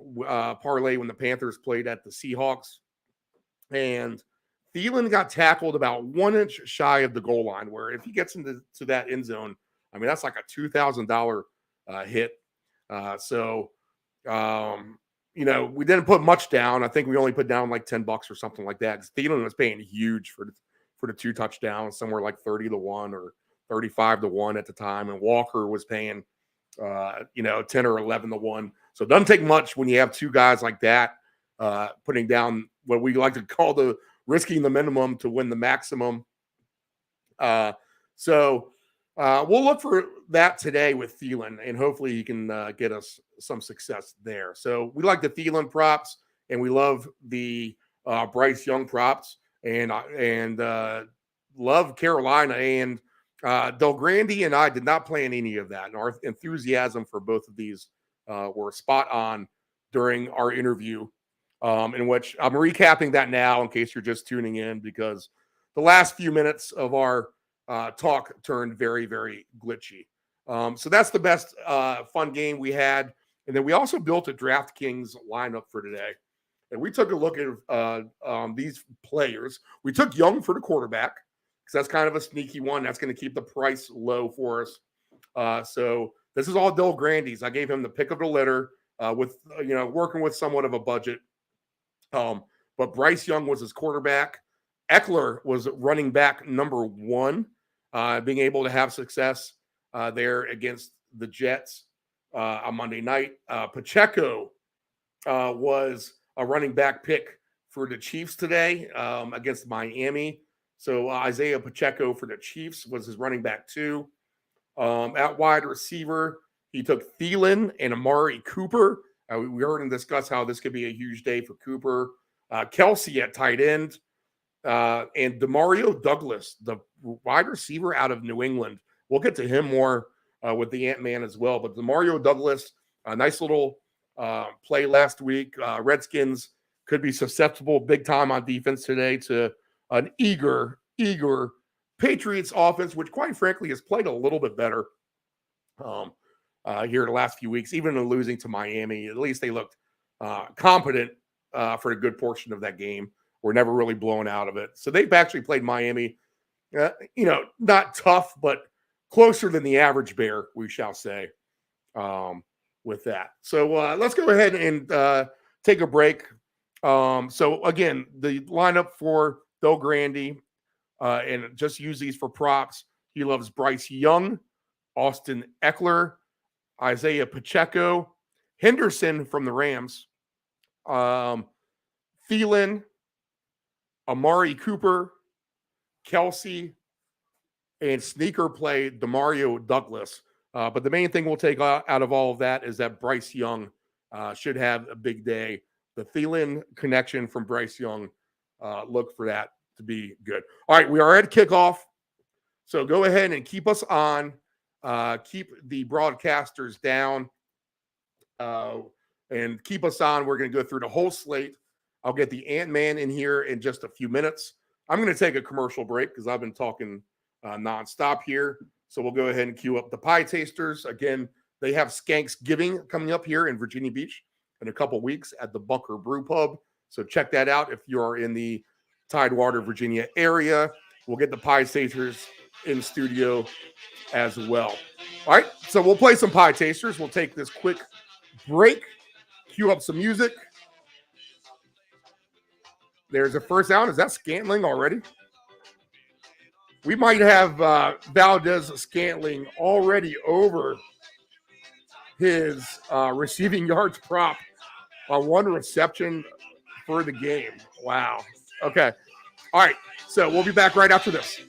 parlay when the Panthers played at the Seahawks. And Thielen got tackled about 1 inch shy of the goal line, where if he gets into that end zone, I mean, that's like a $2,000 hit. We didn't put much down. I think we only put down like $10 or something like that. Thielen was paying huge for the 2 touchdowns, somewhere like 30-1 or 35-1 at the time. And Walker was paying, 10 or 11-1. So it doesn't take much when you have 2 guys like that, putting down what we like to call the risking the minimum to win the maximum. We'll look for that today with Thielen, and hopefully he can get us some success there. So we like the Thielen props, and we love the Bryce Young props, and love Carolina. And Del Grande and I did not plan any of that, and our enthusiasm for both of these were spot on during our interview, in which I'm recapping that now in case you're just tuning in, because the last few minutes of our talk turned very, very glitchy. So that's the best fun game we had. And then we also built a DraftKings lineup for today. And we took a look at these players. We took Young for the quarterback, because that's kind of a sneaky one. That's going to keep the price low for us. So this is all Del Grande's. I gave him the pick of the litter with working with somewhat of a budget. But Bryce Young was his quarterback. Eckler was running back number 1, being able to have success there against the Jets on Monday night. Pacheco was a running back pick for the Chiefs today against Miami. So Isaiah Pacheco for the Chiefs was his running back 2. At wide receiver, he took Thielen and Amari Cooper. We heard him discuss how this could be a huge day for Cooper. Kelsey at tight end. And Demario Douglas, the wide receiver out of New England. We'll get to him more with the Ant-Man as well. But Demario Douglas, a nice little play last week. Redskins could be susceptible big time on defense today to an eager Patriots offense, which quite frankly has played a little bit better here the last few weeks. Even in losing to Miami, at least they looked competent for a good portion of that game. We're never really blown out of it. So they've actually played Miami, not tough, but closer than the average bear, we shall say, with that. So let's go ahead and take a break. So again, the lineup for Del Grande, and just use these for props. He loves Bryce Young, Austin Eckler, Isaiah Pacheco, Henderson from the Rams, Thielen, Amari Cooper, Kelsey, and sneaker play Demario Douglas. But the main thing we'll take out of all of that is that Bryce Young should have a big day. The Thielen connection from Bryce Young, look for that to be good. All right, we are at kickoff. So go ahead and keep us on. Keep the broadcasters down and keep us on. We're going to go through the whole slate. I'll get the Ant-Man in here in just a few minutes. I'm going to take a commercial break because I've been talking nonstop here. So we'll go ahead and queue up the Pie Tasters. Again, they have Skanksgiving coming up here in Virginia Beach in a couple weeks at the Bunker Brew Pub. So check that out if you're in the Tidewater, Virginia area. We'll get the Pie Tasters in studio as well. All right, so we'll play some Pie Tasters. We'll take this quick break, cue up some music. There's a first down. Is that Scantling already? We might have Valdez Scantling already over his receiving yards prop on 1 reception for the game. Wow. Okay. All right. So we'll be back right after this.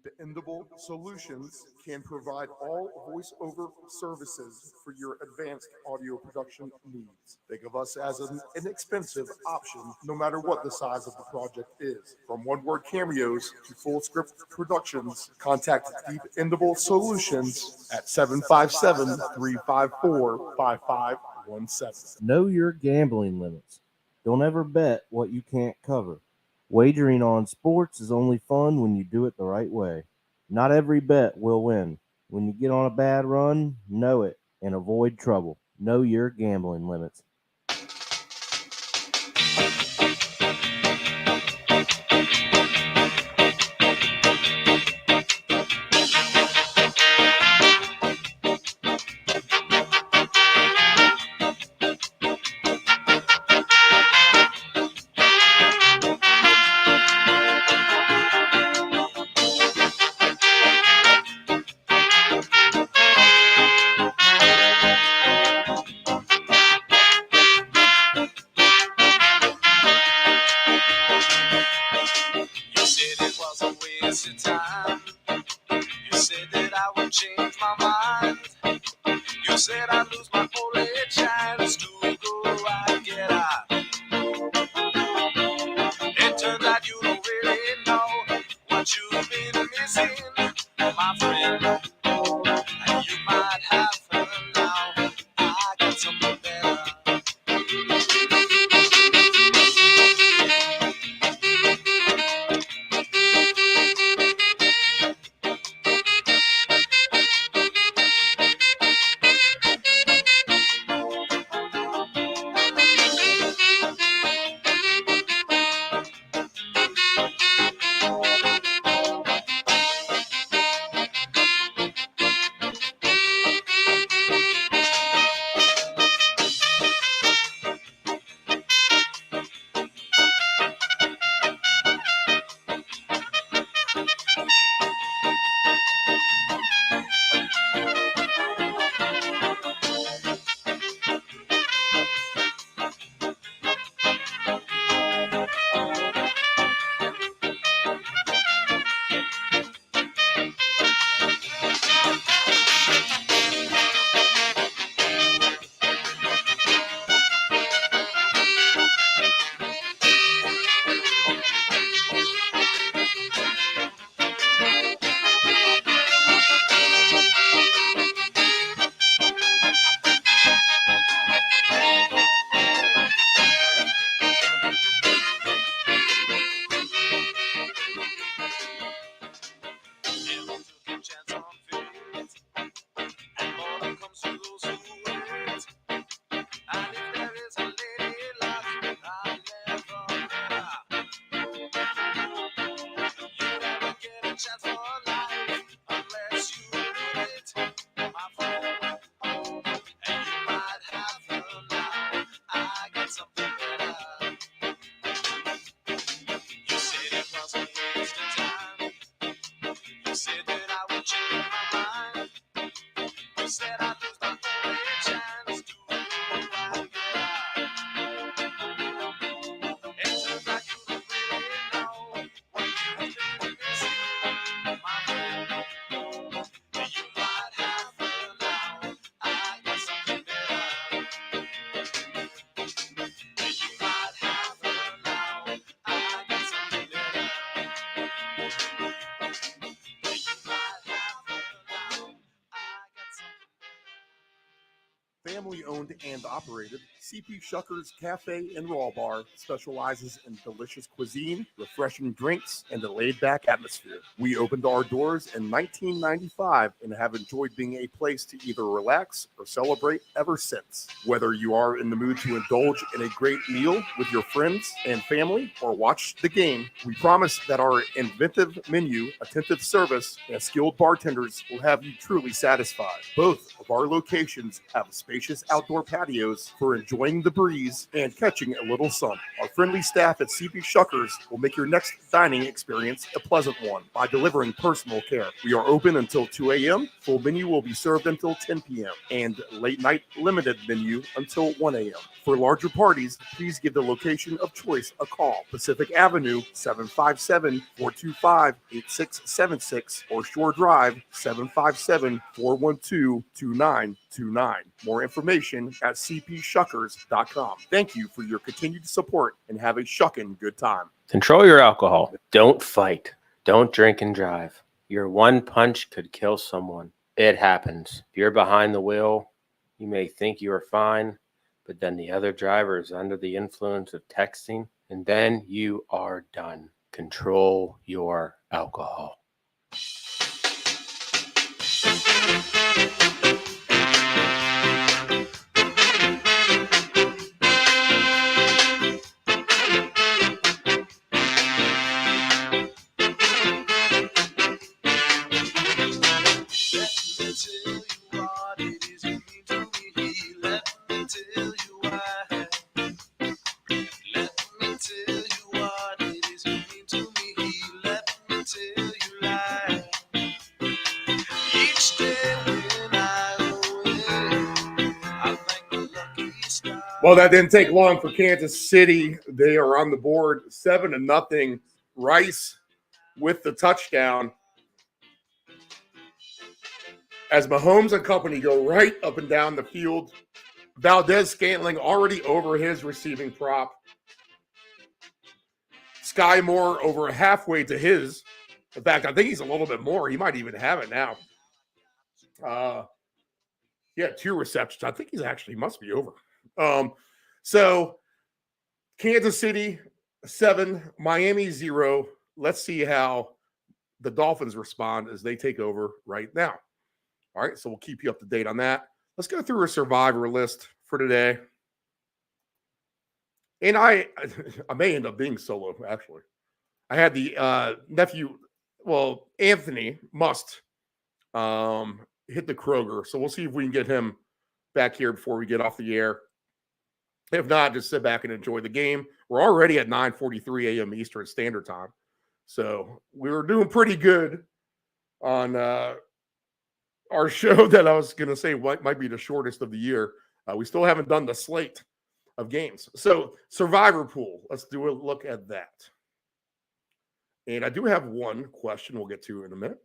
Dependable Solutions can provide all voice-over services for your advanced audio production needs. Think of us as an inexpensive option, no matter what the size of the project is. From one-word cameos to full-script productions, contact Dependable Solutions at 757-354-5517. Know your gambling limits. Don't ever bet what you can't cover. Wagering on sports is only fun when you do it the right way. Not every bet will win. When you get on a bad run, know it and avoid trouble. Know your gambling limits. You said it was a waste of time. You said that I would change my mind. You said I'd lose my only chance to go and get out. It turns out you don't really know what you've been missing, my friend. And you might have fun now. I got something better. Family owned and operated, CP Shucker's Cafe and Raw Bar specializes in delicious cuisine, refreshing drinks, and a laid-back atmosphere. We opened our doors in 1995 and have enjoyed being a place to either relax or celebrate ever since. Whether you are in the mood to indulge in a great meal with your friends and family or watch the game, we promise that our inventive menu, attentive service, and skilled bartenders will have you truly satisfied. Both of our locations have spacious outdoor patios for enjoyment enjoying the breeze, and catching a little sun. Our friendly staff at CP Shuckers will make your next dining experience a pleasant one by delivering personal care. We are open until 2 a.m. Full menu will be served until 10 p.m. and late night limited menu until 1 a.m. For larger parties, please give the location of choice a call. Pacific Avenue, 757-425-8676 or Shore Drive, 757-412-2929. More information at cpshuckers.com. Thank you for your continued support and have a shuckin' good time. Control your alcohol. Don't fight. Don't drink and drive. Your one punch could kill someone. It happens. If you're behind the wheel, you may think you are fine, but then the other driver is under the influence of texting, and then you are done. Control your alcohol. Well, that didn't take long for Kansas City. They are on the board 7-0. Rice with the touchdown. As Mahomes and company go right up and down the field, Valdez-Scantling already over his receiving prop. Sky Moore over halfway to his. In fact, I think he's a little bit more. He might even have it now. He had 2 receptions. I think he must be over. So Kansas City 7, Miami 0. Let's see how the Dolphins respond as they take over right now. All right, so we'll keep you up to date on that. Let's go through a survivor list for today. And I may end up being solo, actually. I had the nephew, Anthony Must hit the Kroger. So we'll see if we can get him back here before we get off the air. If not, just sit back and enjoy the game. We're already at 9:43 a.m. Eastern Standard Time. So we were doing pretty good on our show that I was going to say might be the shortest of the year. We still haven't done the slate of games. So Survivor Pool, let's do a look at that. And I do have one question we'll get to in a minute.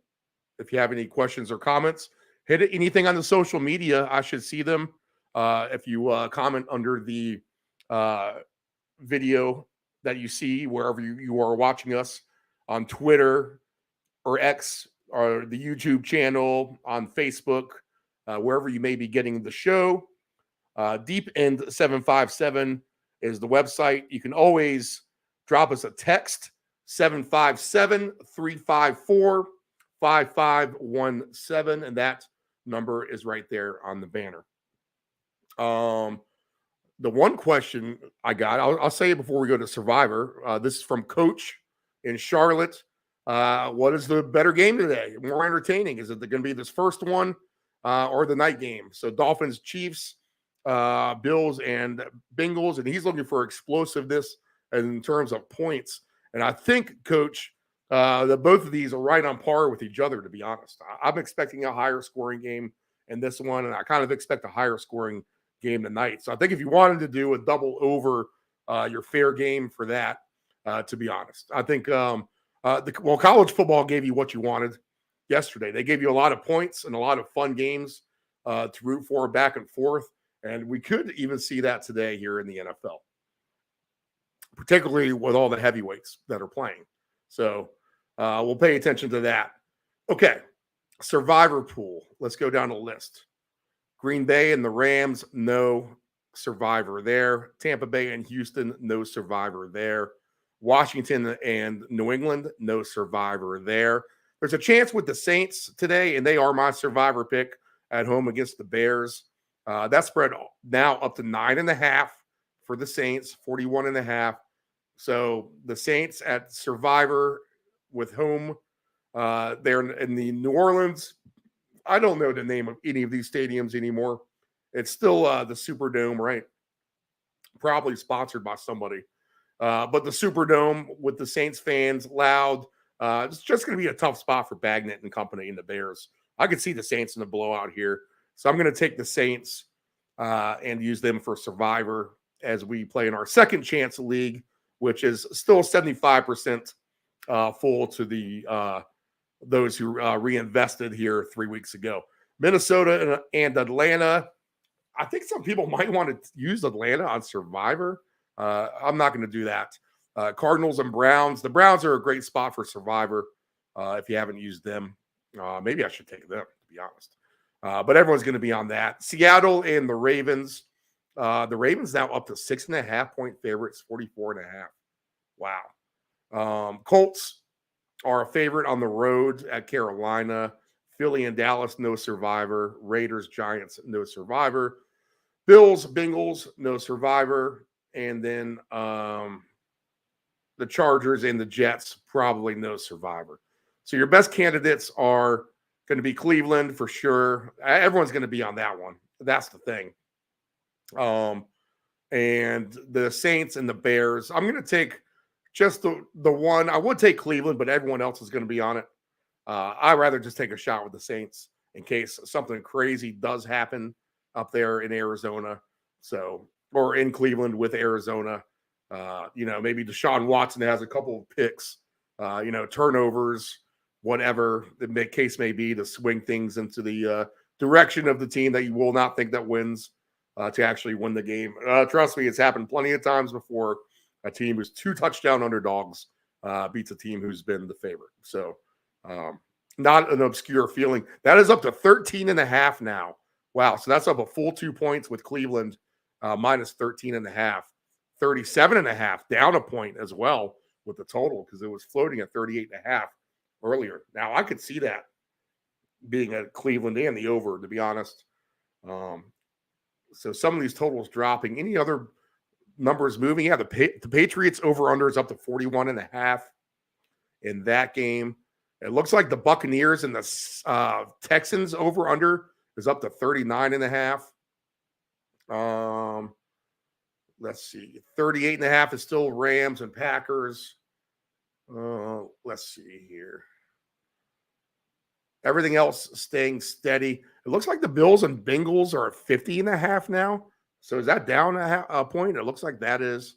If you have any questions or comments, hit it, anything on the social media. I should see them. If you comment under the video that you see, wherever you are watching us on Twitter or X or the YouTube channel, on Facebook, wherever you may be getting the show. Deep End 757 is the website. You can always drop us a text, 757-354-5517, and that number is right there on the banner. The one question I got, I'll say it before we go to Survivor. This is from Coach in Charlotte. What is the better game today? More entertaining? Is it going to be this first one or the night game? So Dolphins, Chiefs, Bills, and Bengals. And he's looking for explosiveness in terms of points. And I think, Coach, that both of these are right on par with each other, to be honest. I'm expecting a higher scoring game in this one, and I kind of expect a higher scoring game tonight. So I think if you wanted to do a double over your fair game for that, to be honest, I think college football gave you what you wanted yesterday. They gave you a lot of points and a lot of fun games to root for back and forth, and we could even see that today here in the NFL, particularly with all the heavyweights that are playing. So we'll pay attention to that. Okay, Survivor Pool. Let's go down the list. Green Bay and the Rams, no survivor there. Tampa Bay and Houston, no survivor there. Washington and New England, no survivor there. There's a chance with the Saints today, and they are my survivor pick at home against the Bears. That spread now up to 9.5 for the Saints, 41.5. So the Saints at survivor with home. They're in the New Orleans. I don't know the name of any of these stadiums anymore. It's still the Superdome, right? probably sponsored by somebody. But the Superdome with the Saints fans loud, it's just going to be a tough spot for Bagnett and company and the Bears. I could see the Saints in the blowout here. So I'm going to take the Saints and use them for Survivor as we play in our second chance league, which is still 75% full to the those who reinvested here 3 weeks ago. Minnesota and Atlanta. I think some people might want to use Atlanta on Survivor. I'm not going to do that. Cardinals and Browns. The Browns are a great spot for Survivor if you haven't used them. Maybe I should take them, to be honest. But everyone's going to be on that. Seattle and the Ravens. The Ravens now up to 6.5-point favorites, 44.5. Wow. Colts are a favorite on the road at Carolina. Philly and Dallas, no Survivor. Raiders, Giants, no Survivor. Bills, Bengals, no Survivor. And then the Chargers and the Jets, probably no Survivor. So your best candidates are going to be Cleveland for sure. Everyone's going to be on that one. That's the thing. And the Saints and the Bears. I'm going to take just the one. I would take Cleveland, but everyone else is going to be on it. I'd rather just take a shot with the Saints in case something crazy does happen up there in Arizona. So, or in Cleveland with Arizona. Maybe Deshaun Watson has a couple of picks, turnovers, whatever the case may be, to swing things into the direction of the team that you will not think that wins to actually win the game. Trust me, it's happened plenty of times before. A team who's 2 touchdown underdogs beats a team who's been the favorite. So not an obscure feeling. That is up to 13.5 now. Wow. So that's up a full 2 points with Cleveland minus 13.5. 37.5, down a point as well with the total because it was floating at 38.5 earlier. Now I could see that being at Cleveland and the over, to be honest. So some of these totals dropping. Any other numbers moving? Yeah, the Patriots over-under is up to 41.5 in that game. It looks like the Buccaneers and the Texans over-under is up to 39.5. Let's see. 38.5 is still Rams and Packers. Let's see here. Everything else staying steady. It looks like the Bills and Bengals are at 50.5 now. So is that down a point? It looks like that is.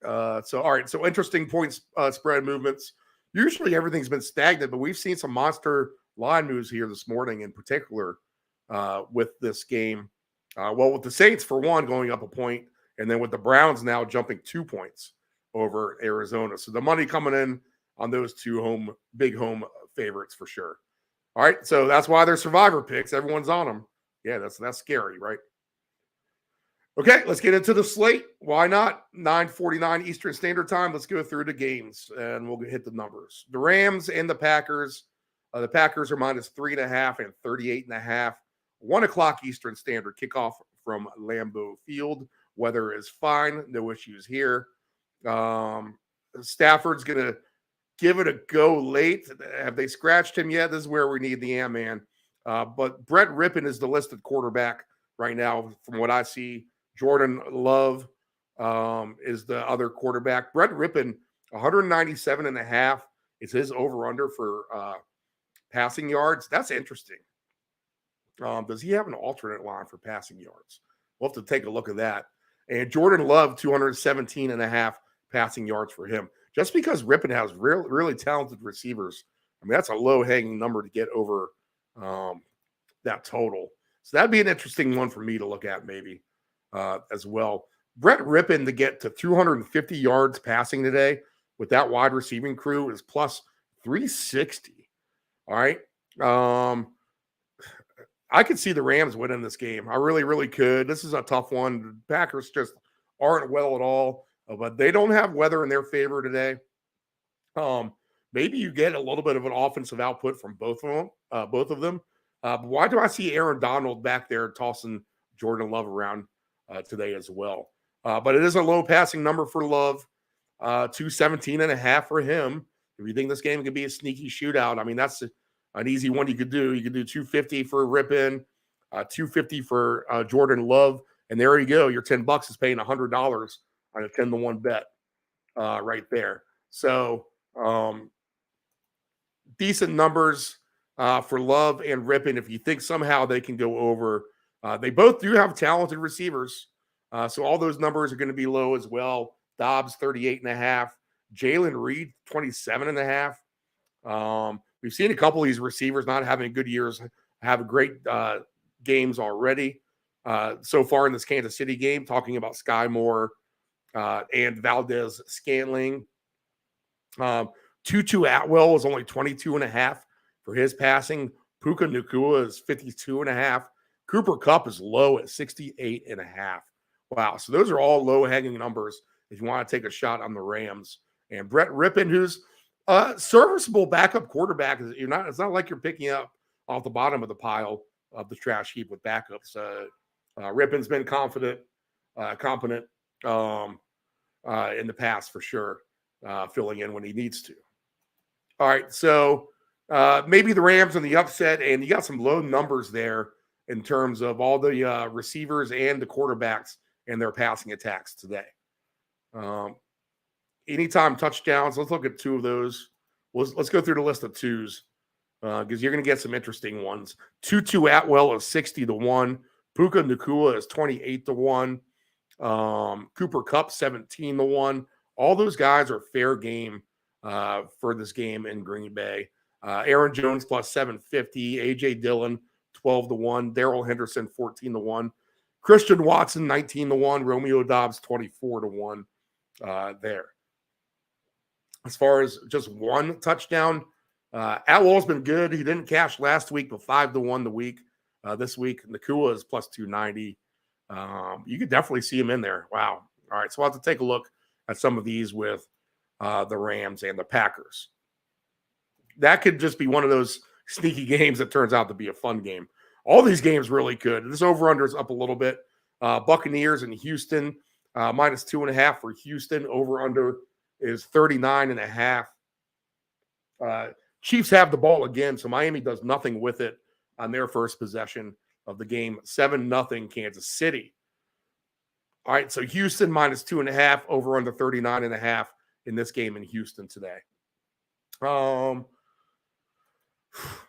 All right. So interesting points spread movements. Usually everything's been stagnant, but we've seen some monster line moves here this morning in particular with this game. With the Saints, for one, going up a point, and then with the Browns now jumping 2 points over Arizona. So the money coming in on those two big home favorites for sure. All right, so that's why they're Survivor picks. Everyone's on them. Yeah, that's scary, right? Okay, let's get into the slate. Why not? 9:49 Eastern Standard Time. Let's go through the games, and we'll hit the numbers. The Rams and the Packers. The Packers are minus 3.5 and 38.5. 1 o'clock Eastern Standard kickoff from Lambeau Field. Weather is fine. No issues here. Stafford's going to give it a go late. Have they scratched him yet? This is where we need the man. But Brett Rippon is the listed quarterback right now from what I see. Jordan Love is the other quarterback. Brett Rippon, 197.5 is his over-under for passing yards. That's interesting. Does he have an alternate line for passing yards? We'll have to take a look at that. And Jordan Love, 217.5 passing yards for him. Just because Rippon has really talented receivers, I mean, that's a low-hanging number to get over that total. So that'd be an interesting one for me to look at maybe as well. Brett Rippon to get to 250 yards passing today with that wide receiving crew is plus 360. All right. I could see the Rams winning this game. I really, really could. This is a tough one. The Packers just aren't well at all, but they don't have weather in their favor today. Maybe you get a little bit of an offensive output from both of them. Why do I see Aaron Donald back there tossing Jordan Love around today as well? But it is a low passing number for Love, 217.5 for him. If you think this game could be a sneaky shootout, I mean, that's an easy one you could do. You could do 250 for Rippon, 250 for Jordan Love, And there you go. Your $10 is paying $100 on a 10-1 bet right there. So decent numbers for Love and Rippon. If you think somehow they can go over, they both do have talented receivers. So all those numbers are going to be low as well. Dobbs, 38.5. Jalen Reed, 27.5. We've seen a couple of these receivers not having good years have great games already so far in this Kansas City game, talking about Sky Moore and Valdez Scantling. Tutu Atwell is only 22.5 for his passing. Puka Nacua is 52.5. Cooper Kupp is low at 68.5. Wow. So those are all low-hanging numbers if you want to take a shot on the Rams. And Brett Rippon, who's a serviceable backup quarterback. It's not like you're picking up off the bottom of the pile of the trash heap with backups. Rippon's been competent in the past for sure, filling in when he needs to. All right, so maybe the Rams on the upset, and you got some low numbers there in terms of all the receivers and the quarterbacks and their passing attacks today. Anytime touchdowns, let's look at two of those. Let's go through the list of twos because you're going to get some interesting ones. Tutu Atwell is 60-1. Puka Nacua is 28-1. Cooper Kupp 17-1. All those guys are fair game for this game in Green Bay. Aaron Jones plus 750. AJ Dillon 12-1. Darrell Henderson 14-1. Christian Watson 19-1. Romeo Dobbs 24-1 there. As far as just one touchdown, Atwell's been good. He didn't cash last week, but 5-1 the week. This week, Nacua is plus 290. You could definitely see him in there. Wow. All right, so we'll have to take a look at some of these with the Rams and the Packers. That could just be one of those sneaky games that turns out to be a fun game. All these games really could. This over-under is up a little bit. Buccaneers and Houston, minus 2.5 for Houston. Over-under is 39.5. Chiefs have the ball again, so Miami does nothing with it on their first possession of the game. 7-0 Kansas City. All right, so Houston minus 2.5, over under 39.5 in this game in Houston today.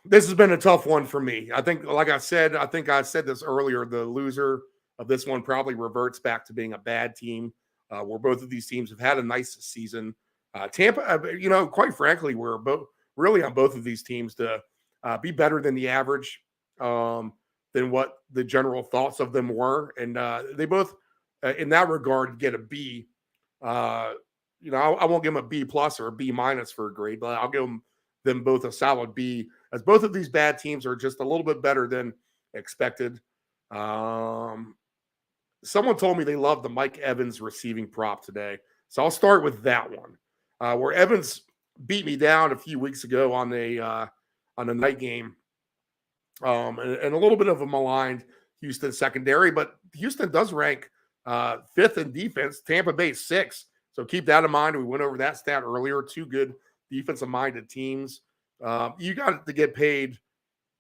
This has been a tough one for me. I think, like I said, I said this earlier, the loser of this one probably reverts back to being a bad team, where both of these teams have had a nice season. Tampa, quite frankly, we're both really on both of these teams to be better than the average, than what the general thoughts of them were. And they both, in that regard, get a B. I won't give them a B plus or a B minus for a grade, but I'll give them both a solid B, as both of these bad teams are just a little bit better than expected. Someone told me they loved the Mike Evans receiving prop today. So I'll start with that one, where Evans beat me down a few weeks ago on a night game, and a little bit of a maligned Houston secondary, but Houston does rank 5th in defense. Tampa Bay 6th. So keep that in mind. We went over that stat earlier. Two good defensive-minded teams. You got to get paid.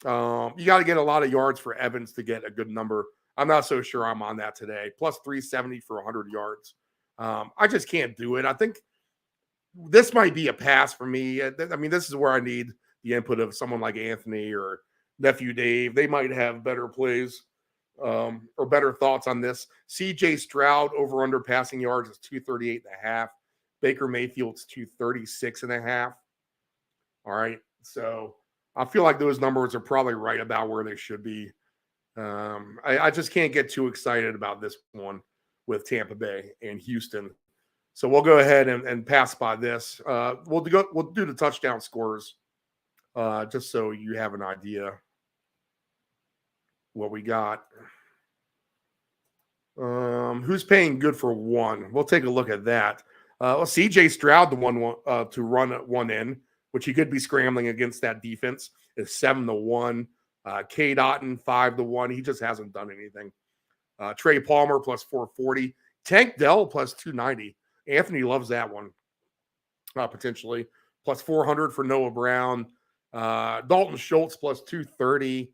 You got to get a lot of yards for Evans to get a good number. I'm not so sure I'm on that today. Plus 370 for 100 yards. I just can't do it. I think this might be a pass for me. I mean, this is where I need the input of someone like Anthony or Nephew Dave. They might have better plays or better thoughts on this. CJ Stroud over under passing yards is 238.5. Baker Mayfield's 236.5. All right. So I feel like those numbers are probably right about where they should be. I just can't get too excited about this one with Tampa Bay and Houston. So we'll go ahead and pass by this. We'll do the touchdown scores just so you have an idea what we got. Who's paying good for one? We'll take a look at that. CJ Stroud, the one to run one in, which he could be scrambling against that defense, is 7-1. Cade Otton 5-1. He just hasn't done anything. Trey Palmer plus 440. Tank Dell plus 290. Anthony loves that one, potentially. Plus 400 for Noah Brown. Dalton Schultz plus 230.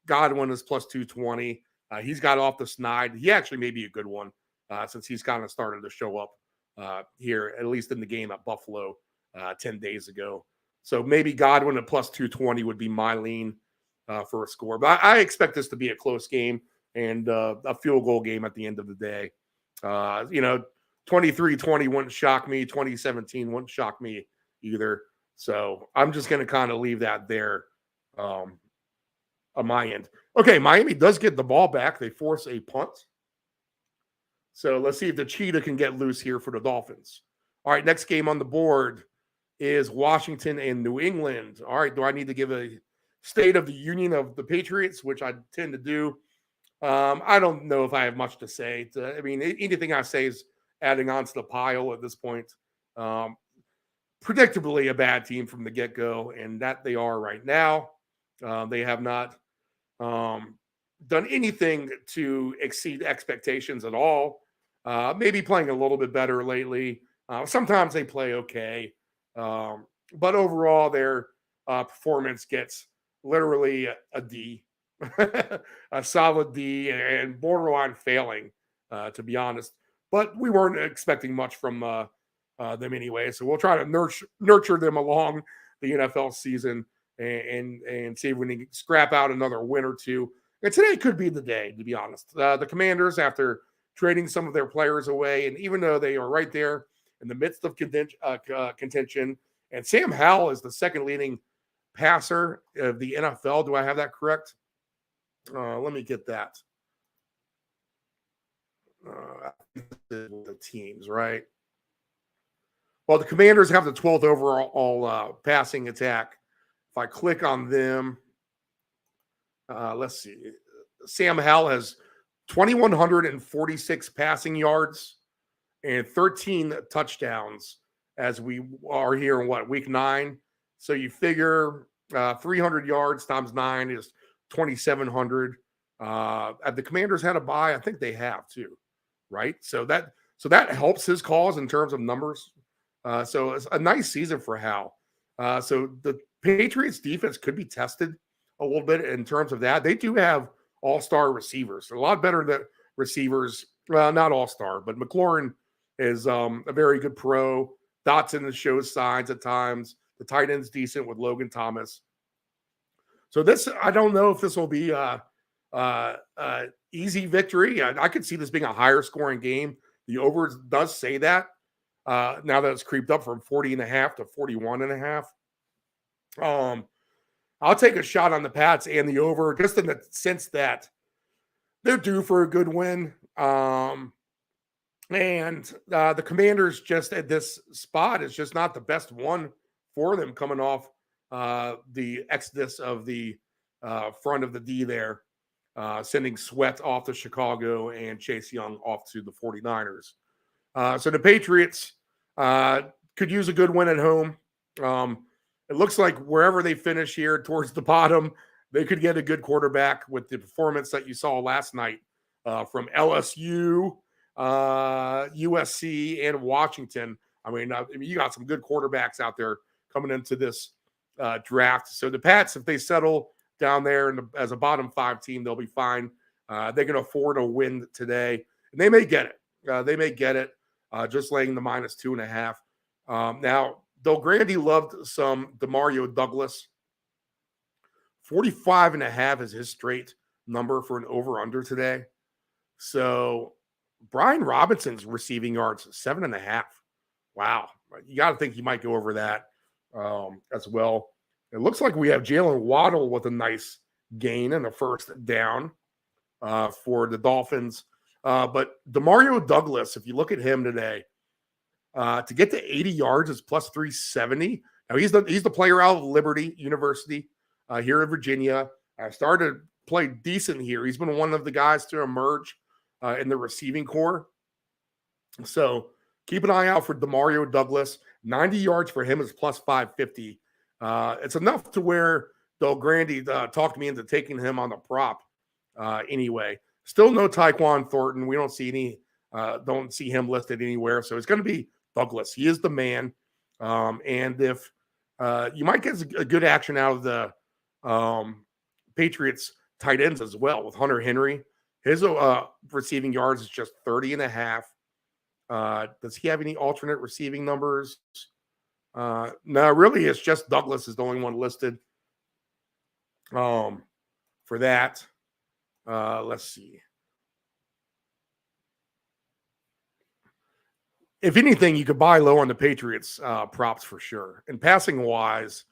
Godwin is plus 220. He's got off the snide. He actually may be a good one since he's kind of started to show up here, at least in the game at Buffalo 10 days ago. So maybe Godwin at plus 220 would be my lean for a score. But I expect this to be a close game and a field goal game at the end of the day. 23-20 wouldn't shock me. 2017 wouldn't shock me either. So I'm just going to kind of leave that there on my end. Okay, Miami does get the ball back. They force a punt. So let's see if the cheetah can get loose here for the Dolphins. All right, next game on the board is Washington and New England. All right, do I need to give a state of the union of the Patriots, which I tend to do? I don't know if I have much to say. I mean, anything I say is adding on to the pile at this point. Predictably a bad team from the get-go, and that they are right now. They have not done anything to exceed expectations at all. Maybe playing a little bit better lately. Sometimes they play okay. But overall, their performance gets literally a D. A solid D and borderline failing, to be honest. But we weren't expecting much from them anyway. So we'll try to nurture them along the NFL season and see if we can scrap out another win or two. And today could be the day, to be honest. The Commanders, after trading some of their players away, and even though they are right there in the midst of contention, and Sam Howell is the second leading passer of the NFL. Do I have that correct? Let me get that. The teams, right? Well, the Commanders have the 12th overall passing attack. If I click on them, let's see. Sam Howell has 2,146 passing yards and 13 touchdowns as we are here in week 9. So you figure 300 yards times 9 is 2,700. The Commanders had a bye. I think they have too, right? So that helps his cause in terms of numbers. So it's a nice season for Hal. So the Patriots defense could be tested a little bit in terms of that. They do have all-star receivers. They're a lot better than receivers. Well, not all-star, but McLaurin is a very good pro. Dotson shows signs at times. The tight end's decent with Logan Thomas. So this, I don't know if this will be easy victory. I could see this being a higher scoring game. The over does say that. Now that it's creeped up from 40.5 to 41.5. I'll take a shot on the Pats and the over, just in the sense that they're due for a good win. And the Commanders just at this spot is just not the best one for them, coming off the exodus of the front of the D there, sending Sweat off to Chicago and Chase Young off to the 49ers. So the Patriots could use a good win at home. It looks like wherever they finish here towards the bottom, they could get a good quarterback with the performance that you saw last night from LSU, USC, and Washington. I mean, you got some good quarterbacks out there coming into this draft. So the Pats, if they settle down there as a bottom 5 team, they'll be fine. They can afford a win today, and they may get it. They may get it, just laying the -2.5. Now, Del Grande loved some DeMario Douglas. 45.5 is his straight number for an over-under today. So Brian Robinson's receiving yards, 7.5. Wow. You got to think he might go over that as well. It looks like we have Jalen Waddle with a nice gain and a first down for the Dolphins. But DeMario Douglas, if you look at him today, to get to 80 yards is plus 370. Now, he's the player out of Liberty University here in Virginia. Started to play decent here. He's been one of the guys to emerge in the receiving corps. So keep an eye out for DeMario Douglas. 90 yards for him is plus 550. It's enough to where Del Grande talked me into taking him on the prop anyway. Still no Tyquan Thornton. We don't see him listed anywhere. So it's going to be Douglas. He is the man. And if you might get a good action out of the Patriots tight ends as well with Hunter Henry His receiving yards is just 30.5. Does he have any alternate receiving numbers? No, really, it's just Douglas is the only one listed for that. Let's see. If anything, you could buy low on the Patriots props for sure. And passing wise,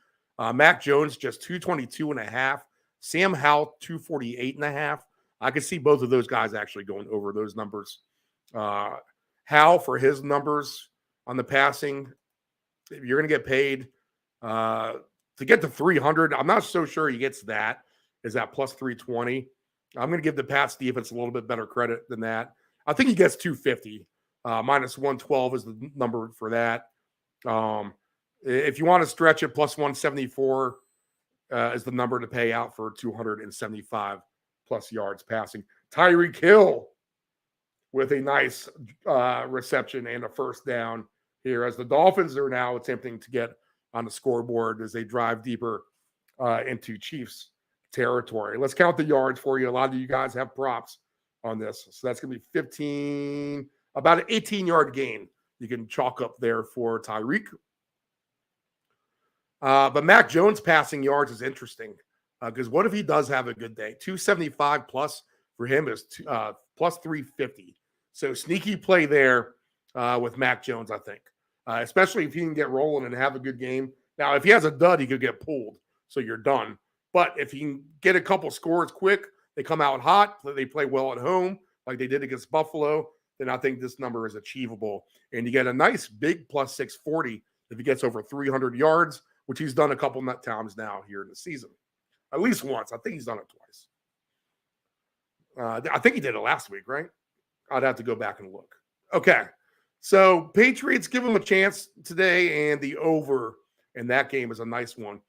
Mac Jones just 222.5. Sam Howell 248.5. I could see both of those guys actually going over those numbers. Howell for his numbers on the passing, if you're going to get paid to get to 300. I'm not so sure he gets that. Is that plus 320? I'm going to give the Pats defense a little bit better credit than that. I think he gets 250. Minus 112 is the number for that. If you want to stretch it, plus 174 is the number to pay out for 275 plus yards passing. Tyreek Hill with a nice reception and a first down here as the Dolphins are now attempting to get on the scoreboard as they drive deeper into Chiefs territory. Let's count the yards for you. A lot of you guys have props on this. So that's going to be 15, about an 18-yard gain you can chalk up there for Tyreek. But Mac Jones passing yards is interesting because what if he does have a good day? 275 plus for him is plus 350. So sneaky play there with Mac Jones, I think, especially if he can get rolling and have a good game. Now, if he has a dud, he could get pulled, so you're done. But if he can get a couple scores quick, they come out hot, they play well at home like they did against Buffalo, then I think this number is achievable. And you get a nice big plus 640 if he gets over 300 yards, which he's done a couple times now here in the season. At least once. I think he's done it twice. I think he did it last week, right? I'd have to go back and look. Okay. So Patriots give him a chance today, and the over in that game is a nice one.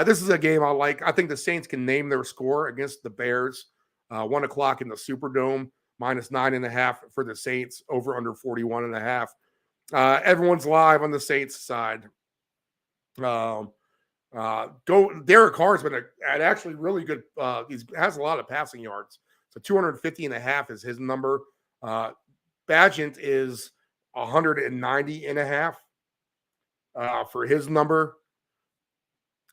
This is a game I like. I think the Saints can name their score against the Bears. 1 o'clock in the Superdome, minus 9.5 for the Saints, over under 41.5. Everyone's live on the Saints side. Derek Carr's been an actually really good. He has a lot of passing yards. So 250.5 is his number. Bagent is 190.5 for his number.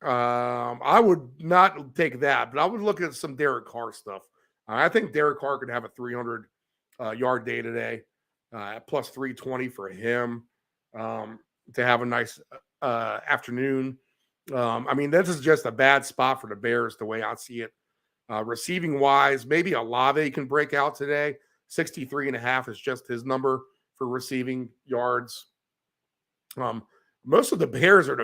I would not take that, but I would look at some Derek Carr stuff. I think Derek Carr could have a 300 yard day today, plus 320 for him to have a nice afternoon. I mean, this is just a bad spot for the Bears the way I see it. Receiving wise, maybe Olave can break out today. 63.5 is just his number for receiving yards. Most of the Bears are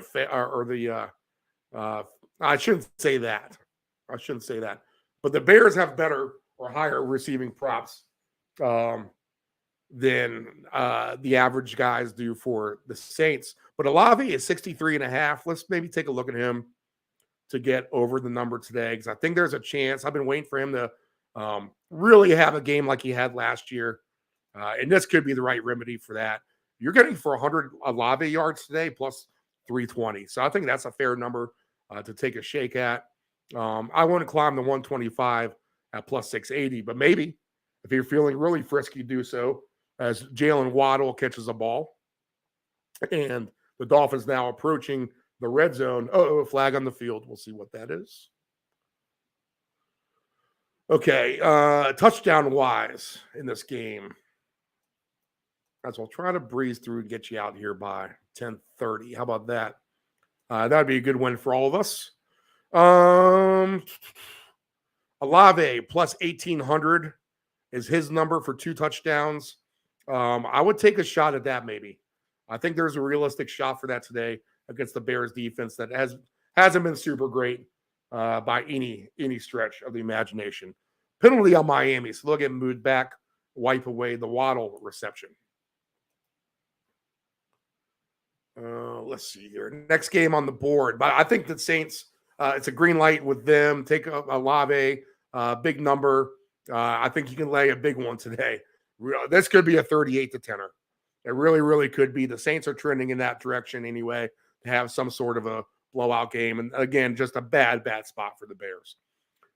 I shouldn't say that. But the Bears have better or higher receiving props than the average guys do for the Saints. But Olave is 63.5. Let's maybe take a look at him to get over the number today because I think there's a chance. I've been waiting for him to really have a game like he had last year. And this could be the right remedy for that. You're getting for 100 Olave yards today plus 320. So I think that's a fair number to take a shake at. I want to climb the 125 at plus 680, but maybe if you're feeling really frisky, do so as Jalen Waddle catches a ball. And the Dolphins now approaching the red zone. Oh, flag on the field. We'll see what that is. Okay, touchdown-wise in this game. As I'll try to breeze through and get you out here by 10:30. How about that? That'd be a good win for all of us. Olave plus 1,800 is his number for 2 touchdowns. I would take a shot at that maybe. I think there's a realistic shot for that today against the Bears defense that hasn't been super great by any stretch of the imagination. Penalty on Miami, so they'll get moved back, wipe away the Waddle reception. Let's see here. Next game on the board. But I think the Saints, it's a green light with them. Take Olave, big number. I think you can lay a big one today. This could be a 38-10er. It really, really could be. The Saints are trending in that direction anyway to have some sort of a blowout game. And again, just a bad spot for the Bears.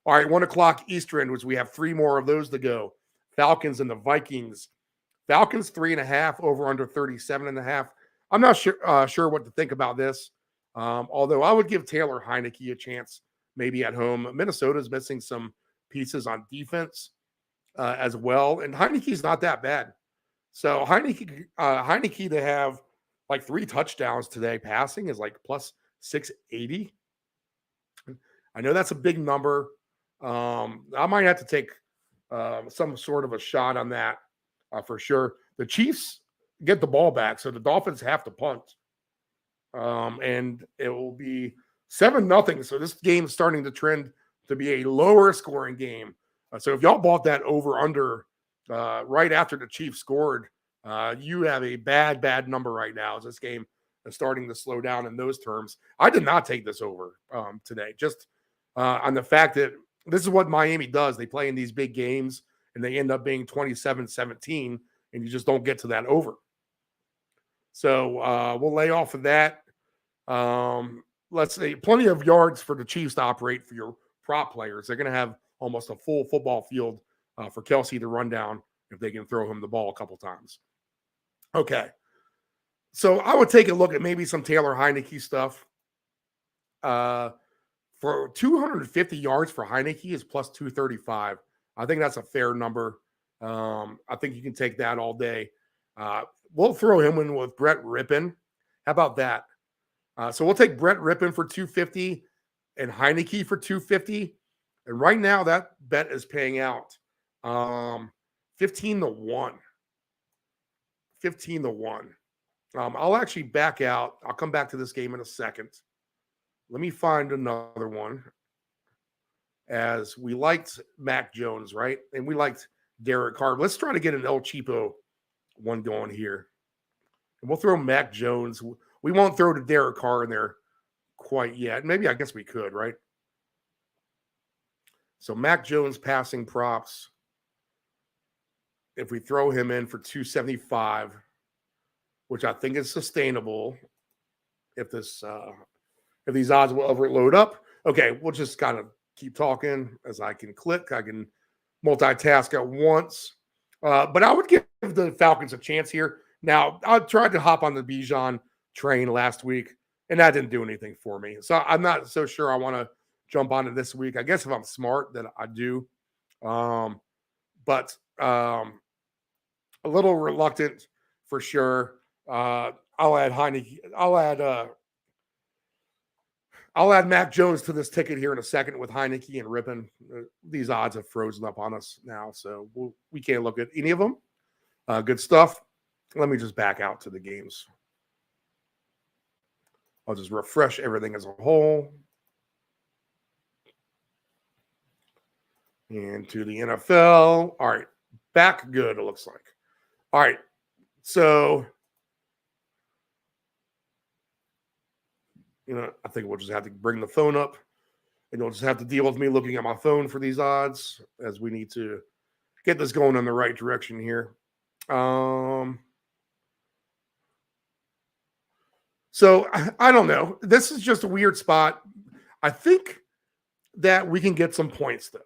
All right, 1 o'clock Eastern, which we have 3 more of those to go. Falcons and the Vikings. Falcons 3.5, over under 37.5. I'm not sure what to think about this. Although I would give Taylor Heineke a chance, maybe at home. Minnesota's missing some pieces on defense as well, and Heineke's not that bad. So Heineke to have like 3 touchdowns today passing is like plus 680. I know that's a big number. I might have to take some sort of a shot on that for sure. The Chiefs get the ball back, so the Dolphins have to punt. And it will be 7-0. So this game is starting to trend to be a lower scoring game. So if y'all bought that over under right after the Chiefs scored, you have a bad number right now as this game is starting to slow down in those terms. I did not take this over today, just on the fact that this is what Miami does. They play in these big games and they end up being 27-17, and you just don't get to that over. So we'll lay off of that. Let's say plenty of yards for the Chiefs to operate for your prop players. They're going to have almost a full football field for Kelsey to run down if they can throw him the ball a couple times. Okay. So I would take a look at maybe some Taylor Heineke stuff. For 250 yards for Heineke is plus 235. I think that's a fair number. I think you can take that all day. We'll throw him in with Brett Rippon. How about that? So we'll take Brett Rippon for 250 and Heineke for 250. And right now that bet is paying out 15-1. 15-1. I'll actually back out. I'll come back to this game in a second. Let me find another one. As we liked Mac Jones, right? And we liked Derek Carr. Let's try to get an El Cheapo one going here. And we'll throw Mac Jones. We won't throw the Derek Carr in there quite yet. Maybe I guess we could, right? So Mac Jones passing props. If we throw him in for 275, which I think is sustainable, if these odds will ever load up. Okay, we'll just kind of keep talking as I can click. I can multitask at once. But I would give the Falcons a chance here. Now, I tried to hop on the Bijan train last week, and that didn't do anything for me. So I'm not so sure I want to jump on it this week. I guess if I'm smart, then I do. But a little reluctant for sure. I'll add Heineke. I'll add Mac Jones to this ticket here in a second with Heineke and Rippon. These odds have frozen up on us now, so we can't look at any of them. Good stuff. Let me just back out to the games. I'll just refresh everything as a whole. And to the NFL. All right. Back good, it looks like. All right. So, I think we'll just have to bring the phone up, and you'll just have to deal with me looking at my phone for these odds as we need to get this going in the right direction here. So I don't know. This is just a weird spot. I think that we can get some points though.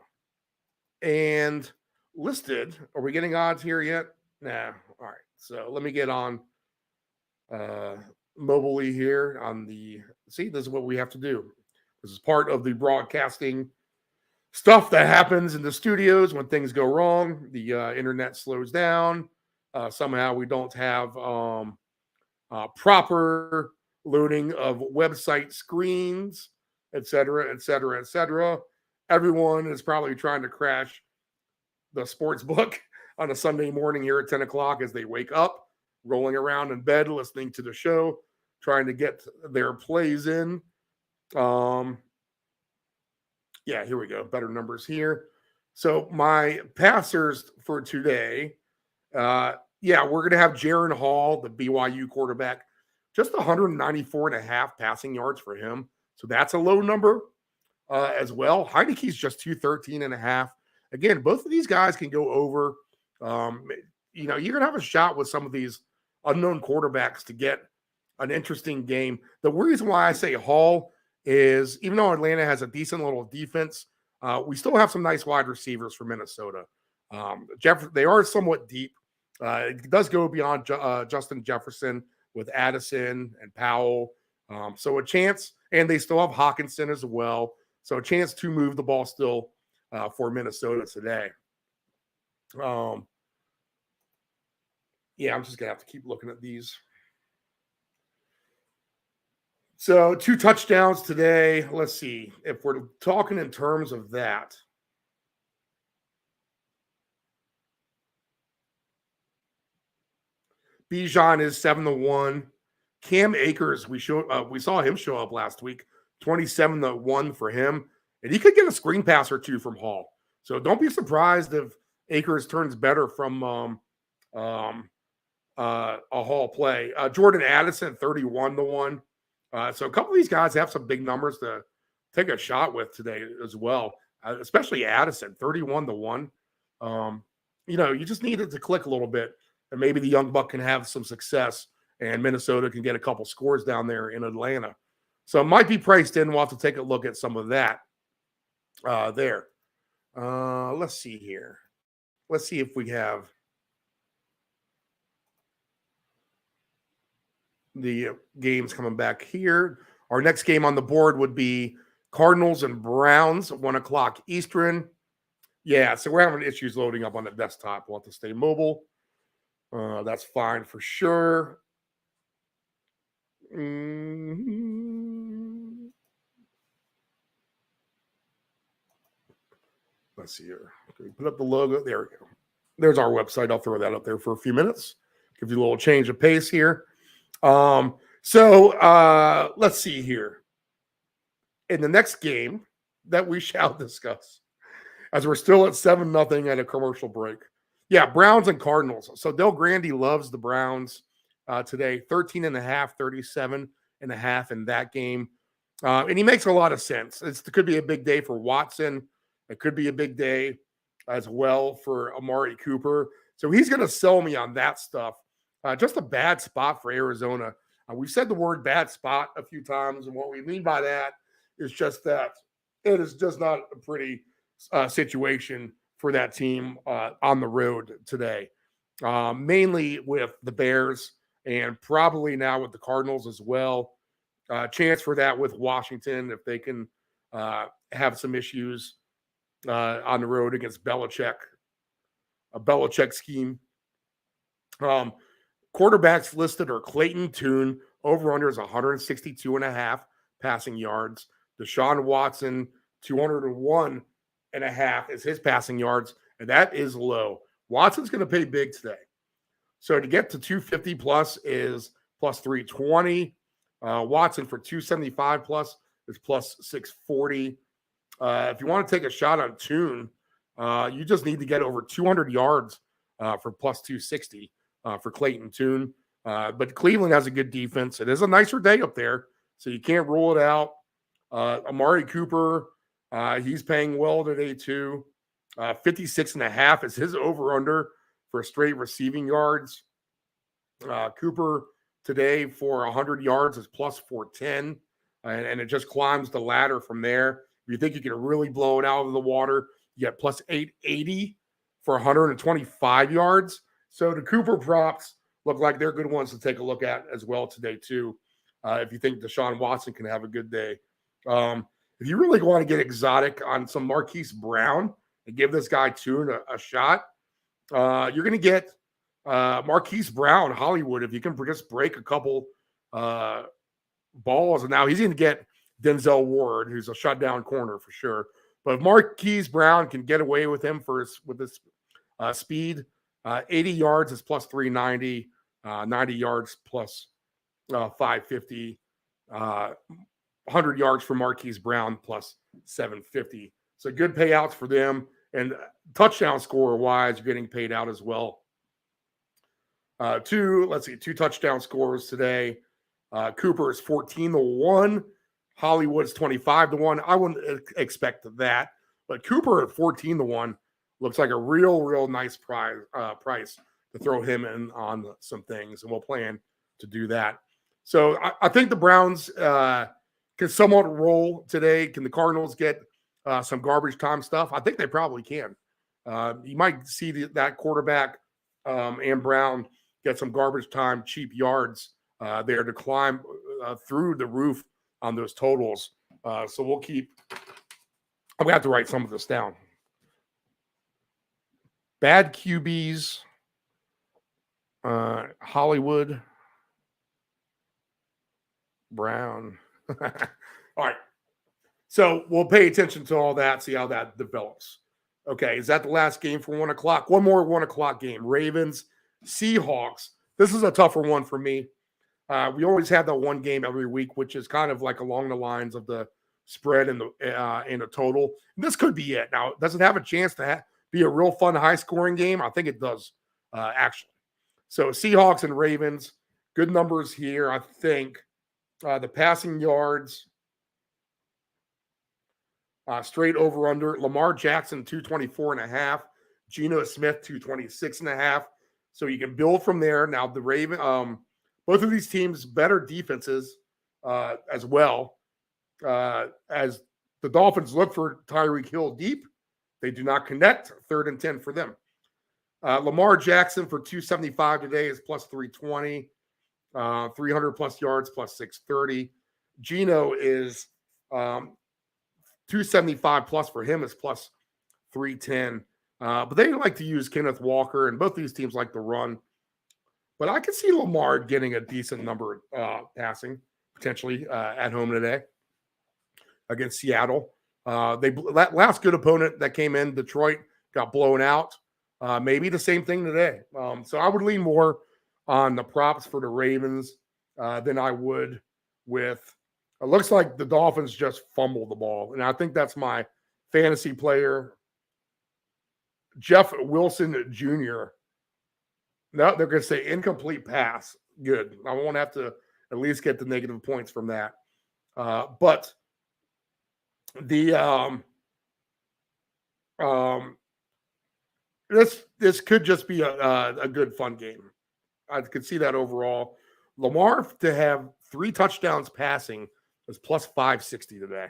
And listed, are we getting odds here yet? Nah. All right. So let me get on mobily here on the, see, this is what we have to do. This is part of the broadcasting stuff that happens in the studios when things go wrong. The internet slows down. Somehow we don't have proper loading of website screens, et cetera, et cetera, et cetera. Everyone is probably trying to crash the sports book on a Sunday morning here at 10 o'clock as they wake up, rolling around in bed, listening to the show, trying to get their plays in. Yeah, here we go. Better numbers here. So my passers for today, we're going to have Jaron Hall, the BYU quarterback, just 194.5 passing yards for him. So that's a low number as well. Heineke's just 213.5. Again, both of these guys can go over. You're going to have a shot with some of these unknown quarterbacks to get an interesting game. The reason why I say Hall is, even though Atlanta has a decent little defense, we still have some nice wide receivers for Minnesota. They are somewhat deep. It does go beyond Justin Jefferson with Addison and Powell. So a chance, and they still have Hawkinson as well. So a chance to move the ball still for Minnesota today. I'm just going to have to keep looking at these. So 2 touchdowns today. Let's see if we're talking in terms of that. Bijan is 7-1. Cam Akers, we saw him show up last week, 27-1 for him, and he could get a screen pass or 2 from Hall. So don't be surprised if Akers turns better from a Hall play. Jordan Addison, 31-1. So a couple of these guys have some big numbers to take a shot with today as well, especially Addison, 31-1. You just need it to click a little bit, and maybe the young buck can have some success, and Minnesota can get a couple scores down there in Atlanta. So it might be priced in. We'll have to take a look at some of that there. Let's see here. Let's see if we have the games coming back here. Our next game on the board would be Cardinals and Browns, 1:00 Eastern. Yeah, so we're having issues loading up on the desktop. We'll have to stay mobile. That's fine for sure. Let's see here. Okay, put up the logo. There we go. There's our website. I'll throw that up there for a few minutes. Give you a little change of pace here. Let's see here. In the next game that we shall discuss, as we're still at 7-0 at a commercial break. Yeah, Browns and Cardinals. So Del Grande loves the Browns today. 13.5, 37.5 in that game. And he makes a lot of sense. It could be a big day for Watson. It could be a big day as well for Amari Cooper. So he's going to sell me on that stuff. Just a bad spot for Arizona. We've said the word bad spot a few times, and what we mean by that is just that it is just not a pretty situation for that team on the road today. Mainly with the Bears and probably now with the Cardinals as well. Chance for that with Washington if they can have some issues on the road against Belichick. A Belichick scheme. Quarterbacks listed are Clayton Tune, over-under is 162.5 passing yards. Deshaun Watson, 201.5 is his passing yards, and that is low. Watson's going to pay big today. So to get to 250 plus is plus 320. Watson for 275 plus is plus 640. If you want to take a shot on Tune, you just need to get over 200 yards for plus 260 for Clayton Tune. But Cleveland has a good defense. It is a nicer day up there, so you can't rule it out. Amari Cooper, he's paying well today too. 56.5 is his over-under for straight receiving yards. Cooper today for 100 yards is plus 410, and it just climbs the ladder from there. If you think you can really blow it out of the water, you get plus 880 for 125 yards. So the Cooper props look like they're good ones to take a look at as well today too. If you think Deshaun Watson can have a good day. If you really want to get exotic on some Marquise Brown and give this guy Tune a shot, you're going to get Marquise Brown, Hollywood, if you can just break a couple balls. And now he's going to get Denzel Ward, who's a shutdown corner for sure. But if Marquise Brown can get away with him with his speed, 80 yards is plus 390, 90 yards plus 550, 100 yards for Marquise Brown plus 750. So good payouts for them. And touchdown scorer wise, you're getting paid out as well. Two touchdown scorers today. Cooper is 14-1. Hollywood's 25-1. I wouldn't expect that, but Cooper at 14-1 looks like a real nice price to throw him in on some things, and we'll plan to do that. So I think the Browns can somewhat roll today. Can the Cardinals get some garbage time stuff? I think they probably can. You might see that quarterback and Brown get some garbage time, cheap yards there to climb through the roof on those totals. So we'll keep. I'm going to have to write some of this down. Bad QBs, Hollywood, Brown. All right. So we'll pay attention to all that, see how that develops. Okay, is that the last game for 1 o'clock? One more 1 o'clock game. Ravens, Seahawks. This is a tougher one for me. We always have that one game every week, which is kind of like along the lines of the spread and the total. And this could be it. Now, does it have a chance to be a real fun, high-scoring game? I think it does, actually. So Seahawks and Ravens, good numbers here, I think. The passing yards, straight over under. Lamar Jackson, 224.5. Geno Smith, 226.5. So you can build from there. Now, the both of these teams, better defenses as well. As the Dolphins look for Tyreek Hill deep, they do not connect. 3rd and 10 for them. Lamar Jackson for 275 today is plus 320. 300 plus yards, plus 630. Geno is 275 plus for him is plus 310. But they like to use Kenneth Walker, and both these teams like to run. But I could see Lamar getting a decent number passing, potentially at home today against Seattle. That last good opponent that came in, Detroit, got blown out. Maybe the same thing today. So I would lean more on the props for the Ravens than I would with – it looks like the Dolphins just fumbled the ball. And I think that's my fantasy player, Jeff Wilson Jr. No, they're going to say incomplete pass. Good. I won't have to at least get the negative points from that. But the this could just be a good fun game. I could see that overall. Lamar to have 3 touchdowns passing is plus 560 today.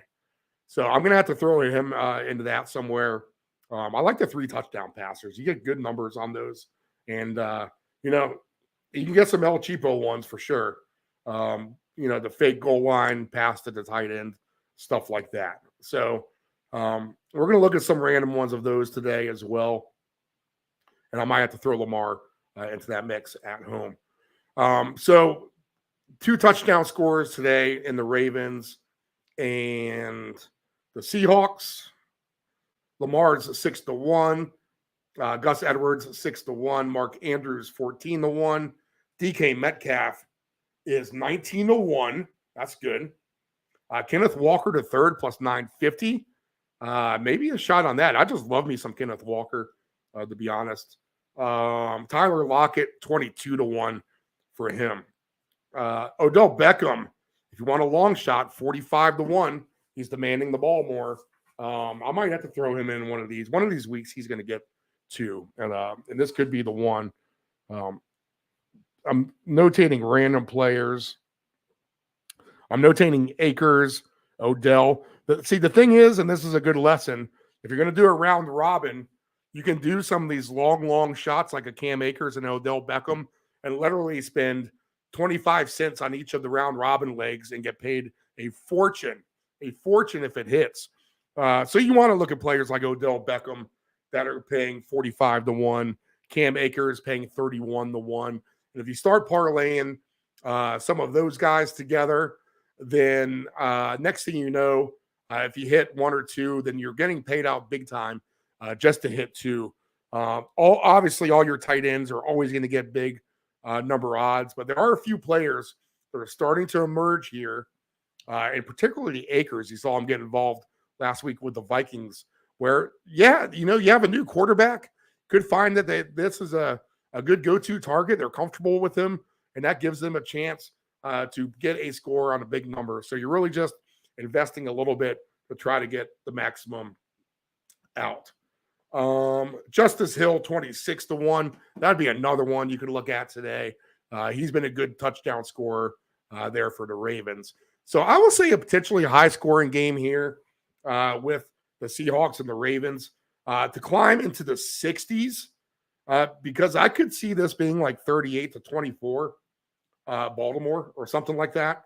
So I'm going to have to throw him into that somewhere. I like the 3 touchdown passers. You get good numbers on those. And, you can get some El Cheapo ones for sure. The fake goal line, pass to the tight end, stuff like that. So we're going to look at some random ones of those today as well. And I might have to throw Lamar into that mix at home. So 2 touchdown scores today in the Ravens and the Seahawks. Lamar's 6-1. Gus Edwards 6-1. Mark Andrews 14-1. DK Metcalf is 19-1. That's good. Kenneth Walker to 3rd plus 950. Maybe a shot on that. I just love me some Kenneth Walker, to be honest. Tyler Lockett 22-1 for him. Odell Beckham, if you want a long shot, 45-1. He's demanding the ball more. I might have to throw him in one of these. One of these weeks, he's going to get 2, and this could be the one. I'm notating random players. I'm notating Akers, Odell. See, the thing is, and this is a good lesson, if you're going to do a round robin, you can do some of these long shots like a Cam Akers and Odell Beckham and literally spend 25 cents on each of the round robin legs and get paid a fortune if it hits. So you want to look at players like Odell Beckham that are paying 45-1, Cam Akers paying 31-1. And if you start parlaying some of those guys together, then next thing you know, if you hit 1 or 2, then you're getting paid out big time just to hit 2. Obviously, all your tight ends are always going to get big number odds, but there are a few players that are starting to emerge here, and particularly Akers. You saw him get involved last week with the Vikings, where, you have a new quarterback. Could find that this is a good go-to target. They're comfortable with him, and that gives them a chance to get a score on a big number. So you're really just investing a little bit to try to get the maximum out. Justice Hill, 26-1. That'd be another one you could look at today. He's been a good touchdown scorer there for the Ravens. So I will say a potentially high-scoring game here with the Seahawks and the Ravens, to climb into the 60s, because I could see this being like 38-24, Baltimore or something like that.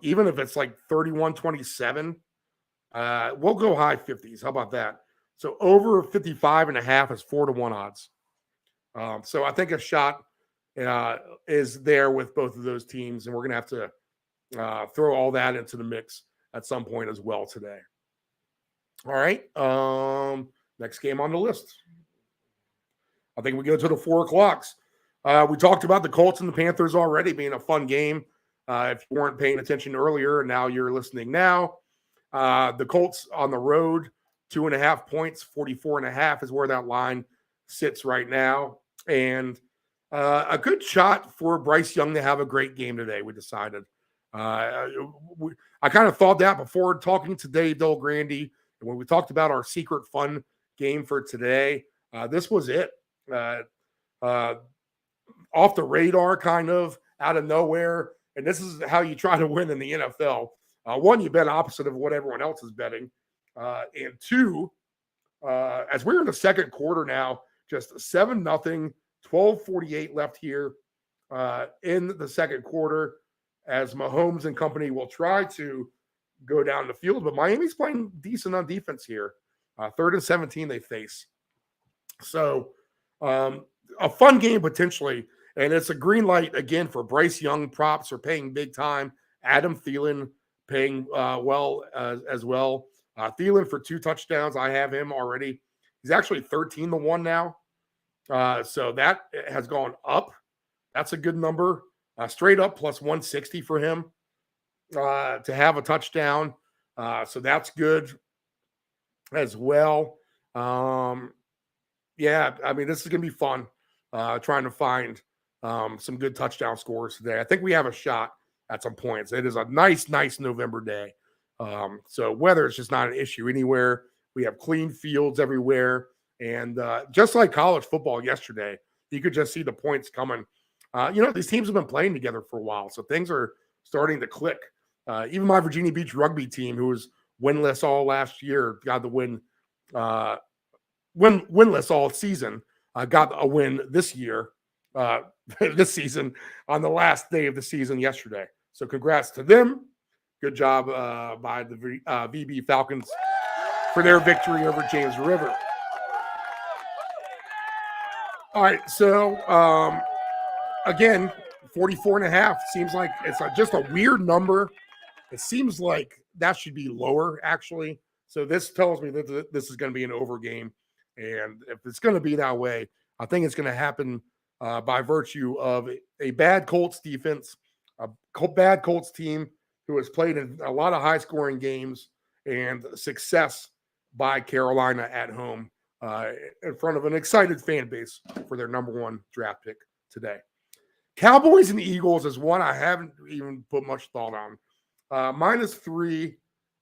Even if it's like 31-27, we'll go high 50s. How about that? So over 55.5 is 4-1 odds. So I think a shot is there with both of those teams, and we're going to have to throw all that into the mix at some point as well today. All right. Next game on the list. I think we go to the 4 o'clocks. We talked about the Colts and the Panthers already being a fun game. If you weren't paying attention earlier, and now you're listening now. The Colts on the road, 2.5 points, 44.5 is where that line sits right now. And a good shot for Bryce Young to have a great game today, we decided. I kind of thought that before talking to Dave Del Grande. And when we talked about our secret fun game for today, this was it. Off the radar, kind of out of nowhere. And this is how you try to win in the NFL. One, you bet opposite of what everyone else is betting. And two, as we're in the second quarter now, just 7-0, 12:48 left here in the second quarter, as Mahomes and company will try to go down the field. But Miami's playing decent on defense here. 3rd and 17 they face. So a fun game potentially. And it's a green light again for Bryce Young. Props are paying big time. Adam Thielen paying well as well. Thielen for 2 touchdowns. I have him already. He's actually 13-1 now. So that has gone up. That's a good number. Straight up plus 160 for him to have a touchdown. So that's good as well. Yeah, I mean, this is going to be fun trying to find some good touchdown scores today. I think we have a shot at some points. It is a nice November day. So weather is just not an issue anywhere. We have clean fields everywhere. And just like college football yesterday, you could just see the points coming. These teams have been playing together for a while, so things are starting to click. Even my Virginia Beach rugby team, who was winless all last year, got the win. Winless all season, got a win this year, this season, on the last day of the season yesterday. So congrats to them. Good job by the VB Falcons for their victory over James River. All right, so again, 44.5 seems like it's just a weird number. It seems like that should be lower, actually. So this tells me that this is going to be an over game. And if it's going to be that way, I think it's going to happen by virtue of a bad Colts defense, a bad Colts team who has played in a lot of high-scoring games, and success by Carolina at home in front of an excited fan base for their number 1 draft pick today. Cowboys and Eagles is one I haven't even put much thought on. -3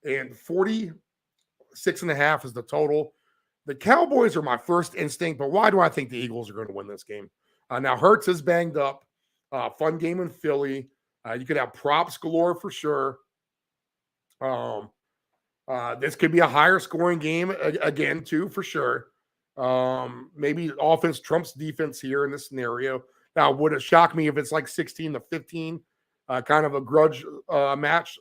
and 46.5 is the total. The Cowboys are my first instinct, but why do I think the Eagles are going to win this game? Now, Hurts is banged up. Fun game in Philly. You could have props galore for sure. This could be a higher scoring game again, too, for sure. Maybe offense trumps defense here in this scenario. Now, would it shock me if it's like 16-15, kind of a grudge match,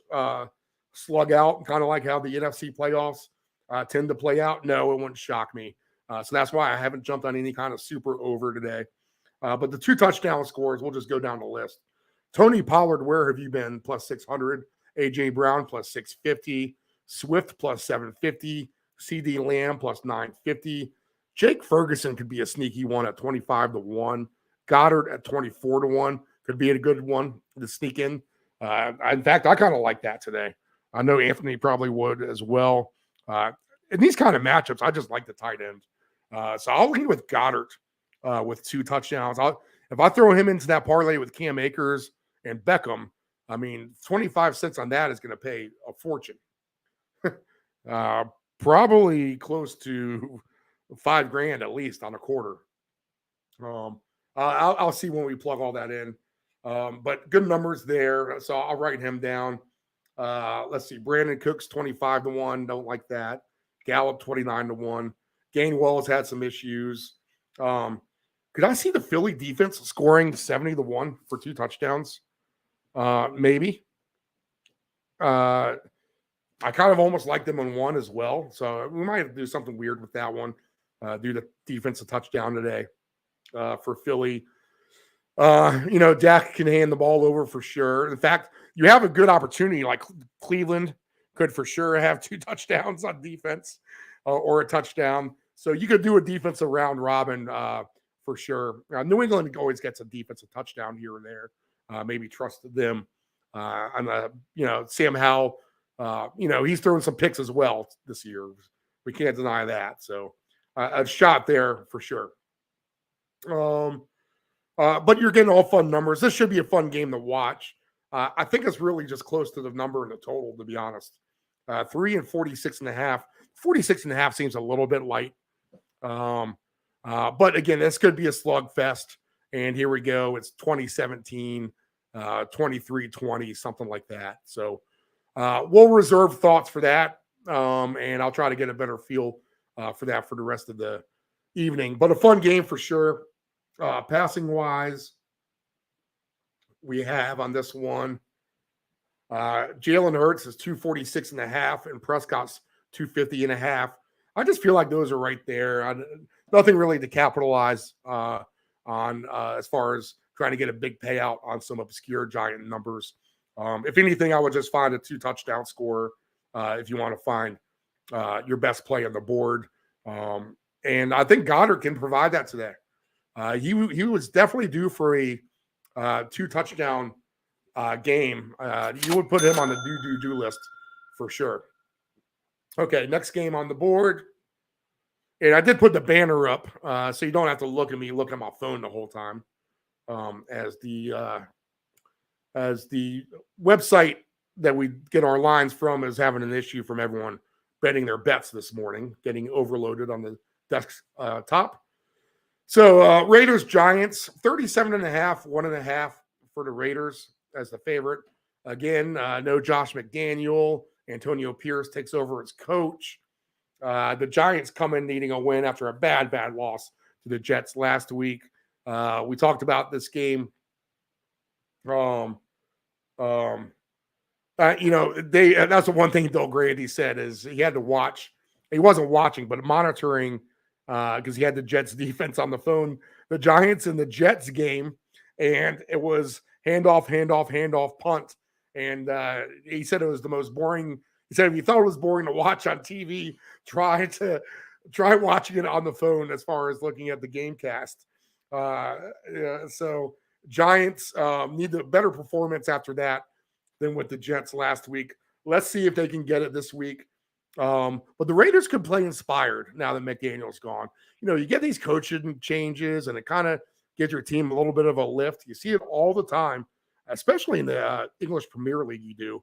slug out, kind of like how the NFC playoffs tend to play out? No, it wouldn't shock me. So that's why I haven't jumped on any kind of super over today. But the 2 touchdown scores, we'll just go down the list. Tony Pollard, where have you been? Plus 600. A.J. Brown, plus 650. Swift, plus 750. C.D. Lamb, plus 950. Jake Ferguson could be a sneaky one at 25-1. Goddard at 24-1. Could be a good one to sneak in. In fact, I kind of like that today. I know Anthony probably would as well. In these kind of matchups, I just like the tight end. So I'll lean with Goddard with 2 touchdowns. If I throw him into that parlay with Cam Akers and Beckham, I mean, 25 cents on that is going to pay a fortune. Probably close to $5,000 at least on a quarter. I'll see when we plug all that in. But good numbers there. So I'll write him down. Let's see. Brandon Cooks, 25-1. Don't like that. Gallup 29-1. Gainwell has had some issues. Could I see the Philly defense scoring 70-1 for 2 touchdowns? Maybe. I kind of almost like them on 1 as well. So we might have to do something weird with that one. Do the defensive touchdown today for Philly. Dak can hand the ball over for sure. In fact, you have a good opportunity, like Cleveland could for sure have 2 touchdowns on defense or a touchdown. So you could do a defensive round robin for sure. New England always gets a defensive touchdown here and there. Maybe trust them. Sam Howell, he's throwing some picks as well this year. We can't deny that. So a shot there for sure. But you're getting all fun numbers. This should be a fun game to watch. I think it's really just close to the number in the total, to be honest. 3 and 46.5. 46.5 seems a little bit light. But again, this could be a slugfest. And here we go. It's 2017, 23-20, something like that. So we'll reserve thoughts for that. And I'll try to get a better feel for that for the rest of the evening. But a fun game for sure. Passing wise, we have on this one, Jalen Hurts is 246.5 and Prescott's 250.5. I just feel like those are right there. Nothing really to capitalize on as far as trying to get a big payout on some obscure giant numbers. If anything, I would just find a 2 touchdown scorer if you want to find your best play on the board. And I think Goddard can provide that today. He was definitely due for a 2 touchdown game. You would put him on the do list for sure. Okay, next game on the board. And I did put the banner up, so you don't have to look at me looking at my phone the whole time. As the website that we get our lines from is having an issue from everyone betting their bets this morning, getting overloaded on the desktop. So Raiders Giants 37.5, 1.5 for the Raiders as the favorite. Again, no Josh McDaniel. Antonio Pierce takes over as coach. The Giants come in needing a win after a bad loss to the Jets last week. We talked about this game. That's the one thing Del Grande said is he had to watch. He wasn't watching, but monitoring because he had the Jets defense on the phone, the Giants and the Jets game, and it was handoff, punt. And he said it was the most boring. He said if you thought it was boring to watch on TV, try watching it on the phone as far as looking at the game cast. So Giants need a better performance after that than with the Jets last week. Let's see if they can get it this week. But the Raiders could play inspired now that McDaniel's gone. You get these coaching changes and it kind of gives your team a little bit of a lift. You see it all the time, especially in the English Premier League. You do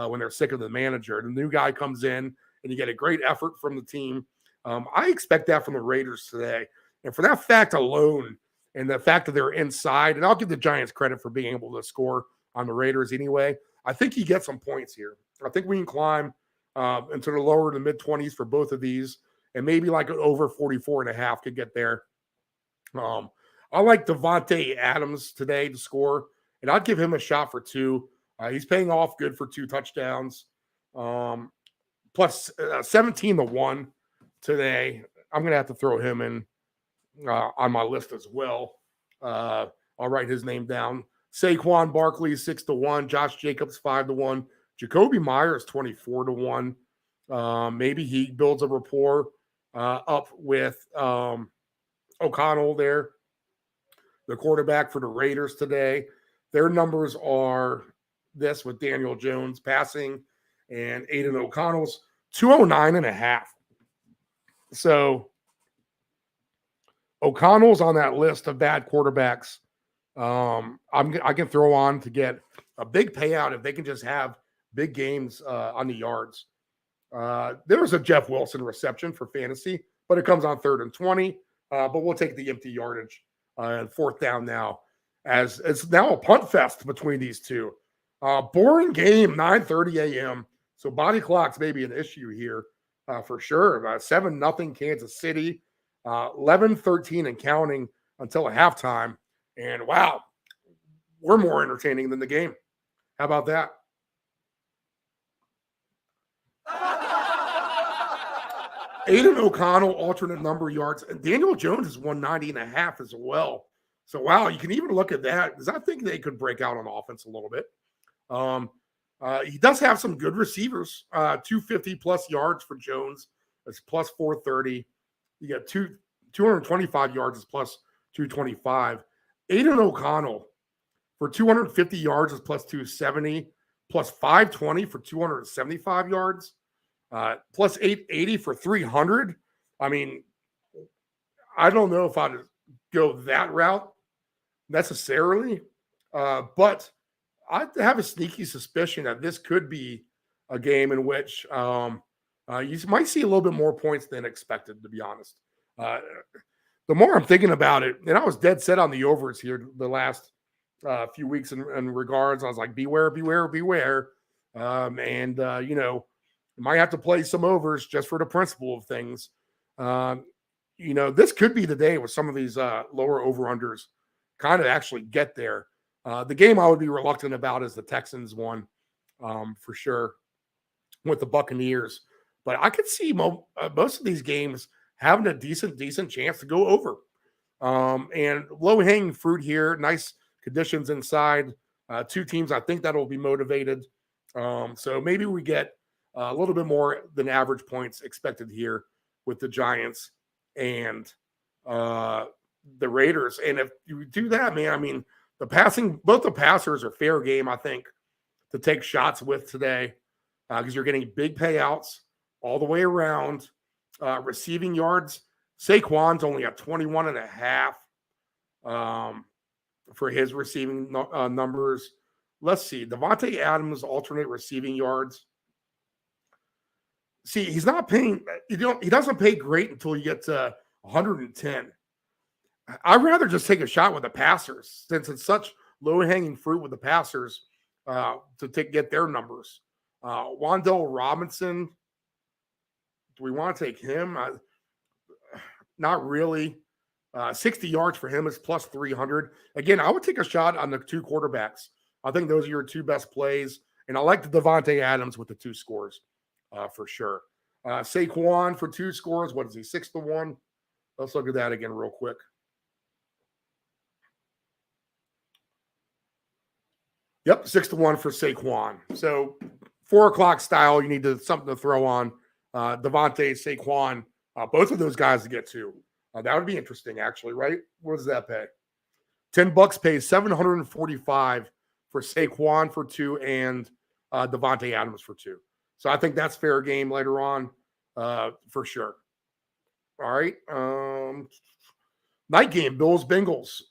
when they're sick of the manager. The new guy comes in and you get a great effort from the team. I expect that from the Raiders today. And for that fact alone and the fact that they're inside, and I'll give the Giants credit for being able to score on the Raiders anyway, I think you get some points here. I think we can climb into the lower to mid-20s for both of these, and maybe like an over 44.5 could get there. I like Devontae Adams today to score, and I'd give him a shot for 2. He's paying off good for 2 touchdowns. Plus 17-1 today. I'm going to have to throw him in on my list as well. I'll write his name down. Saquon Barkley 6-1. Josh Jacobs 5-1. Jacoby Myers 24-1. Maybe he builds a rapport up with O'Connell there, the quarterback for the Raiders today. Their numbers are this with Daniel Jones passing and Aiden O'Connell's 209.5. So O'Connell's on that list of bad quarterbacks. I can throw on to get a big payout if they can just have big games on the yards. There was a Jeff Wilson reception for fantasy, but it comes on 3rd and 20. But we'll take the empty yardage and 4th down now, as it's now a punt fest between these two. Boring game, 9:30 a.m. So body clock's maybe an issue here. for sure. 7-0 Kansas City, 11-13 and counting until halftime. And wow, we're more entertaining than the game. How about that? Aiden O'Connell, alternate number yards. And Daniel Jones is 190.5 as well. So, wow, you can even look at that because I think they could break out on offense a little bit. He does have some good receivers, 250-plus yards for Jones. That's plus 430. You got 225 yards is plus 225. Aiden O'Connell for 250 yards is plus 270, plus 520 for 275 yards. Plus 880 for 300. I mean, I don't know if I'd go that route necessarily, but I have a sneaky suspicion that this could be a game in which you might see a little bit more points than expected, to be honest. The more I'm thinking about it, and I was dead set on the overs here the last few weeks in regards. I was like, beware, beware, beware. You might have to play some overs just for the principle of things. This could be the day with some of these lower over-unders kind of actually get there. The game I would be reluctant about is the Texans one, for sure, with the Buccaneers. But I could see most of these games having a decent chance to go over. And low-hanging fruit here, nice conditions inside. Two teams, I think that'll be motivated. So maybe we get a little bit more than average points expected here with the Giants and the Raiders. And if you do that, man, I mean, both the passers are fair game, I think, to take shots with today because you're getting big payouts all the way around. Receiving yards, Saquon's only at 21.5 for his receiving numbers. Let's see. Davante Adams, alternate receiving yards. See, he's not paying. He doesn't pay great until you get to 110. I'd rather just take a shot with the passers since it's such low-hanging fruit with the passers to get their numbers. Wan'Dale Robinson, do we want to take him? Not really. 60 yards for him is plus 300. Again, I would take a shot on the two quarterbacks. I think those are your two best plays. And I like the Davante Adams with the two scores. For sure. Saquon for two scores. What is he? 6-1. Let's look at that again real quick. Yep, 6-1 for Saquon. So 4 o'clock style, you need something to throw on. Davante, Saquon, both of those guys to get to. That would be interesting, actually, right? What does that pay? $10 pays $745 for Saquon for 2 and Davante Adams for 2. So I think that's fair game later on, for sure. All right. Night game, Bills-Bengals.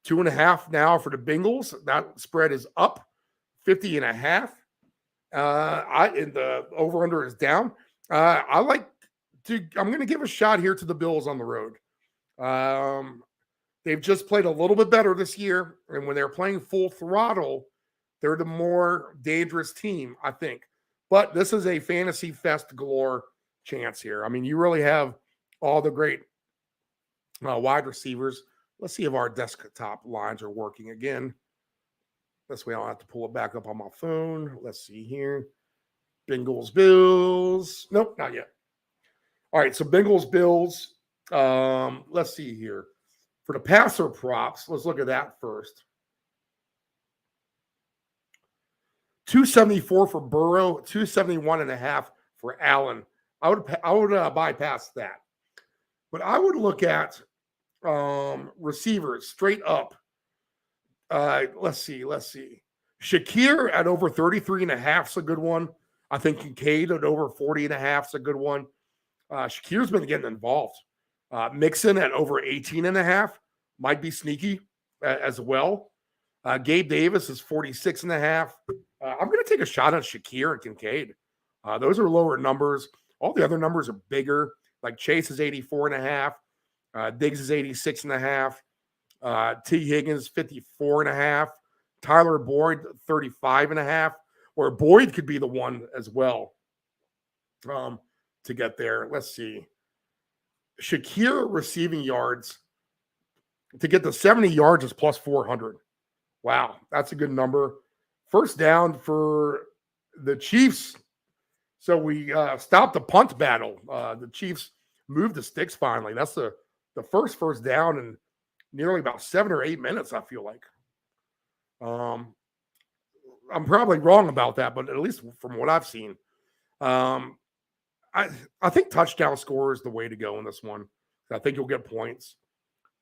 2.5 now for the Bengals. That spread is up 50.5. And the over-under is down. I'm going to give a shot here to the Bills on the road. They've just played a little bit better this year. And when they're playing full throttle, they're the more dangerous team, I think. But this is a fantasy fest galore chance here. I mean, you really have all the great wide receivers. Let's see if our desktop lines are working again. This way I don't have to pull it back up on my phone. Let's see here. Bengals, Bills. Nope, not yet. All right, so Bengals, Bills. Let's see here. For the passer props, let's look at that first. 274 for Burrow, 271.5 for Allen. I would bypass that. But I would look at receivers straight up. Let's see. Shakir at over 33.5 is a good one. I think Kincaid at over 40.5 is a good one. Shakir's been getting involved. Mixon at over 18.5 might be sneaky as well. Gabe Davis is 46.5. I'm going to take a shot on Shakir and Kincaid. Those are lower numbers. All the other numbers are bigger. Like Chase is 84.5. Diggs is 86.5. T. Higgins 54.5. Tyler Boyd 35.5. Or Boyd could be the one as well. to get there. Let's see. Shakir receiving yards to get to 70 yards is plus 400. Wow, that's a good number. First down for the Chiefs. So we stopped the punt battle. The Chiefs moved the sticks finally. That's the first down in nearly about 7 or 8 minutes, I feel like. I'm probably wrong about that, but at least from what I've seen. I think touchdown score is the way to go in this one. I think you'll get points.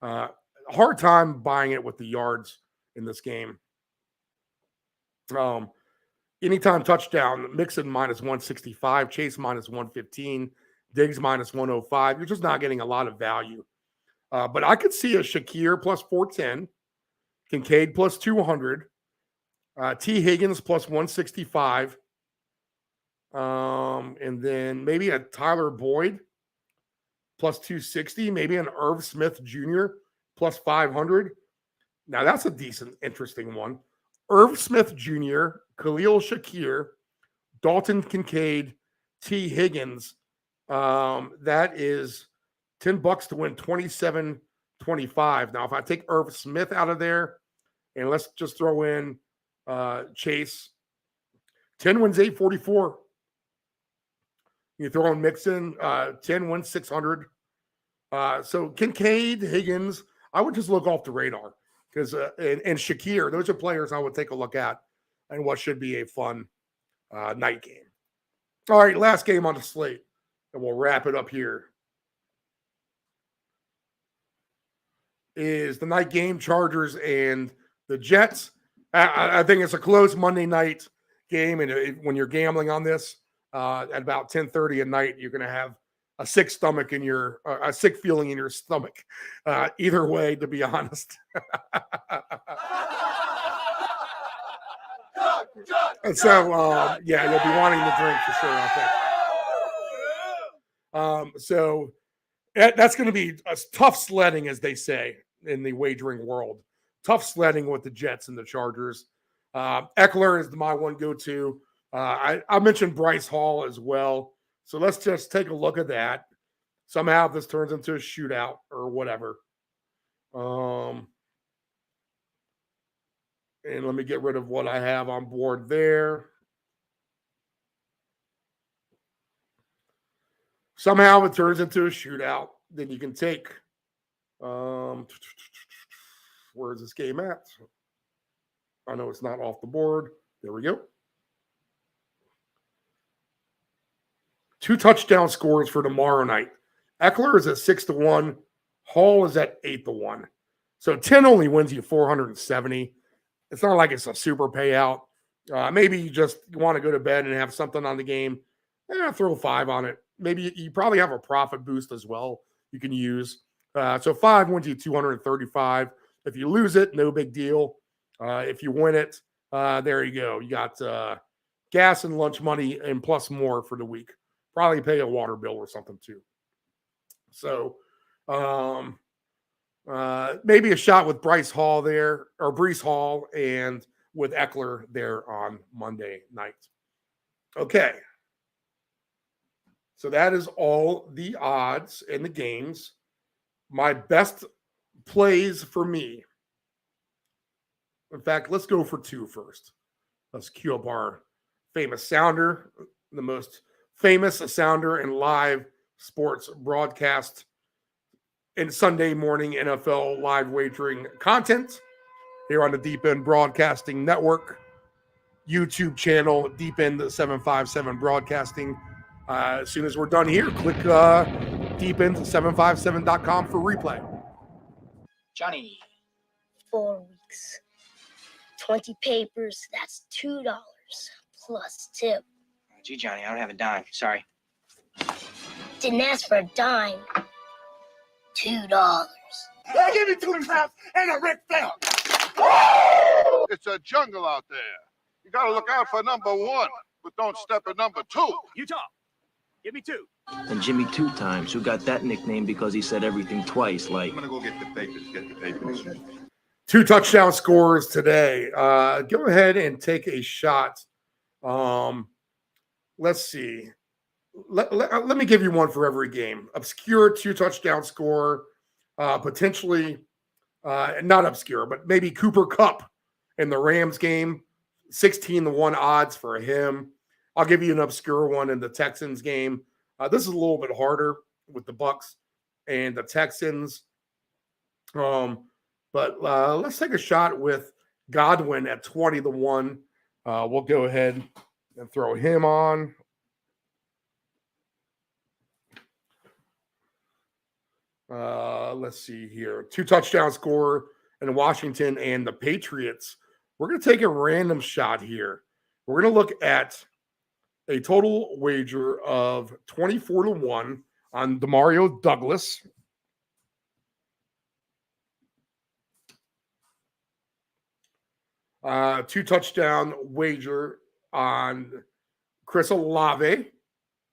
Hard time buying it with the yards in this game. Anytime touchdown, Mixon minus 165, Chase minus 115, Diggs minus 105. You're just not getting a lot of value. But I could see a Shakir plus 410, Kincaid plus 200, T. Higgins plus 165, and then maybe a Tyler Boyd plus 260, maybe an Irv Smith Jr. plus 500. Now that's a decent, interesting one. Irv Smith Jr., Khalil Shakir, Dalton Kincaid, T. Higgins. That is $10 to win 27.25. Now, if I take Irv Smith out of there, and let's just throw in Chase, 10 wins 844. You throw in Mixon, 10 wins 600. So Kincaid, Higgins, I would just look off the radar because and Shakir, those are players I would take a look at and what should be a fun night game. All right, last game on the slate, and we'll wrap it up here. Is the night game, Chargers and the Jets. I think it's a close Monday night game, and when you're gambling on this at about 10:30 at night, you're going to have a sick stomach a sick feeling in your stomach. Either way, to be honest. And so, yeah, you'll be wanting to drink for sure, I think. So that's going to be a tough sledding, as they say in the wagering world. Tough sledding with the Jets and the Chargers. Eckler is my one go-to. I mentioned Bryce Hall as well. So let's just take a look at that. Somehow this turns into a shootout or whatever. And let me get rid of what I have on board there. Somehow it turns into a shootout. Then you can take, where's this game at? I know it's not off the board. There we go. 2 touchdown scores for tomorrow night. Eckler is at 6-1. Hall is at 8-1. So 10 only wins you 470. It's not like it's a super payout. Maybe you just want to go to bed and have something on the game. Throw 5 on it. Maybe you probably have a profit boost as well you can use. So 5 wins you 235. If you lose it, no big deal. If you win it, there you go. You got gas and lunch money and plus more for the week. Probably pay a water bill or something too. So maybe a shot with Bryce Hall there, or Breece Hall, and with Eckler there on Monday night. Okay. So that is all the odds and the games. My best plays for me. In fact, let's go for 2 first. Let's cue up our famous sounder, the most famous sounder in live sports broadcast and Sunday morning NFL live wagering content here on the Deep End Broadcasting Network YouTube channel, Deep End 757 Broadcasting. As soon as we're done here, click deepend757.com for replay. Johnny. 4 weeks. 20 papers, that's $2 plus tip. Gee, Johnny, I don't have a dime. Sorry. Didn't ask for a dime. $2. Hey, give me 2 laps and a Ric Flair. It's a jungle out there. You got to look out for number 1, but don't step at number 2. Utah, give me 2. And Jimmy 2 times, who got that nickname because he said everything twice, like... I'm going to go get the papers, 2 touchdown scores today. Go ahead and take a shot. Let's see. let me give you one for every game. Obscure 2-touchdown score, potentially not obscure, but maybe Cooper Kupp in the Rams game, 16-1 odds for him. I'll give you an obscure one in the Texans game. This is a little bit harder with the Bucs and the Texans. But let's take a shot with Godwin at 20-1. We'll go ahead and throw him on. Let's see here. 2-touchdown score in Washington and the Patriots. We're going to take a random shot here. We're going to look at a total wager of 24-1 on Demario Douglas. Two-touchdown wager on Chris Olave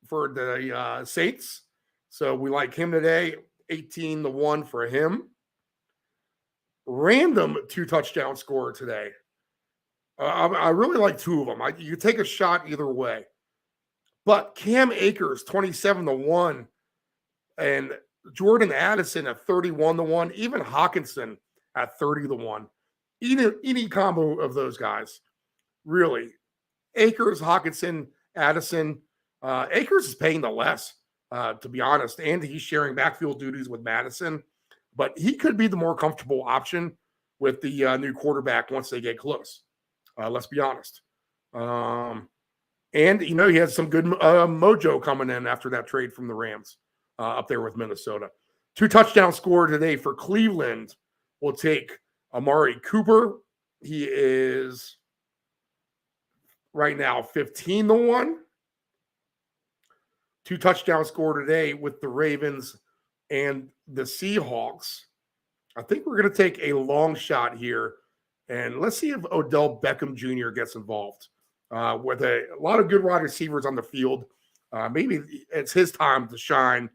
for the Saints. So we like him today. 18-1 for him. Random 2-touchdown scorer today. I really like two of them. You take a shot either way. But Cam Akers, 27-1. And Jordan Addison at 31-1. Even Hawkinson at 30-1. Any combo of those guys. Really. Akers, Hawkinson, Addison. Akers is paying the less, to be honest. And he's sharing backfield duties with Madison. But he could be the more comfortable option with the new quarterback once they get close. Let's be honest. And, he has some good mojo coming in after that trade from the Rams up there with Minnesota. 2-touchdown score today for Cleveland. We'll take Amari Cooper. He is right now 15-1. 2-touchdown score today with the Ravens and the Seahawks. I think we're going to take a long shot here. And let's see if Odell Beckham Jr. gets involved. With a lot of good wide receivers on the field. Maybe it's his time to shine.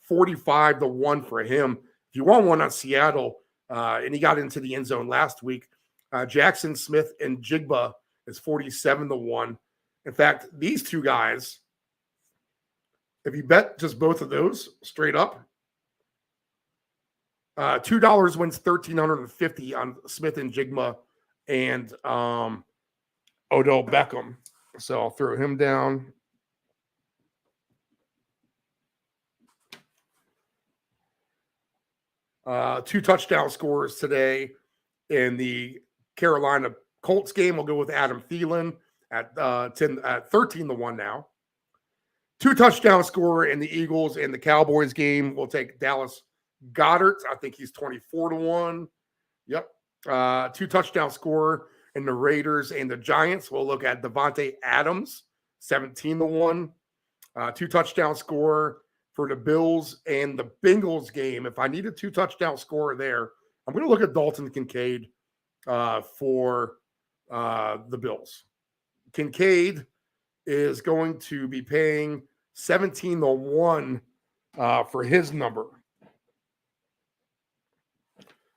45-1 for him. If you want one on Seattle, and he got into the end zone last week, Jackson Smith and Jigba is 47-1. In fact, these two guys, if you bet just both of those straight up, $2 wins $1,350 on Smith and Jigba and Odell Beckham. So I'll throw him down. Two touchdown scores today in the Carolina Colts game. We'll go with Adam Thielen at 13-1 now. 2-touchdown score in the Eagles and the Cowboys game. We'll take Dallas Goedert. I think he's 24-1. Yep. 2-touchdown score in the Raiders and the Giants. We'll look at Devontae Adams, 17-1. 2-touchdown score for the Bills and the Bengals game. If I need a 2-touchdown score there, I'm going to look at Dalton Kincaid for the Bills. Kincaid is going to be paying 17-1 for his number.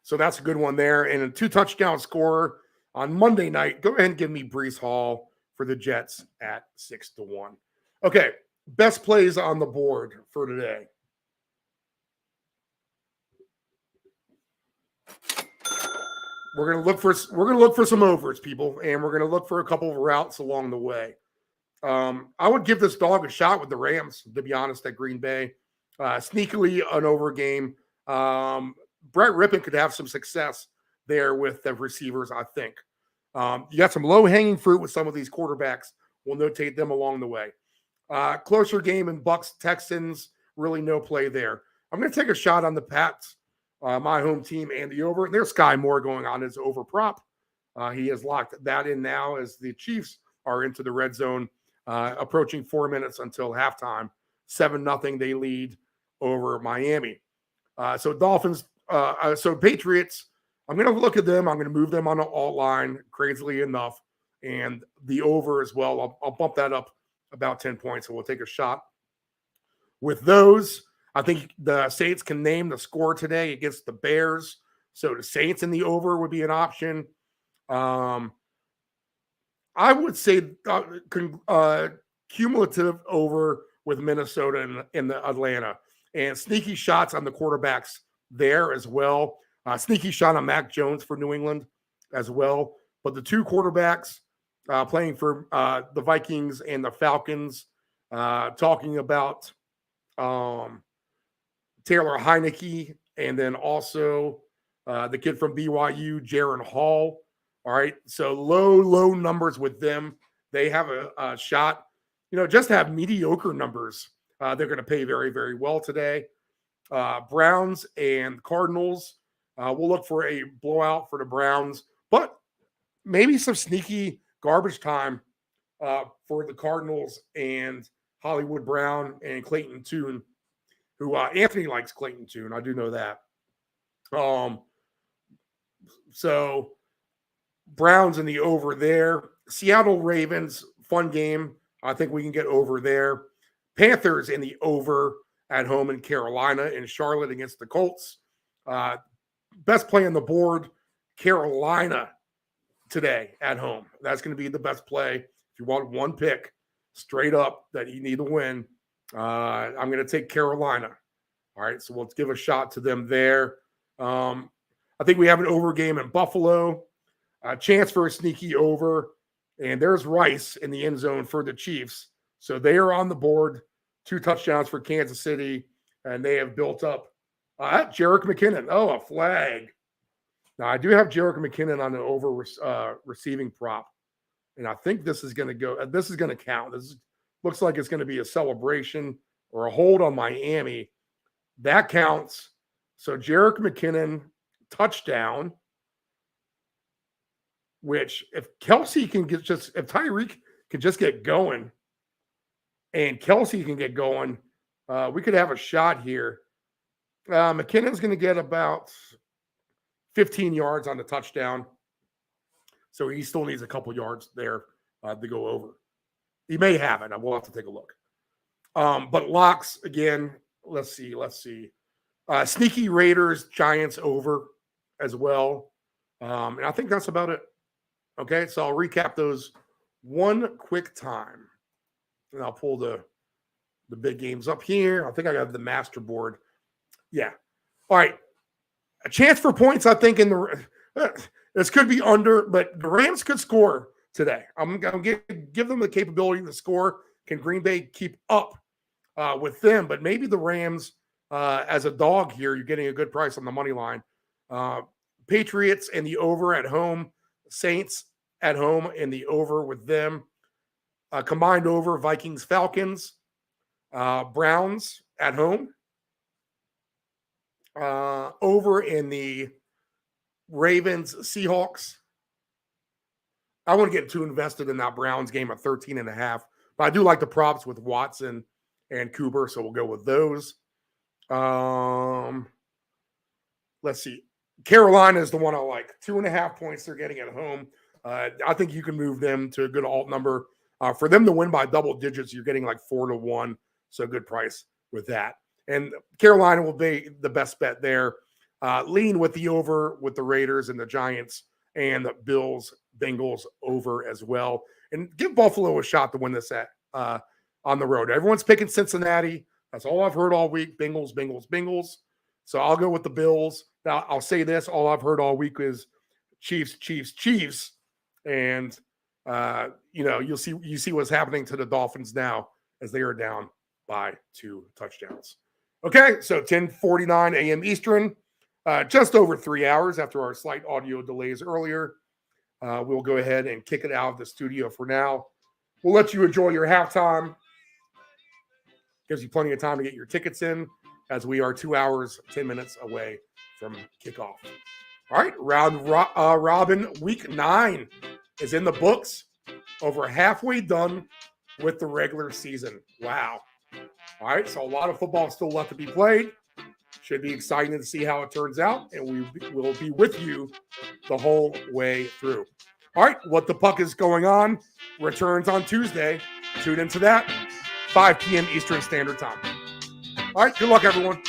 So that's a good one there. And a 2-touchdown score on Monday night. Go ahead and give me Breece Hall for the Jets at 6-1. Okay, best plays on the board for today. We're gonna look for some overs, people, and we're gonna look for a couple of routes along the way. I would give this dog a shot with the Rams, to be honest, at Green Bay. Sneakily an over game. Brett Rippon could have some success there with the receivers, I think. You got some low-hanging fruit with some of these quarterbacks. We'll notate them along the way. Closer game in Bucs-Texans, really no play there. I'm going to take a shot on the Pats, my home team, and the over. And there's Sky Moore going on his over prop. He has locked that in now as the Chiefs are into the red zone, approaching 4 minutes until halftime. 7-0 they lead over Miami. So Patriots, I'm going to look at them. I'm going to move them on an alt line, crazily enough, and the over as well. I'll bump that up about 10 points, so we'll take a shot with those. I think the Saints can name the score today against the Bears, so the Saints in the over would be an option. I would say cumulative over with Minnesota and the Atlanta. And sneaky shots on the quarterbacks there as well. Sneaky shot on Mac Jones for New England as well. But the two quarterbacks playing for the Vikings and the Falcons, talking about Taylor Heineke, and then also the kid from BYU, Jaron Hall. All right, so low numbers with them. They have a shot, just to have mediocre numbers. They're going to pay very, very well today. Browns and Cardinals. We'll look for a blowout for the Browns, but maybe some sneaky garbage time for the Cardinals and Hollywood Brown and Clayton Tune, who Anthony likes Clayton Tune. I do know that. So Browns in the over there. Seattle Ravens, fun game. I think we can get over there. Panthers in the over at home in Carolina, and Charlotte against the Colts. Best play on the board, Carolina today at home. That's going to be the best play. If you want one pick straight up that you need to win, I'm going to take Carolina. All right, so let's give a shot to them there. I think we have an over game in Buffalo. A chance for a sneaky over. And there's Rice in the end zone for the Chiefs. So they are on the board. 2 touchdowns for Kansas City. And they have built up. Jerick McKinnon. Oh, a flag. Now, I do have Jerick McKinnon on the over receiving prop. And I think this is going to go. This is going to count. Looks like it's going to be a celebration or a hold on Miami. That counts. So Jerick McKinnon, touchdown. Which, if Kelsey can if Tyreek can just get going, and Kelsey can get going, we could have a shot here. McKinnon's going to get about 15 yards on the touchdown. So he still needs a couple yards there to go over. He may have it. We'll have to take a look. But locks, again, let's see. Sneaky Raiders, Giants over as well. And I think that's about it. Okay, so I'll recap those one quick time. And I'll pull the big games up here. I think I got the master board. Yeah. All right. A chance for points, I think, this could be under, but the Rams could score today. I'm going to give them the capability to score. Can Green Bay keep up with them? But maybe the Rams, as a dog here, you're getting a good price on the money line. Patriots and the over at home. Saints at home and the over with them. Combined over, Vikings, Falcons. Browns at home. Over in the Ravens, Seahawks. I want to get too invested in that Browns game at 13.5. But I do like the props with Watson and Cooper, so we'll go with those. Let's see. Carolina is the one I like. 2.5 points they're getting at home. I think you can move them to a good alt number. For them to win by double digits, you're getting like 4-1. So good price with that. And Carolina will be the best bet there. Lean with the over with the Raiders and the Giants and the Bills, Bengals over as well. And give Buffalo a shot to win this on the road. Everyone's picking Cincinnati. That's all I've heard all week. Bengals. So I'll go with the Bills. Now, I'll say this. All I've heard all week is Chiefs. And, you see what's happening to the Dolphins now as they are down by 2 touchdowns. Okay, so 10:49 a.m. Eastern, just over 3 hours after our slight audio delays earlier. We'll go ahead and kick it out of the studio for now. We'll let you enjoy your halftime. Gives you plenty of time to get your tickets in as we are 2 hours, 10 minutes away from kickoff. All right, round robin week 9 is in the books. Over halfway done with the regular season. Wow. All right, so a lot of football still left to be played. Should be exciting to see how it turns out, and we will be with you the whole way through. All right, What the Puck is going on returns on Tuesday. Tune into that, 5 p.m. Eastern Standard Time. All right, good luck, everyone.